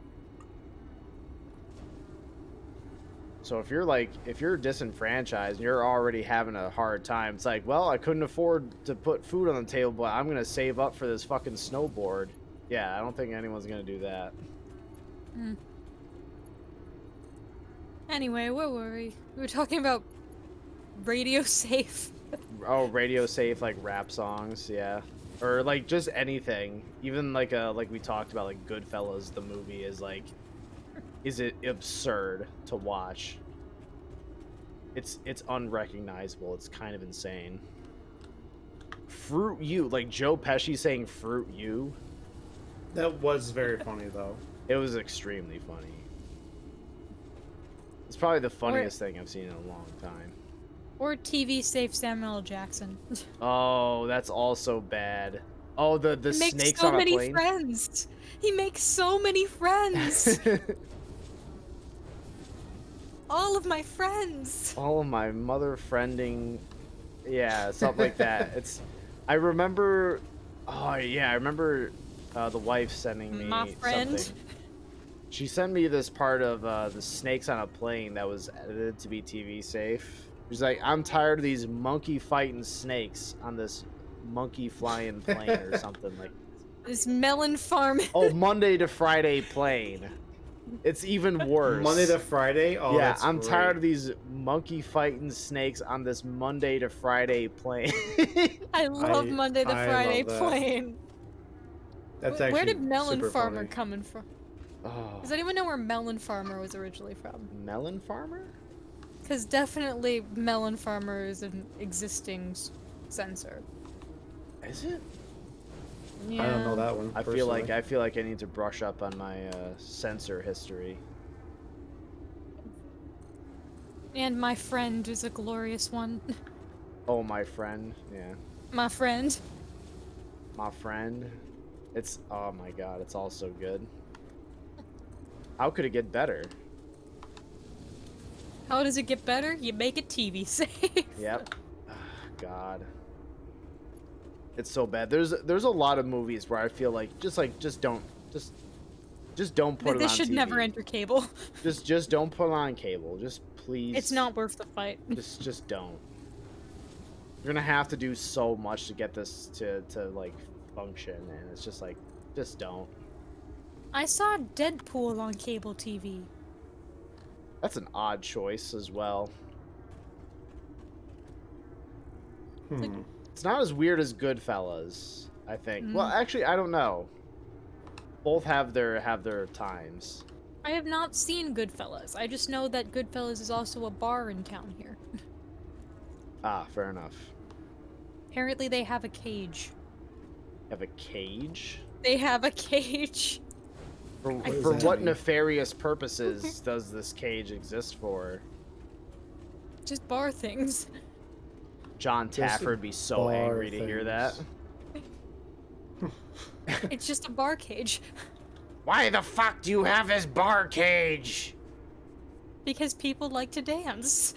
So if you're disenfranchised and you're already having a hard time, it's like, well, I couldn't afford to put food on the table, but I'm gonna save up for this fucking snowboard. Yeah, I don't think anyone's gonna do that. Mm. Anyway, where were we? We were talking about radio safe. Oh, radio safe like rap songs, yeah. Or like just anything. Even like we talked about like Goodfellas, the movie is it absurd to watch. It's unrecognizable. It's kind of insane. Fruit you, like Joe Pesci saying fruit you. That was very funny though. It was extremely funny. It's probably the funniest thing I've seen in a long time. Or TV safe Samuel L. Jackson. Oh, that's also bad. Oh, the He makes snakes so on a many plane. friends. He makes so many friends. All of my friends. All of my mother friending, yeah, something like that. I remember. Oh yeah, I remember the wife sending me My friend. something. She sent me this part of the snakes on a plane that was edited to be TV safe. She's like, I'm tired of these monkey fighting snakes on this monkey flying plane or something like. This melon farm. Oh, Monday to Friday plane. It's even worse. Monday to Friday? Oh, yeah, that's I'm great. tired of these monkey fighting snakes on this Monday to Friday plane. I love Monday to I Friday love that. plane. That's Where actually did Melon super Farmer funny. coming from? Oh, Does anyone know where Melon Farmer was originally from? melon farmer? Because definitely Melon Farmer is an existing censor. Is it? Yeah. I don't know that one. I feel like I need to brush up on my censor history. And my friend is a glorious one. Oh, my friend. Yeah, My friend. my friend. It's oh my god, it's all so good. How could it get better? How does it get better? You make it TV safe. Yep. God. It's so bad. There's a lot of movies where I feel like just don't put it This on should TV. never enter cable. Just don't put it on cable. Just please. It's not worth the fight. Just don't. You're gonna have to do so much to get this to like function, and it's just like just don't. I saw Deadpool on cable TV. That's an odd choice as well. Hmm. It's not as weird as Goodfellas, I think. Well, Mm. actually, I don't know. Both have their times. I have not seen Goodfellas. I just know that Goodfellas is also a bar in town here. Ah, fair enough. Apparently they have a cage. Have a cage? They have a cage. For does for that what mean? nefarious purposes does this cage exist for? Just bar things. John Just Taffer would be so bar angry to hear that. things. It's just a bar cage. Why the fuck do you have this bar cage? Because people like to dance.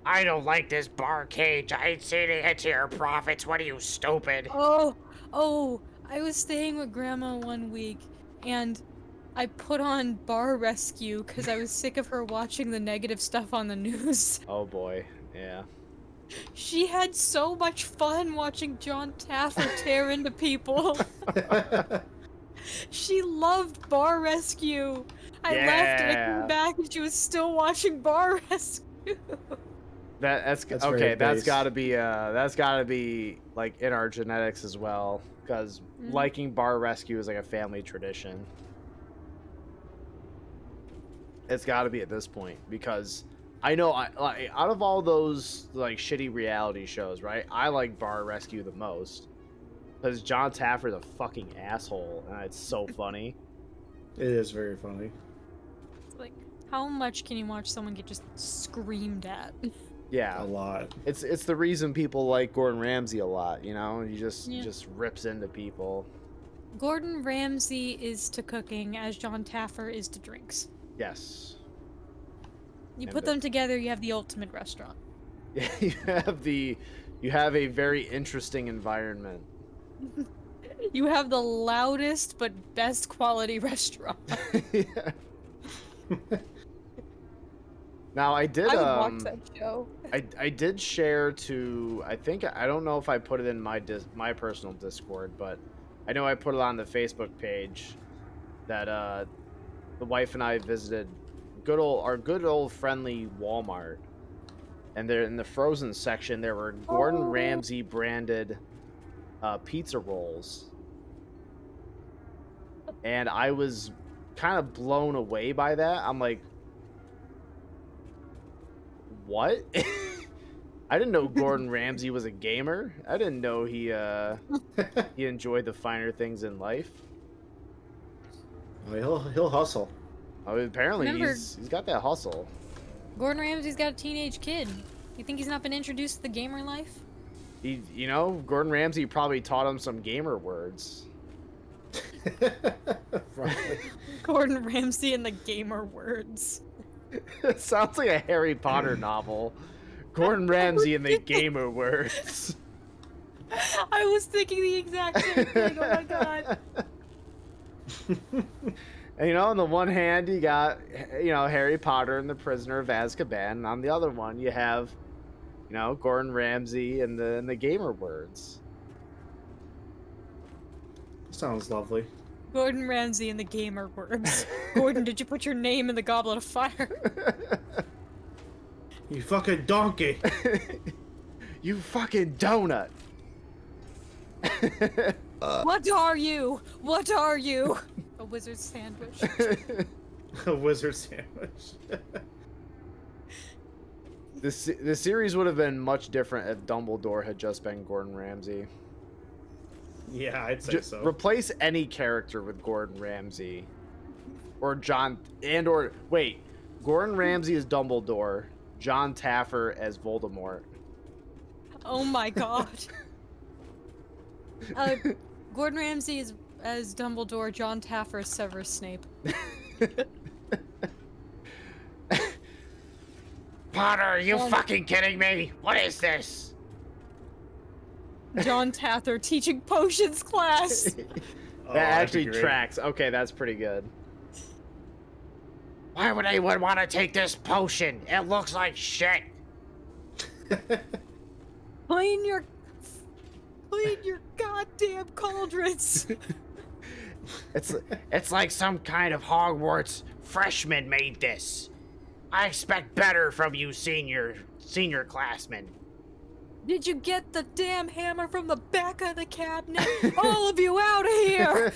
I don't like this bar cage. I ain't seen it hit to your profits. What are you, stupid? Oh, I was staying with Grandma one week, and I put on Bar Rescue because I was sick of her watching the negative stuff on the news. Oh boy, yeah. She had so much fun watching John Taffer tear into people. She loved Bar Rescue. I left and I Yeah. came back and she was still watching Bar Rescue. That's That's okay. very That's base. got to be like in our genetics as well, because liking bar rescue is like a family tradition. It's got to be at this point, because I know like out of all those like shitty reality shows, right? I like bar rescue the most because John Taffer's a fucking asshole, and it's so funny. It is very funny. It's like, how much can you watch someone get just screamed at? Yeah, A lot. it's the reason people like Gordon Ramsay a lot. You know, he Yeah. just rips into people. Gordon Ramsay is to cooking as John Taffer is to drinks. Yes. You And put them together, you have the ultimate restaurant. Yeah, you have a very interesting environment. You have the loudest but best quality restaurant. Yeah. Now I did I would watch that show. I did share to, I don't know if I put it in my personal Discord, but I know I put it on the Facebook page that the wife and I visited our good old friendly Walmart, and there in the frozen section there were Gordon Ramsay branded pizza rolls, and I was kind of blown away by that. I'm like, what? I didn't know Gordon Ramsay was a gamer. I didn't know he enjoyed the finer things in life. Well, he'll hustle. I mean, apparently Remember- he's got that hustle. Gordon Ramsay's got a teenage kid. You think he's not been introduced to the gamer life? You know, Gordon Ramsay probably taught him some gamer words. Probably. Gordon Ramsay and the gamer words. It sounds like a Harry Potter novel. Gordon Ramsay and the gamer words. I was thinking the exact same thing. Oh my god. And, you know, on the one hand, you got, you know, Harry Potter and the Prisoner of Azkaban, and on the other one, you have, you know, Gordon Ramsay and the gamer words. Sounds lovely. Gordon Ramsay and the gamer words. Gordon, did you put your name in the goblet of fire? You fucking donkey! You fucking donut. What are you? What are you? A wizard sandwich. A wizard sandwich. The series would have been much different if Dumbledore had just been Gordon Ramsay. Yeah, I'd say so. Replace any character with Gordon Ramsay. Or wait, Gordon Ramsay as Dumbledore, John Taffer as Voldemort. Oh my god. Gordon Ramsay is as Dumbledore, John Taffer as Severus Snape. Potter, are you fucking kidding me? What is this? John Taffer teaching potions class. Oh, That that'd actually be great. tracks. Okay, that's pretty good. Why would anyone want to take this potion? It looks like shit. Clean your goddamn cauldrons. It's like some kind of Hogwarts freshman made this. I expect better from you senior classmen. Did you get the damn hammer from the back of the cabinet? All of you out of here!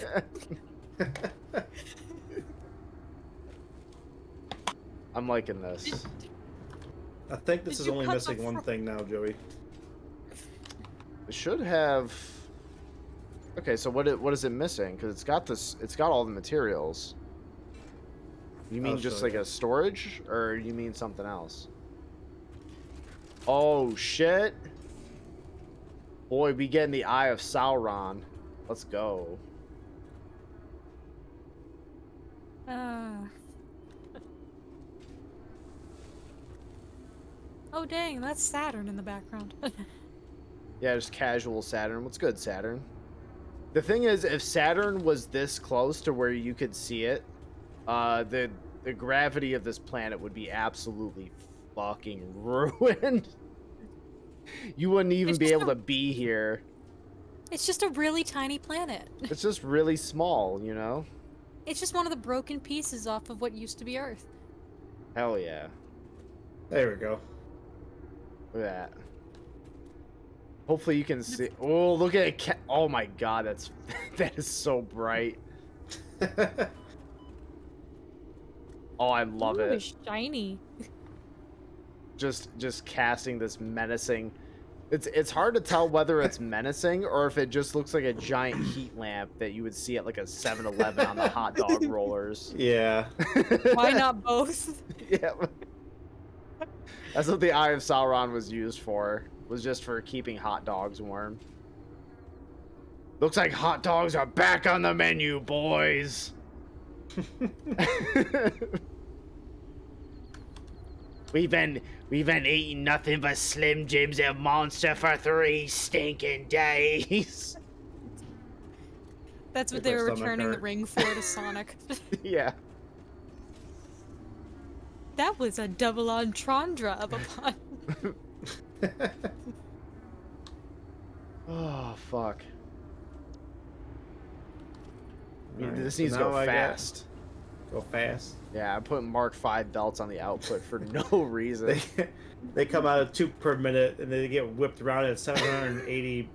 I'm liking this. I think this Did is you only cut the missing one thing now, Joey. It should have. Okay, so what is it missing? Because it's got all the materials. You mean I'll just show like you. a storage, or you mean something else? Oh shit! Boy, we getting the Eye of Sauron. Let's go. Oh dang, that's Saturn in the background. Yeah, just casual Saturn. What's good, Saturn? The thing is, if Saturn was this close to where you could see it, the gravity of this planet would be absolutely fucking ruined. You wouldn't even It's be just able to be here. It's just a really tiny planet. It's just really small, you know? It's just one of the broken pieces off of what used to be Earth. Hell yeah. There we go. Look at that. Hopefully you can see. Oh, look at it. Oh my god, that's that is so bright. Oh, I love Ooh, it. it's shiny. Just casting this menacing. It's hard to tell whether it's menacing or if it just looks like a giant heat lamp that you would see at like a 7-Eleven on the hot dog rollers. Yeah. Why not both? Yeah. That's what the Eye of Sauron was used for. Was just for keeping hot dogs warm. Looks like hot dogs are back on the menu, boys. We've been eating nothing but Slim Jims and Monster for 3 stinking days. That's what Make they my were stomach returning the hurt. ring for to Sonic. Yeah. That was a double entendre of a pun. Oh fuck. Alright, This so needs to go now I got- fast. Go fast. Yeah, I'm putting Mark 5 belts on the output for no reason. They come out at 2 per minute, and they get whipped around at 780,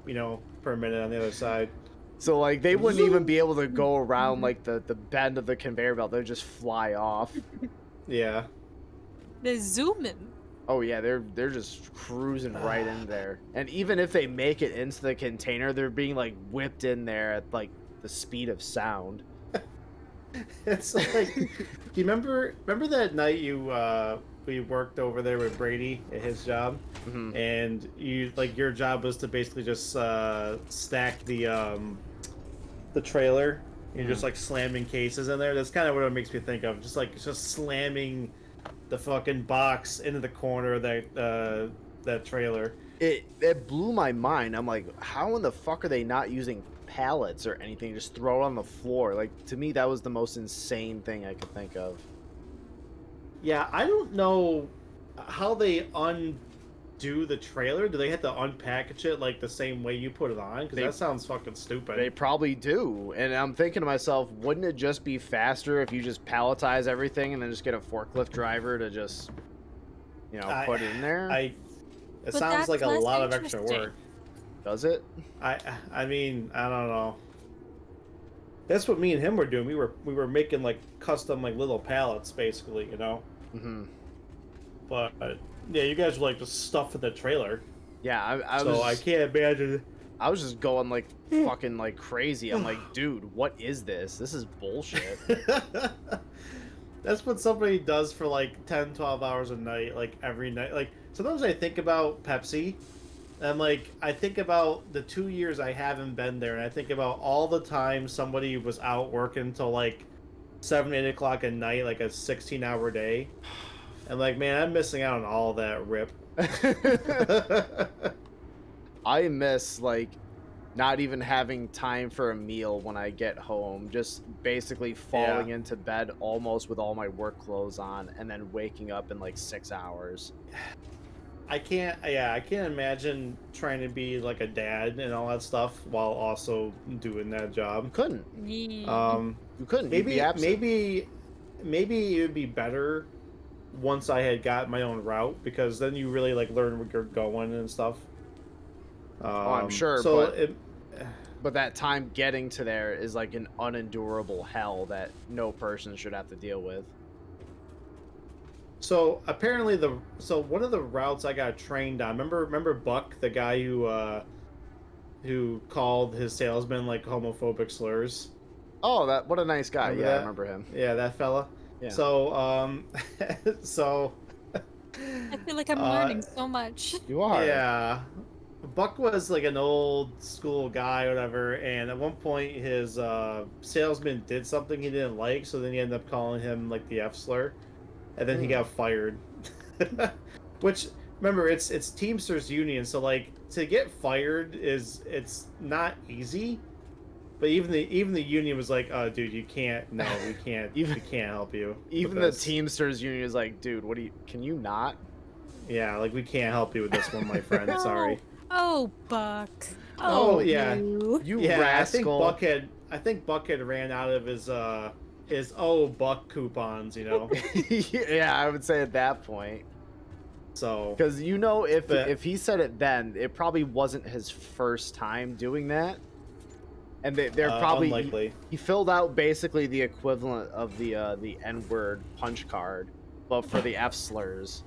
per minute on the other side. So like they wouldn't even be able to go around like the bend of the conveyor belt. They'd just fly off. Yeah. They're zooming. Oh yeah, they're just cruising right in there. And even if they make it into the container, they're being like whipped in there at like the speed of sound. It's like, do you remember that night we worked over there with Brady at his job, Mhm. and your job was to basically just stack the trailer. You're just like slamming cases in there. That's kind of what it makes me think of. Just slamming the fucking box into the corner of that trailer. It blew my mind. I'm like, how in the fuck are they not using pallets or anything? Just throw it on the floor. Like, to me, that was the most insane thing I could think of. Yeah, I don't know how they undo the trailer. Do they have to unpackage it like the same way you put it on? Because that sounds fucking stupid. They probably do. And I'm thinking to myself, wouldn't it just be faster if you just palletize everything and then just get a forklift driver to just, put it in there? It But sounds that's like a less lot of extra interesting. work. Does it? I mean, I don't know. That's what me and him were doing. We were making like custom like little pallets, basically, Mm-hmm. But yeah, you guys were like just stuffing the trailer. Yeah, I can't imagine. I was just going like fucking like crazy. I'm like, dude, what is this? This is bullshit. That's what somebody does for like 10, 12 hours a night, like every night. Like sometimes I think about Pepsi, and like I think about the 2 years I haven't been there, and I think about all the time somebody was out working till like 7, 8 o'clock at night, like a 16-hour day. And like, man, I'm missing out on all that rip. I miss like not even having time for a meal when I get home, just basically falling into bed almost with all my work clothes on and then waking up in like 6 hours. I can't imagine trying to be like a dad and all that stuff while also doing that job. You couldn't. Yeah. You couldn't. You'd be absent. Maybe it would be better once I had got my own route, because then you really like learn where you're going and stuff. I'm sure, So but that time getting to there is like an unendurable hell that no person should have to deal with. So apparently one of the routes I got trained on. Remember Buck, the guy who called his salesman like homophobic slurs. Oh, what a nice guy. Remember Yeah, I that? remember him. Yeah, that fella. Yeah. So so I feel like I'm learning so much. You are. yeah, Buck was like an old school guy or whatever, and at one point his salesman did something he didn't like, so then he ended up calling him like the F slur, and then he got fired. Which, remember, it's Teamsters Union, so like to get fired it's not easy. But even the union was like, "Oh, dude, you can't. No, we can't. we can't help you." Even with the this." Teamsters Union is like, dude, can you not? Yeah, like we can't help you with this one, my friend. Sorry. Oh, Buck. Oh, yeah. You Yeah, rascal. I think Buck had ran out of his Buck coupons, Yeah, I would say at that point. So Because if But- if he said it then, it probably wasn't his first time doing that, and they're probably unlikely. he filled out basically the equivalent of the N-word punch card, but for the F slurs,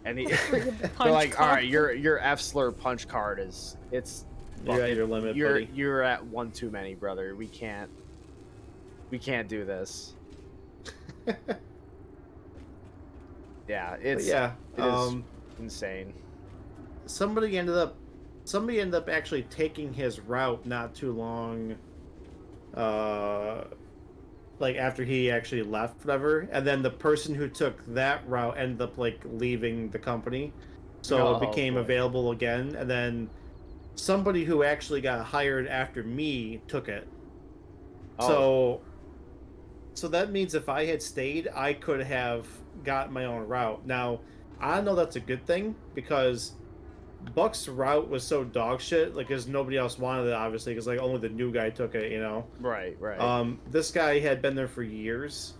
and he they're Punch like, all right, card. your F slur punch card it's You're at fucking- your limit, you're buddy. you're at one too many, brother. We can't do this. Yeah, But it's yeah, it is insane. somebody ended up actually taking his route not too long like after he actually left, whatever, and then the person who took that route ended up like leaving the company, so Oh, it became boy. available again, and then somebody who actually got hired after me took it. Oh. So that means if I had stayed, I could have got my own route. Now, I know that's a good thing because Buck's route was so dog shit, like, because nobody else wanted it, obviously, because like only the new guy took it, you know. Right. This guy had been there for years,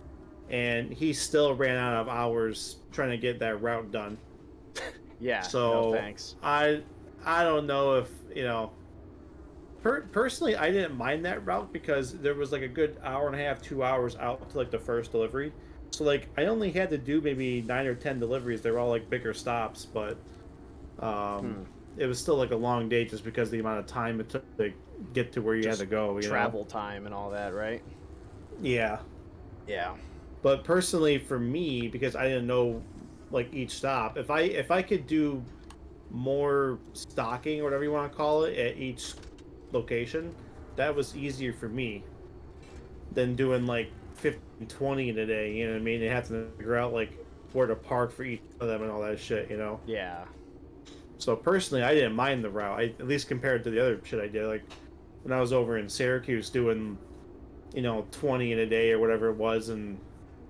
and he still ran out of hours trying to get that route done. Yeah. So no thanks. I don't know if personally, I didn't mind that route because there was like a good hour and a half, 2 hours out to like the first delivery. So like I only had to do maybe 9 or 10 deliveries. They were all like bigger stops, but it was still like a long day just because of the amount of time it took to get to where you had to go. You Travel time and all that, right? know? Yeah. Yeah. But personally, for me, because I didn't know like each stop, if I could do more stocking or whatever you want to call it at each location, that was easier for me than doing like 15, 20 in a day, you know what I mean? You have to figure out like where to park for each of them and all that shit, you know? Yeah. So personally, I didn't mind the route, at least compared to the other shit I did. Like when I was over in Syracuse doing, 20 in a day or whatever it was, and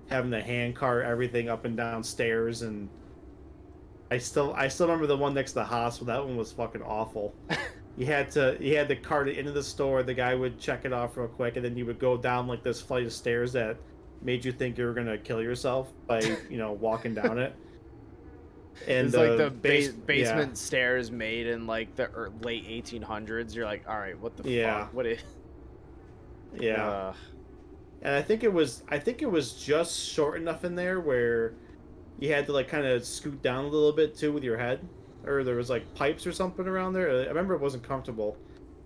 having the hand cart everything up and down stairs, and I still remember the one next to the hospital. That one was fucking awful. You had to cart it into the store. The guy would check it off real quick, and then you would go down like this flight of stairs that made you think you were gonna kill yourself by walking down it. And It's like the basement basement stairs made in like the late 1800s. You're like, all right, what the Yeah. fuck? What is? Yeah. And I think it was just short enough in there where you had to like kind of scoot down a little bit too with your head, or there was like pipes or something around there. I remember it wasn't comfortable,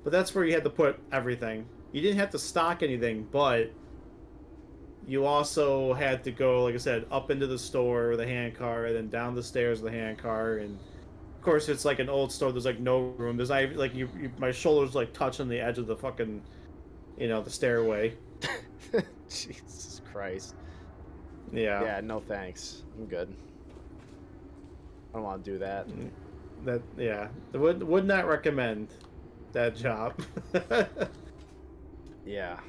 but that's where you had to put everything. You didn't have to stock anything, but you also had to go, like I said, up into the store with a hand car, and then down the stairs with a hand car. And of course, it's like an old store. There's like no room. There's like my shoulders like touching the edge of the fucking, the stairway. Jesus Christ. Yeah. Yeah. No thanks. I'm good. I don't want to do that. Would not recommend that job. Yeah.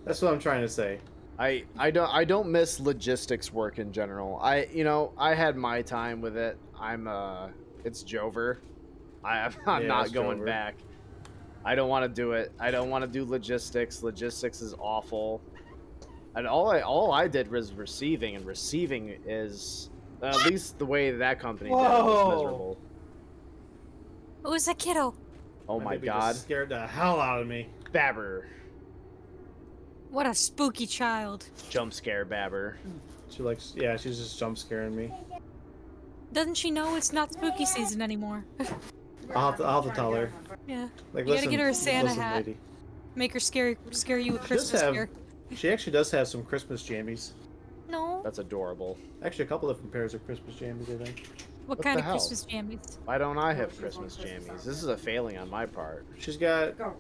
That's what I'm trying to say. I don't miss logistics work in general. I had my time with it. It's Jover. I'm Yeah, not it's going Jover. back. I don't want to do it. I don't want to do logistics. Logistics is awful. And all I did was receiving, and receiving is at least the way that company did it was Whoa. miserable. What was that kiddo? Oh my baby god. just scared the hell out of me. Babber. What a spooky child. Jump scare Babber. She's just jump scaring me. Doesn't she know it's not spooky season anymore? I'll have to tell her. Yeah. Like, You gotta get her a Santa listen, hat. lady. Make her scare you with She does Christmas have- gear. She actually does have some Christmas jammies. No. That's adorable. Actually, a couple different pairs of Christmas jammies, I think. What What kind the of hell? Christmas jammies? Why don't I have Christmas jammies? This is a failing on my part. She's got Go.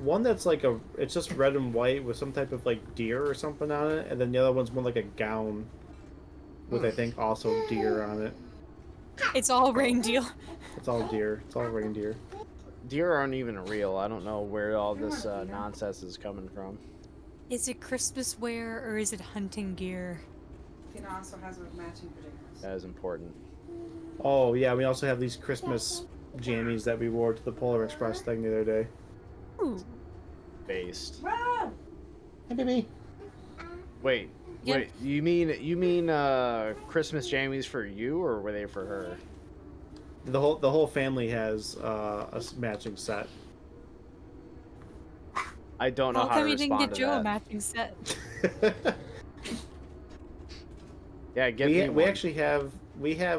one that's like it's just red and white with some type of like deer or something on it, and then the other one's more like a gown with I think also deer on it. It's all reindeer. It's all deer. It's all reindeer. Deer aren't even real. I don't know where all this nonsense is coming from. Is it Christmas wear or is it hunting gear? It also has a matching pajamas. That is important. Oh yeah, we also have these Christmas jammies that we wore to the Polar Express thing the other day. Ooh. Based. Wow! Hey baby. Wait, Yeah. Wait, you mean Christmas jammies for you, or were they for her? The whole family has matching set. I don't know How how to come you didn't respond get to Joe a that. matching set? Yeah, get me we one. actually have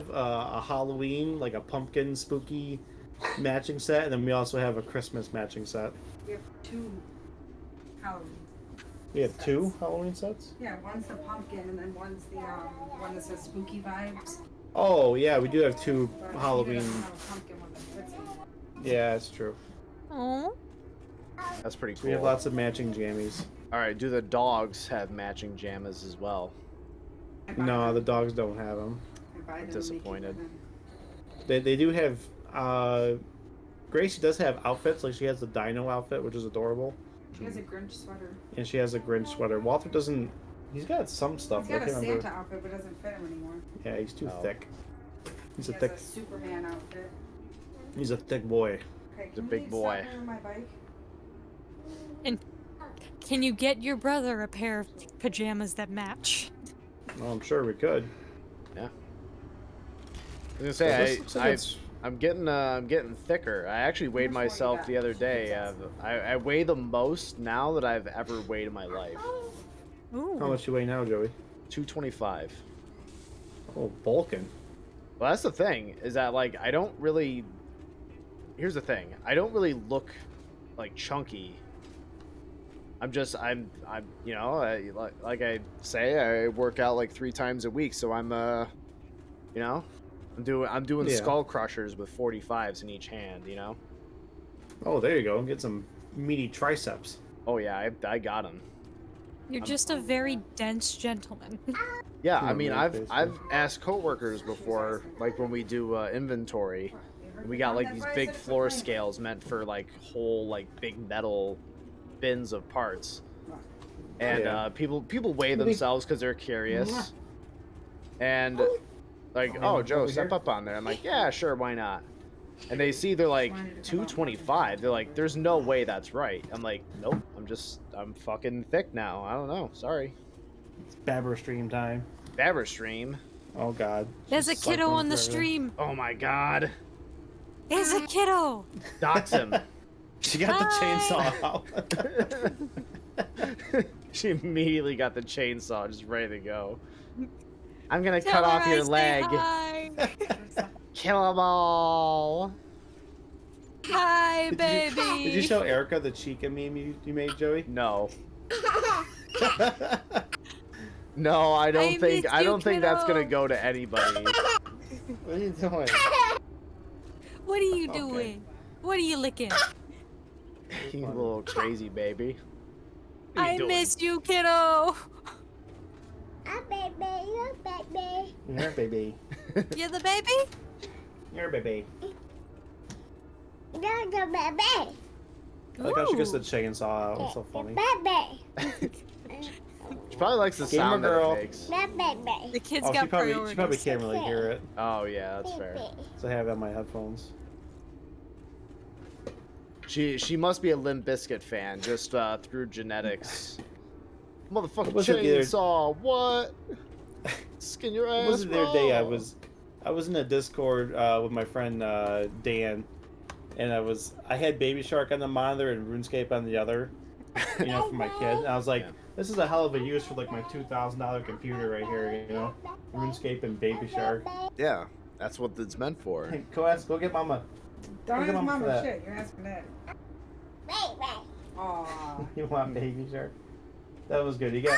a Halloween, like a pumpkin spooky matching set, and then we also have a Christmas matching set. We have 2 Halloween. We have sets. 2 Halloween sets. Yeah, one's the pumpkin and then one's the one that says spooky vibes. Oh yeah, we do have 2 But Halloween. We don't have a pumpkin one that fits anymore. Yeah, that's true. Oh. That's pretty cool. We have lots of matching jammies. All right, do the dogs have matching jammies as well? I buy No, them. the dogs don't have them. I buy them and make it Disappointed. for them. They do have. Gracie does have outfits. Like she has the Dino outfit, which is adorable, She has a Grinch sweater. and she has a Grinch sweater. Walter doesn't. He's got some stuff. He's I got a can't remember. Santa outfit, but it doesn't fit him anymore. Yeah, he's too Oh. thick. He's He a has thick. a Superman outfit. He's a thick boy. Okay, The can big we boy. Stop moving my bike? Can you get your brother a pair of pajamas that match? Well, I'm sure we could. I was gonna But this say looks like it's- I'm getting thicker. I actually weighed How much more you myself got? the other day. I weigh the most now that I've ever weighed in my life. Ooh. How much you weigh now, Joey? 225. Oh, bulking. Well, that's the thing, is that like I don't really. Here's the thing, I don't really look like chunky. I'm you know, like I say, I work out like 3 times a week, so I'm you know, I'm doing Yeah. skull crushers with 45s in each hand, you know. Oh, there you go. Get some meaty triceps. Oh yeah, I got them. You're just a very dense gentleman. Yeah, Yeah, I mean, man, I've basically. asked coworkers before, like when we do inventory, we got like these big floor scales meant for like whole like big metal bins of parts, and Yeah. people weigh themselves because they're curious, and like, Oh, oh Joe, over step here? up on there. I'm like, yeah, sure, why not? And they see they're like 225. They're like, there's no way that's right. I'm like, nope. I'm fucking thick now. I don't know. Sorry. It's Babber stream time. Babber stream. Oh God. There's a She's kiddo cycling on the forever. stream. Oh my god. There's a kiddo. Dox him. She got the Hi. chainsaw out. She immediately got the chainsaw just ready to go. I'm gonna Tell cut her off I your say leg. Hi, Kill them all. hi Did baby. you show Erica the Chica meme you made, Joey? No. No, I don't I think miss I you, don't think that's gonna kiddo. go to anybody. What are you doing? What are you Okay. doing? What are you licking? You little crazy baby. What are you I doing? miss you, kiddo. You're a baby. You're the baby? You're a baby. I like how she gets the Ooh. chainsaw out. It's so funny. She probably likes the Gamer sound that girl. it makes. The kid's Oh, got she priorities. probably can't really hear it, Oh yeah, that's fair. so I have it on my headphones. She must be a Limp Bizkit fan just through genetics. Motherfucking Was it the other- chainsaw, what? Skin your ass. It wasn't the other day. I raw. was in a Discord with my friend Dan, and I had Baby Shark on the monitor and RuneScape on the other, you know, for my kid. And I was like, Yeah. this is a hell of a use for like my $2,000 computer right here, you know, RuneScape and Baby Shark. Yeah, that's what it's meant for. Hey, go get Mama. Don't Look at ask Mama for mama that. shit. You're asking that. Aww. You want Baby Shark? That was good. You gotta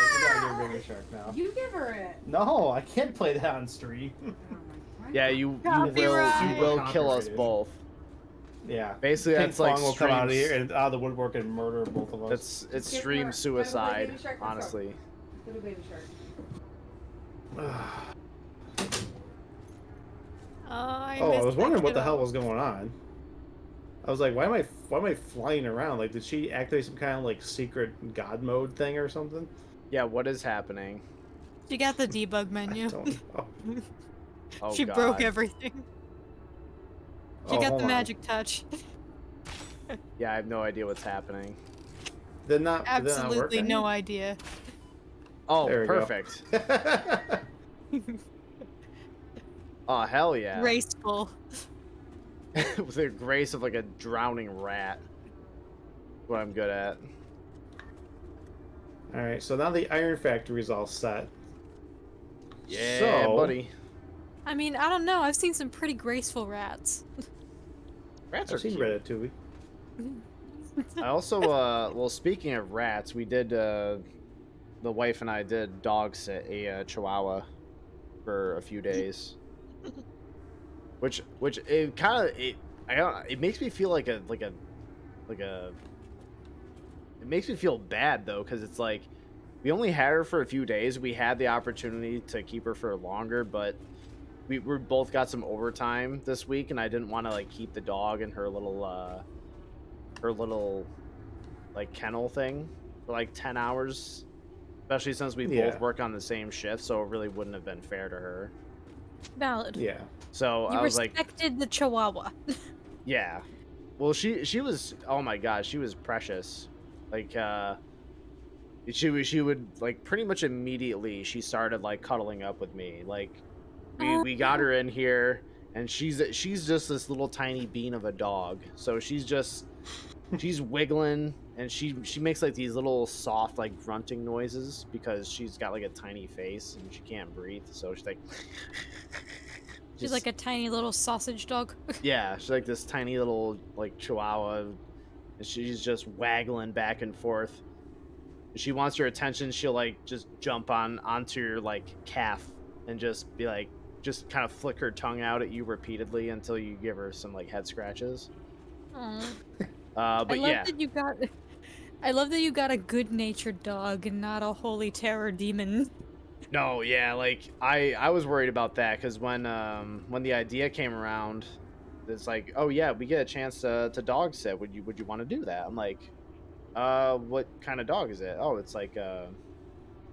get Baby Shark now. You give her it. No, I can't play that on stream. Oh my God. Yeah, you Copyright. will kill us Copyrighted. both. Yeah. Basically, Pink that's like Fong will come out of streams- here and out of the woodwork and murder both of us. It's Just give stream her- suicide, Baby Shark, let's go. honestly. Little baby shark. I Oh, I miss was that wondering what the kiddo. hell was going on. I was like, why am I flying around? Like, did she activate some kind of like secret god mode thing or something? Yeah, what is happening? She got the debug I menu. don't know. Oh She god. broke everything. She Oh, got hold the on. magic touch. Yeah, I have no idea what's happening. Did not work Absolutely no any? idea. Oh, There we go. perfect. Oh, hell yeah. Graceful. With the grace of like a drowning rat. What I'm good at. All right, so now the Iron Factory is all set. Yeah, So, buddy. I mean, I don't know. I've seen some pretty graceful rats. Rats are I've seen cute. Ratatouille. I also, well, speaking of rats, we did, the wife and I did dog sit a Chihuahua for a few days, which it kind of I don't it makes me feel like a it makes me feel bad though because it's like we only had her for a few days. We had the opportunity to keep her for longer, but we both got some overtime this week, and I didn't want to like keep the dog in her little like kennel thing for like 10 hours, especially since we both Yeah. work on the same shift, so it really wouldn't have been fair to her. Valid. Yeah. So You I was like, respected the Chihuahua. yeah. Well, she was, oh my god, she was precious. Like she would like pretty much immediately she started like cuddling up with me. Like we got her in here, and she's just this little tiny bean of a dog. So she's wiggling, and she makes like these little soft like grunting noises because she's got like a tiny face and she can't breathe. So she's like She's just like a tiny little sausage dog. yeah, she's like this tiny little like chihuahua, and she's just waggling back and forth. If she wants your attention, she'll like just jump onto your like calf and just be like just kind of flick her tongue out at you repeatedly until you give her some like head scratches. Aw. But yeah. I love that you got a good-natured dog and not a holy terror demon. No, yeah, like I was worried about that because when the idea came around, it's like, oh yeah, we get a chance to dog sit. Would you want to do that? I'm like, what kind of dog is it? Oh, it's like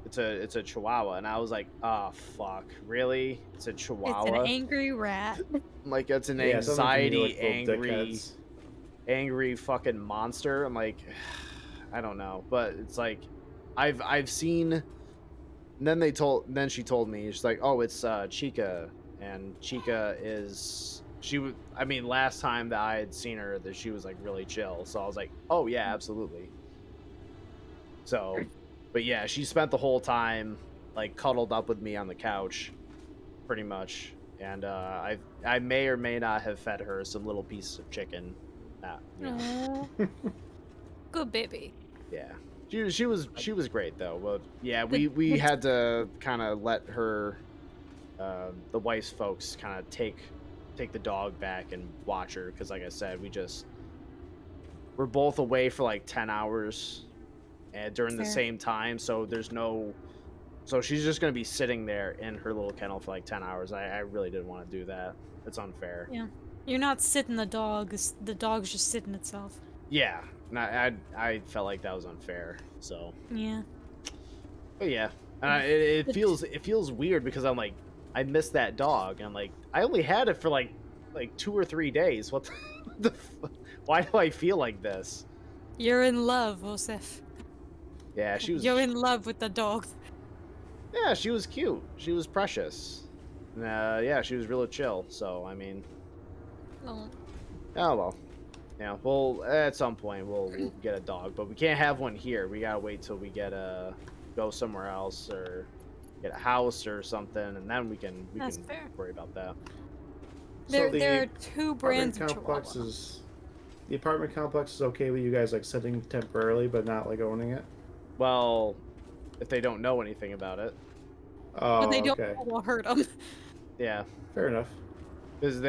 it's a Chihuahua, and I was like, oh fuck, really? It's a It's an Chihuahua? angry rat. Like it's an Yeah, some of them can be anxiety, like little dickheads. angry fucking monster. I'm like, I don't know, but it's like I've seen. And then she told me, she's like, oh, it's Chica, and Chica is she was. I mean, last time that I had seen her, that she was like really chill. So I was like, oh yeah, absolutely. So, but yeah, she spent the whole time like cuddled up with me on the couch, pretty much. And I may or may not have fed her some little pieces of chicken. You know, Aw. Good baby. yeah. She was great though. But yeah, The, we the had to kind of let her the wife's folks kind of take the dog back and watch her because like I said, we're both away for like 10 hours and during the Fair. same time, so so she's just gonna be sitting there in her little kennel for like 10 hours. I really didn't want to do that. It's unfair. Yeah. You're not sitting the dog, the dog's just sitting itself. Yeah, and I felt like that was unfair. So, Yeah. but yeah, and The- it feels weird because I'm like I miss that dog, and I'm like I only had it for like 2 or 3 days. What why do I feel like this? You're in love, Josef. Yeah, You're in love with the dog. yeah, she was cute. She was precious. Yeah, she was really chill. So I mean, Oh. oh well. Yeah, well, at some point we'll get a dog, but we can't have one here. We gotta wait till we get go somewhere else or get a house or something, and then we can That's fair. worry about that. There are two brands of complex Chihuahua. the apartment complex is okay with you guys like sitting temporarily, but not like owning it. Well, if they don't know anything about it, Oh, But they don't okay, know what hurt them. yeah, fair enough. because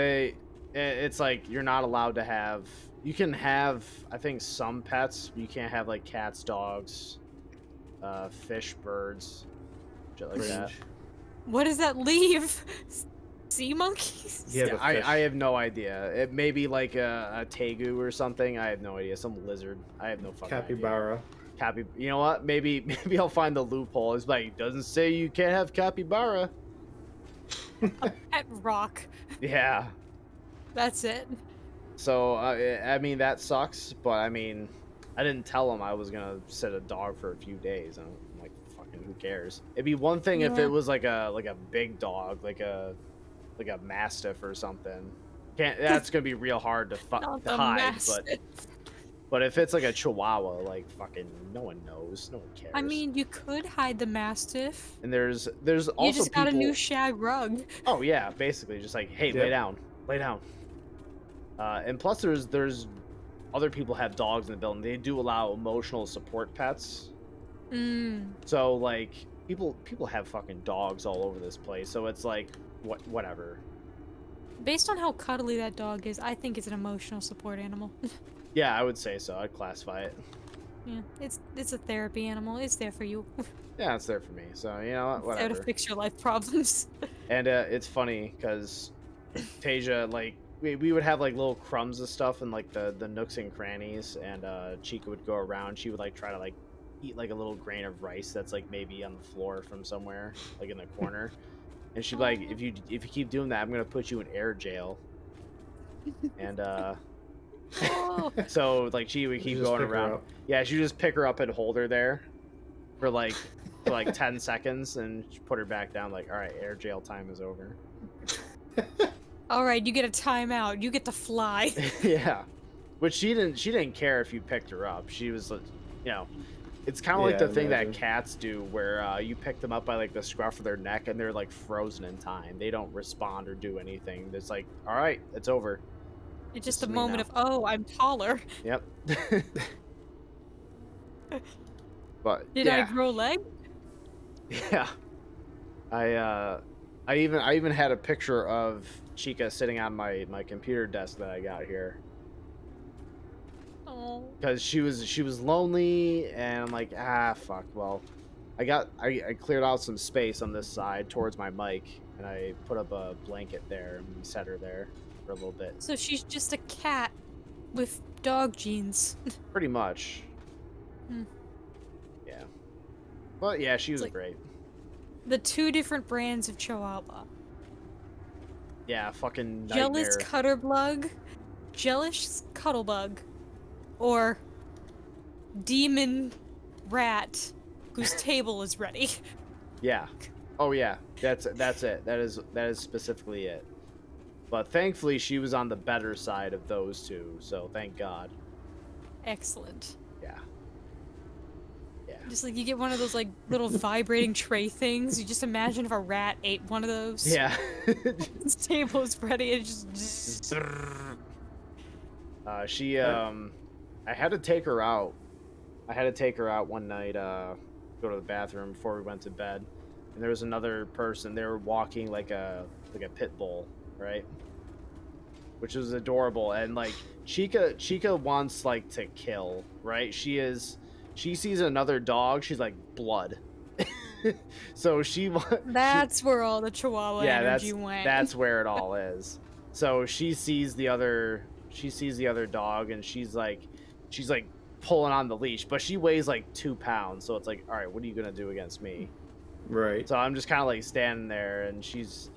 it's like you're not allowed to have. You can have, I think, some pets. But you can't have like cats, dogs, fish, birds, shit like that. Cringe. What does that leave? Sea monkeys? Yeah, the fish. I have no idea. It may be like a tegu or something. I have no idea. Some lizard. I have no fucking idea. Capybara. You know what? Maybe I'll find the loophole. It's like, it doesn't say you can't have capybara. Pet rock. Yeah. That's it. So I mean that sucks, but I mean I didn't tell him I was gonna sit a dog for a few days. I'm like, fuck who cares? It'd be one thing if Yeah. it was like a big dog, like a mastiff or something. That's gonna be real hard to Not to the hide, mastiff. but if it's like a chihuahua, like fucking no one knows, no one I cares. mean, you could hide the mastiff. And there's You also just got a new people. shag rug. Oh yeah, basically just like, hey, lay Yep. down, lay down. And plus, there's other people have dogs in the building. They do allow emotional support pets. Mm. So like people have fucking dogs all over this place. So it's like whatever. Based on how cuddly that dog is, I think it's an emotional support animal. Yeah, I would say so. I'd classify it. Yeah, it's a therapy animal. It's there for you. Yeah, it's there for me. So you know what, It's there to whatever. fix your life problems. And it's funny because Tasia, like we would have like little crumbs of stuff in like the nooks and crannies, and Chica would go around. She would like try to like eat like a little grain of rice that's like maybe on the floor from somewhere, like in the corner. And she'd be like, if you keep doing that, I'm gonna put you in air jail. And Oh. so like she would keep Just going pick her around. up. Yeah, she would just pick her up and hold her there for like 10 seconds and put her back down. Like, all right, air jail time is over. All right, you get a timeout. You get to fly. Yeah, but she didn't care if you picked her up. She was, you know, it's kind of like Yeah, the thing that imagine. cats do, where you pick them up by like the scruff of their neck and they're like frozen in time. They don't respond or do anything. It's like, all right, it's over. It's This just is a me moment now. of, oh, I'm taller. Yep. But Did I yeah, grow leg? yeah. I even had a picture of Chica sitting on my computer desk that I got here. Oh. Because she was lonely, and I'm like, fuck, well, I cleared out some space on this side towards my mic, and I put up a blanket there, and we set her there for a little bit. So she's just a cat with dog genes. Pretty much. Hmm. Yeah. But yeah, she was like- great. The two different brands of Chihuahua. Yeah, fucking Jealous nightmare. Cutterbug, Jealous Cuttlebug, or Demon Rat, whose table is ready. Yeah. Oh yeah. That's it. That is specifically it. But thankfully she was on the better side of those two, so thank God. Excellent. Yeah. Yeah. Just like you get one of those like little vibrating tray things. You just imagine if a rat ate one of those. Yeah. His table is ready. It just. She I had to take her out. I had to take her out one night, go to the bathroom before we went to bed. And there was another person. They were walking like a pit bull, right? Which was adorable. And like Chica wants like to kill, right? She sees another dog, she's like, blood. So That's where all the Chihuahua energy went. that's where it all is. So she sees the other dog, and she's like pulling on the leash, but she weighs like 2 pounds, so it's like, all right, what are you gonna do against me? Right. So I'm just kind of like standing there, and she's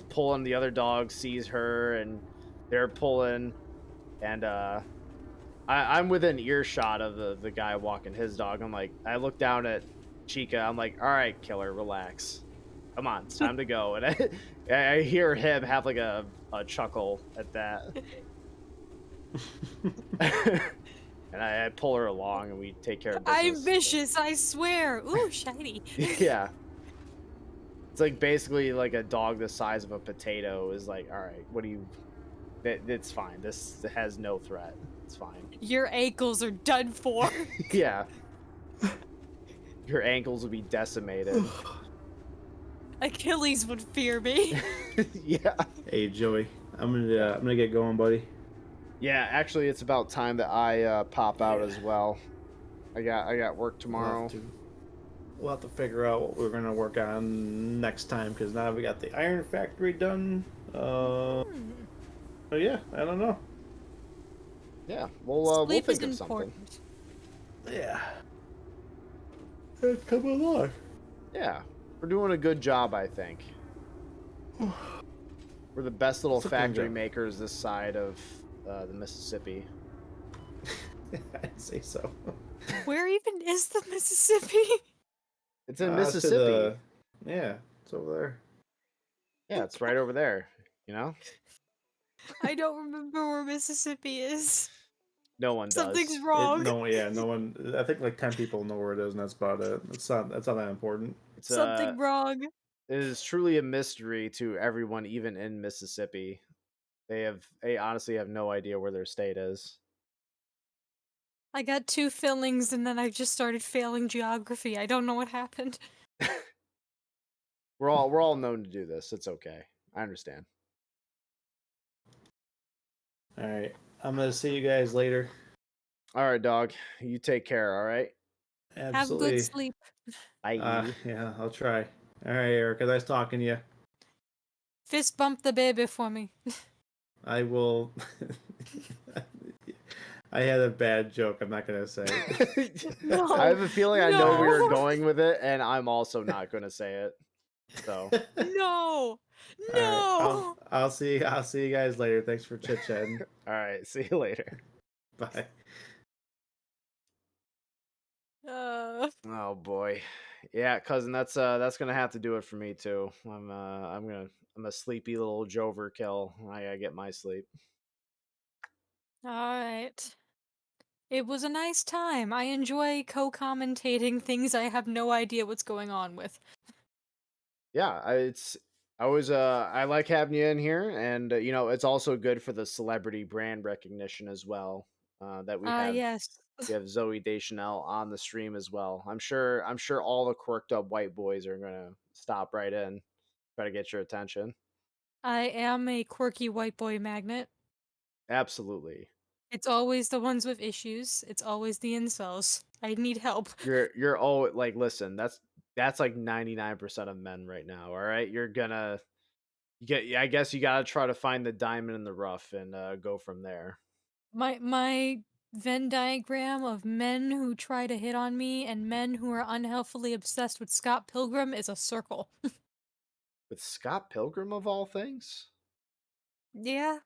pulling. The other dog sees her, and they're pulling, and I'm within earshot of the guy walking his dog. I'm like, I look down at Chica. I'm like, all right, killer, relax. Come on, it's time to go. And I hear him have like a chuckle at that. And I pull her along, and we take care of business. I'm vicious, I swear. Ooh, shiny. Yeah. It's like basically like a dog the size of a potato is like, all right, what do you... It's fine. This has no threat. It's fine. Your ankles are done for. Yeah. Your ankles will be decimated. Achilles would fear me. Yeah. Hey Joey, I'm gonna get going, buddy. Yeah, actually, it's about time that I pop out as well. I got work tomorrow. We'll have to figure out what we're gonna work on next time, because now we got the Iron Factory done. So yeah, I don't know. Yeah, we'll Sleep think is of something. important. Yeah. It's coming along. Yeah, we're doing a good job, I think. We're the best little It's looking factory good. makers this side of the Mississippi. I'd say so. Where even is the Mississippi? It's in It's to the Mississippi. yeah, it's over there. Yeah, it's right over there. You know, I don't remember where Mississippi is. no one Something's does. wrong. No one. I think like 10 people know where it is, and that's about it. That's not that important. It's Something wrong. it is truly a mystery to everyone, even in Mississippi. They honestly have no idea where their state is. I got 2 fillings and then I just started failing geography. I don't know what happened. We're all known to do this. It's okay. I understand. All right, I'm gonna see you guys later. All right, dog. You take care. All right. Have good Absolutely. sleep. Bye. Yeah, I'll try. All right, Erica. Nice talking to you. Fist bump the baby for me. I will. I had a bad joke. I'm not gonna say. I No. have a feeling I know where you're No. going with it, and I'm also not going to say it. So, No. All right. No. I'll see you guys later. Thanks for chit chatting. all right. See you later. Bye. Oh boy. Yeah, cousin, that's gonna have to do it for me too. I'm a sleepy little j0everkill. I gotta get my sleep. All right. It was a nice time. I enjoy co-commentating things I have no idea what's going on with. Yeah, I like having you in here, and it's also good for the celebrity brand recognition as well. That Ah, yes. we have Zoe Deschanel on the stream as well. I'm sure all the quirked up white boys are gonna stop right in, try to get your attention. I am a quirky white boy magnet. Absolutely. It's always the ones with issues. It's always the incels. I need help. You're oh like listen, that's like 99% of men right now, all right? I guess you got to try to find the diamond in the rough and go from there. My Venn diagram of men who try to hit on me and men who are unhealthily obsessed with Scott Pilgrim is a circle. With Scott Pilgrim of all things? Yeah.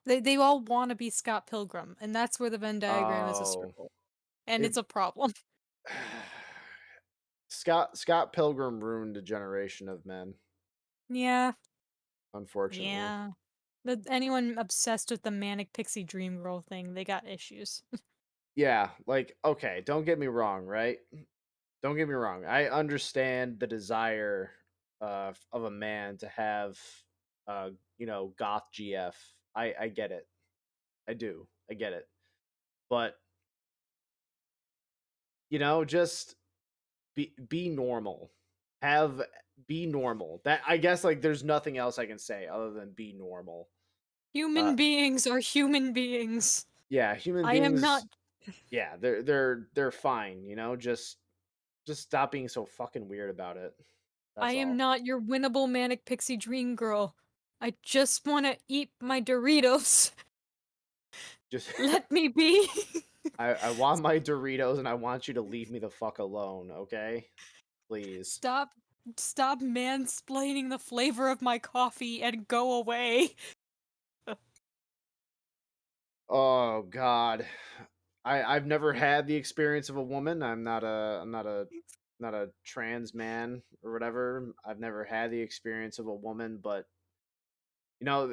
They all want to be Scott Pilgrim, and that's where the Venn diagram is a Oh. circle. And It it's a problem. Scott Pilgrim ruined a generation of men, Yeah. unfortunately. Yeah. Anyone obsessed with the manic pixie dream girl thing, they got issues. Yeah, like okay, don't get me wrong, right? Don't get me wrong. I understand the desire of a man to have goth GF. I get it. I do. I get it. But just be normal. Have Be normal. That I guess like there's nothing else I can say other than be normal. Uh Human beings are human beings. yeah, human I am not beings, yeah, they're fine, just stop being so fucking weird about it. I That's am all. not your winnable manic pixie dream girl. I just want to eat my Doritos. Just Let me be. I want my Doritos and I want you to leave me the fuck alone, okay? Please. Stop stop mansplaining the flavor of my coffee and go away. Oh god. I've never had the experience of a woman. I'm not a trans man or whatever. I've never had the experience of a woman, but you know,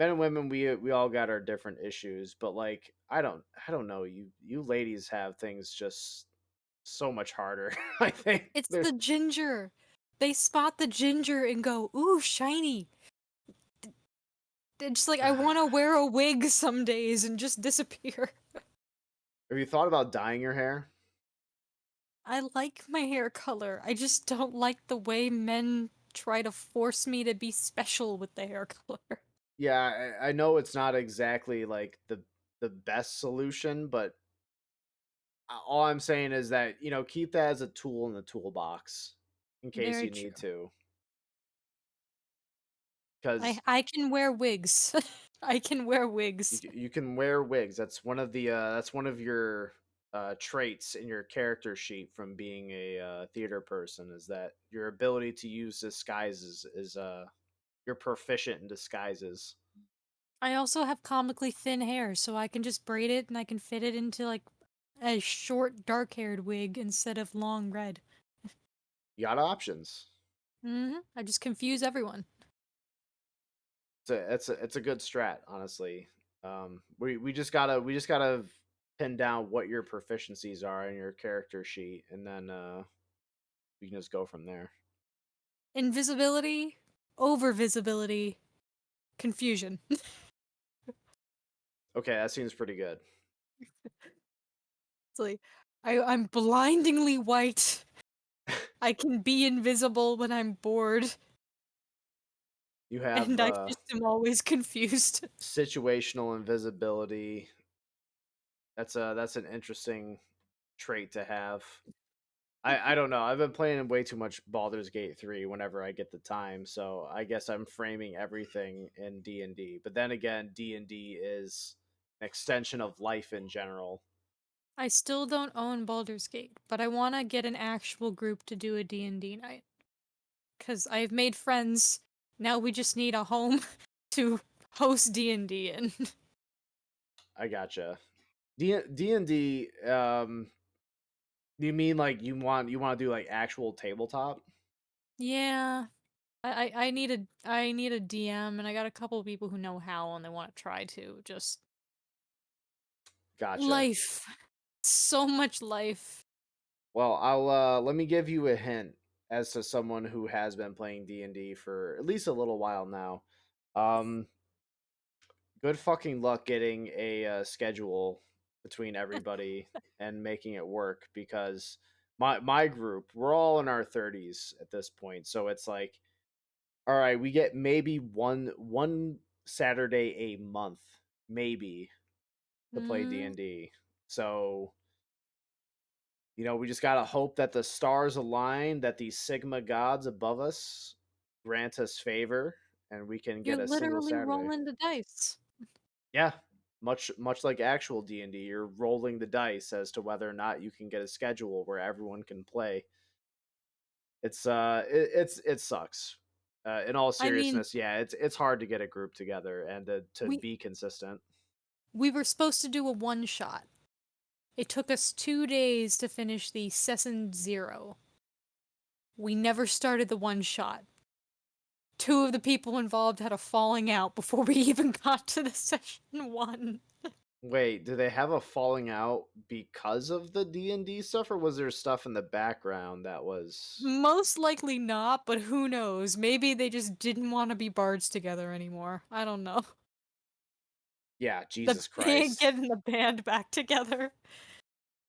men and women we all got our different issues, but like I don't know, you ladies have things just so much harder. I think It's there's the ginger. They spot the ginger and go, "Ooh, shiny." It's just like I want to wear a wig some days and just disappear. Have you thought about dyeing your hair? I like my hair color. I just don't like the way men try to force me to be special with the hair color. Yeah, I know it's not exactly like the best solution, but all I'm saying is that, keep that as a tool in the toolbox in case Very you true. need to. Because I can wear wigs. I can wear wigs. you can wear wigs. That's one of your traits in your character sheet from being a theater person, is that your ability to use disguises is you're proficient in disguises. I also have comically thin hair, so I can just braid it and I can fit it into like a short dark-haired wig instead of long red. You got options. I just confuse everyone. It's a good strat, honestly. We just gotta pin down what your proficiencies are in your character sheet, and then we can just go from there. Invisibility, over visibility, confusion. Okay, that seems pretty good. It's like I'm blindingly white. I can be invisible when I'm bored, You have and I just am always confused. situational invisibility. That's an interesting trait to have. I don't know. I've been playing way too much Baldur's Gate 3 whenever I get the time, so I guess I'm framing everything in D&D. But then again, D&D is an extension of life in general. I still don't own Baldur's Gate, but I want to get an actual group to do a D&D night. Cuz I've made friends. Now we just need a home to host D&D in. I gotcha. D&D you mean like you want to do like actual tabletop? Yeah. I need a DM and I got a couple people who know how and they want to try to. Just Gotcha. life. So much life. Well, I'll let me give you a hint as to someone who has been playing D&D for at least a little while now. Um good fucking luck getting a schedule between everybody and making it work because my group, we're all in our 30s at this point. So it's like, all right, we get maybe one Saturday a month maybe to play Mm, D&D. So, you know, we just got to hope that the stars align, that these Sigma gods above us grant us favor, and we can you're get a single literally Saturday. rolling the dice. Yeah, much like actual D&D, you're rolling the dice as to whether or not you can get a schedule where everyone can play. It sucks. In all I mean, seriousness, yeah, it's hard to get a group together and to we be consistent. we were supposed to do a one shot. It took us 2 days to finish the Session 0. We never started the one shot. Two of the people involved had a falling out before we even got to the Session 1. Wait, do they have a falling out because of the D&D stuff, or was there stuff in the background that was? Most likely not, but who knows? Maybe they just didn't want to be bards together anymore. I don't know. Yeah, The Jesus band Christ. getting the band back together.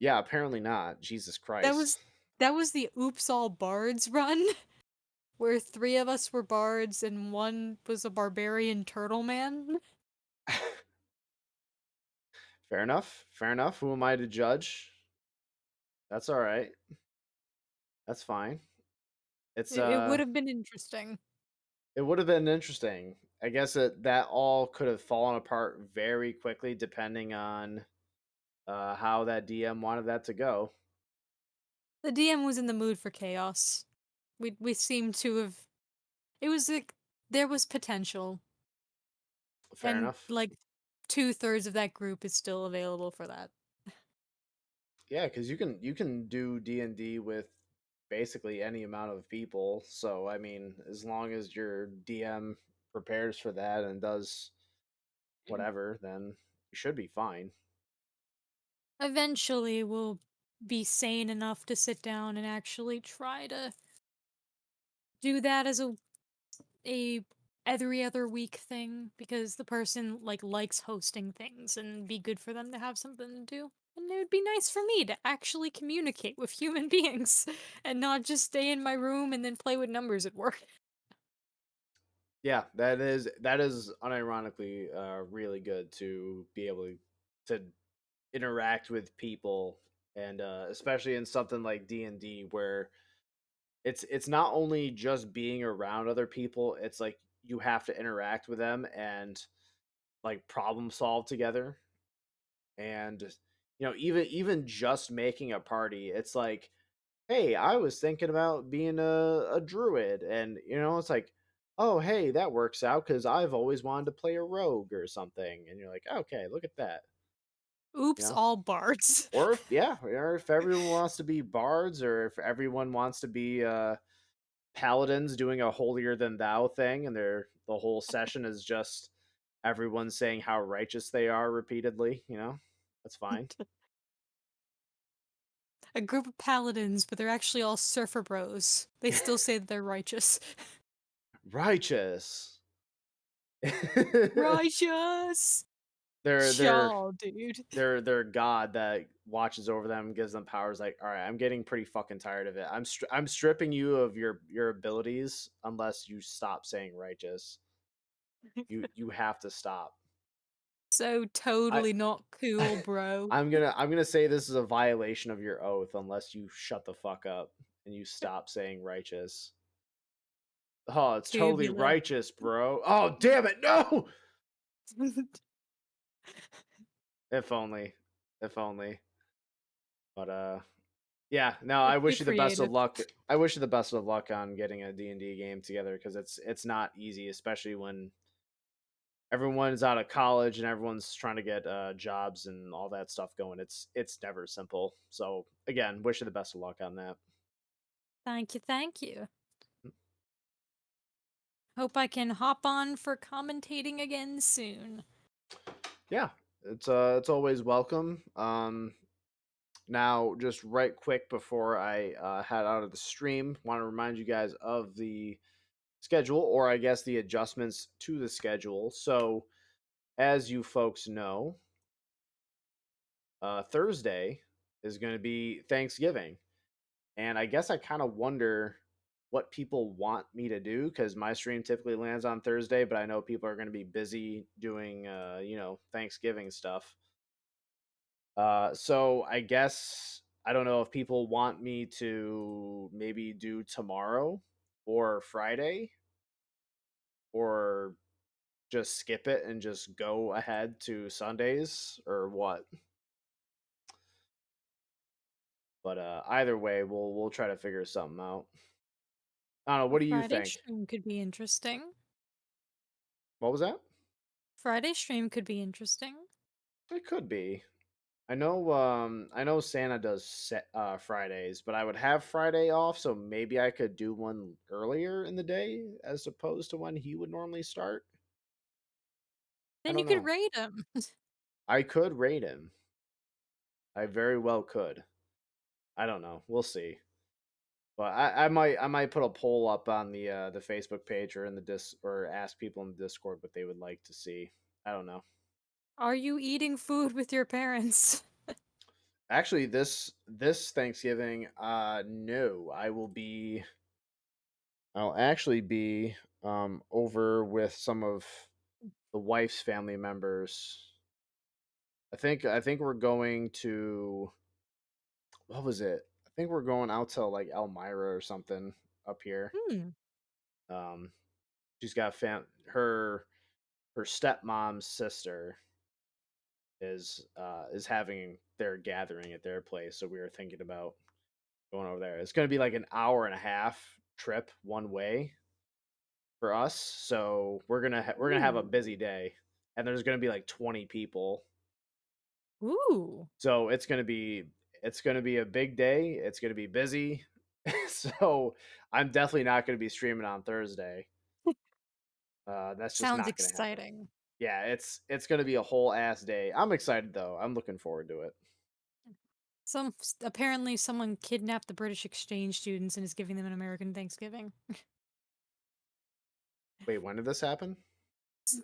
Yeah, apparently not. Jesus That Christ. was that was the Oops All Bards run, where three of us were bards and one was a barbarian turtle man. Fair enough. Fair enough. Who am I to judge? That's all right. That's fine. It's It would have been interesting. it would have been interesting. I guess that all could have fallen apart very quickly depending on how that DM wanted that to go. The DM was in the mood for chaos. We seemed to have. It was like there was potential, Fair and enough. like 2/3 of that group is still available for that. Yeah, because you can do D&D with basically any amount of people. So I mean, as long as your DM prepares for that and does whatever, then you should be fine. Eventually, we'll be sane enough to sit down and actually try to do that as a every other week thing because the person likes hosting things and be good for them to have something to do. And it would be nice for me to actually communicate with human beings and not just stay in my room and then play with numbers at work. Yeah, that is unironically really good to be able to interact with people, and especially in something like D&D where it's not only just being around other people, it's like you have to interact with them and like problem solve together. And you know, even just making a party, it's like, hey, I was thinking about being a druid, and you know, it's like, oh, hey, that works out because I've always wanted to play a rogue or something, and you're like, okay, look at that. You Oops, know, all bards. or if everyone wants to be bards, or if everyone wants to be paladins doing a holier than thou thing, and the whole session is just everyone saying how righteous they are repeatedly. That's fine. A group of paladins, but they're actually all surfer bros. They still say that they're righteous. Righteous. Righteous! they're they're Shaw, dude. their god that watches over them, gives them powers. Like, all right, I'm getting pretty fucking tired of it. I'm stripping you of your abilities unless you stop saying righteous. You have to stop. So I totally not cool, bro. I'm gonna say this is a violation of your oath unless you shut the fuck up and you stop saying righteous. Oh, it's totally Tubular. righteous, bro. Oh, damn it, no. If only, if only. But yeah, no, I Let's be wish you the best of creative. luck. I wish you the best of luck on getting a D&D game together, because it's not easy, especially when everyone's out of college and everyone's trying to get jobs and all that stuff going. It's never simple. So again, wish you the best of luck on that. Thank you, thank you. Hope I can hop on for commentating again soon. Yeah, it's always welcome. Now, just right quick before I head out of the stream, want to remind you guys of the schedule, or I guess the adjustments to the schedule. So, as you folks know, Thursday is going to be Thanksgiving. And I guess I kind of wonder what people want me to do, because my stream typically lands on Thursday, but I know people are going to be busy doing, Thanksgiving stuff. So I guess I don't know if people want me to maybe do tomorrow or Friday, or just skip it and just go ahead to Sundays, or what. But either way, we'll try to figure something out. I don't know. A What do you Friday think? stream could be interesting. What was that? Friday stream could be interesting. It could be. I know Santa does Fridays, but I would have Friday off, so maybe I could do one earlier in the day as opposed to when he would normally start. I Then you don't could know. raid him. I could rate him. I very well could. I don't know. We'll see. But I might put a poll up on the Facebook page, or in the or ask people in the Discord what they would like to see. I don't know. Are you eating food with your parents? Actually, this Thanksgiving, no, I'll actually be over with some of the wife's family members. I think we're going to, what was it? I think we're going out to like Elmira or something up here. Hmm. Um, she's got her stepmom's sister is having their gathering at their place, so we were thinking about going over there. It's going to be like an hour and a half trip one way for us, so we're gonna have a Ooh. busy day, and there's gonna be like 20 people, Ooh. so it's gonna be a big day. It's gonna be busy, so I'm definitely not gonna be streaming on Thursday. That's just Sounds not gonna happen. exciting. Yeah, it's gonna be a whole ass day. I'm excited though. I'm looking forward to it. Apparently someone kidnapped the British exchange students and is giving them an American Thanksgiving. Wait, when did this happen?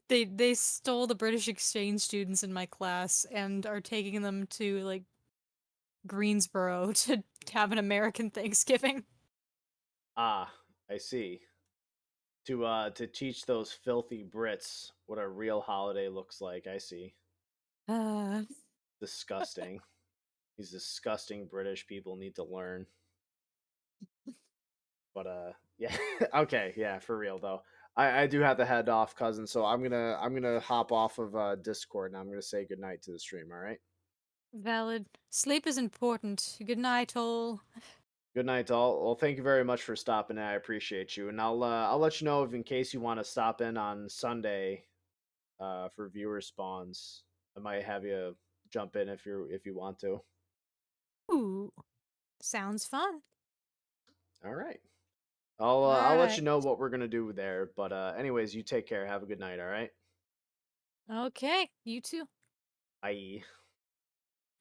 They stole the British exchange students in my class and are taking them to like Greensboro to have an American Thanksgiving. Ah, I see. To teach those filthy Brits what a real holiday looks like. I see. Uh, Disgusting. These disgusting British people need to learn. But yeah. Okay, yeah, for real though. I do have to head off, cousin, so I'm gonna hop off of Discord, and I'm gonna say goodnight to the stream, all right? Valid. Sleep is important. Good night, all. Good night, all. Well, thank you very much for stopping in. I appreciate you. And I'll let you know if in case you want to stop in on Sunday for viewer spawns. I might have you jump in if you want to. Ooh, sounds fun. All right. All I'll let right. you know what we're gonna do there. But anyways, you take care. Have a good night. All right. Okay, you too. Bye.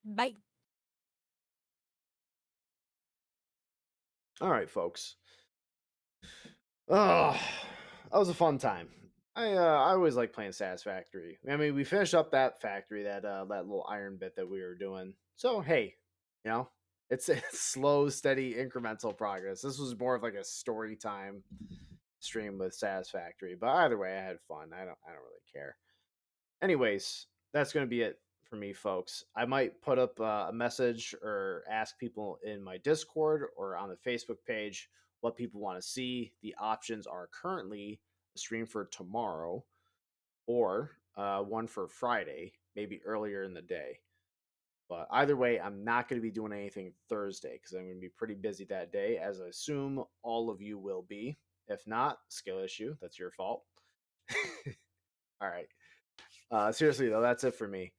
Bye. All right, folks. Oh, that was a fun time. I always like playing Satisfactory. I mean, we finished up that factory, that little iron bit that we were doing. So hey, you know, it's slow, steady, incremental progress. This was more of like a story time stream with Satisfactory, but either way, I had fun. I don't really care. Anyways, that's gonna be it for me, folks. I might put up a message or ask people in my Discord or on the Facebook page what people want to see. The options are currently a stream for tomorrow or one for Friday, maybe earlier in the day. But either way, I'm not going to be doing anything Thursday because I'm going to be pretty busy that day, as I assume all of you will be. If not, skill issue. That's your fault. All right. Seriously, though, that's it for me.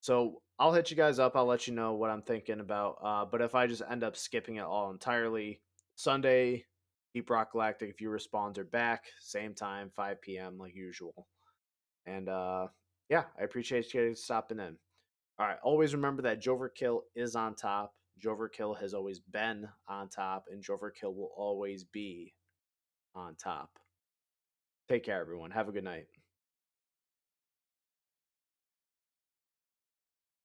So I'll hit you guys up. I'll let you know what I'm thinking about. But if I just end up skipping it all entirely, Sunday, Deep Rock Galactic, if you respond, are back. Same time, 5 p.m. like usual. And yeah, I appreciate you guys stopping in. All right, always remember that j0everkill is on top. j0everkill has always been on top, and j0everkill will always be on top. Take care, everyone. Have a good night.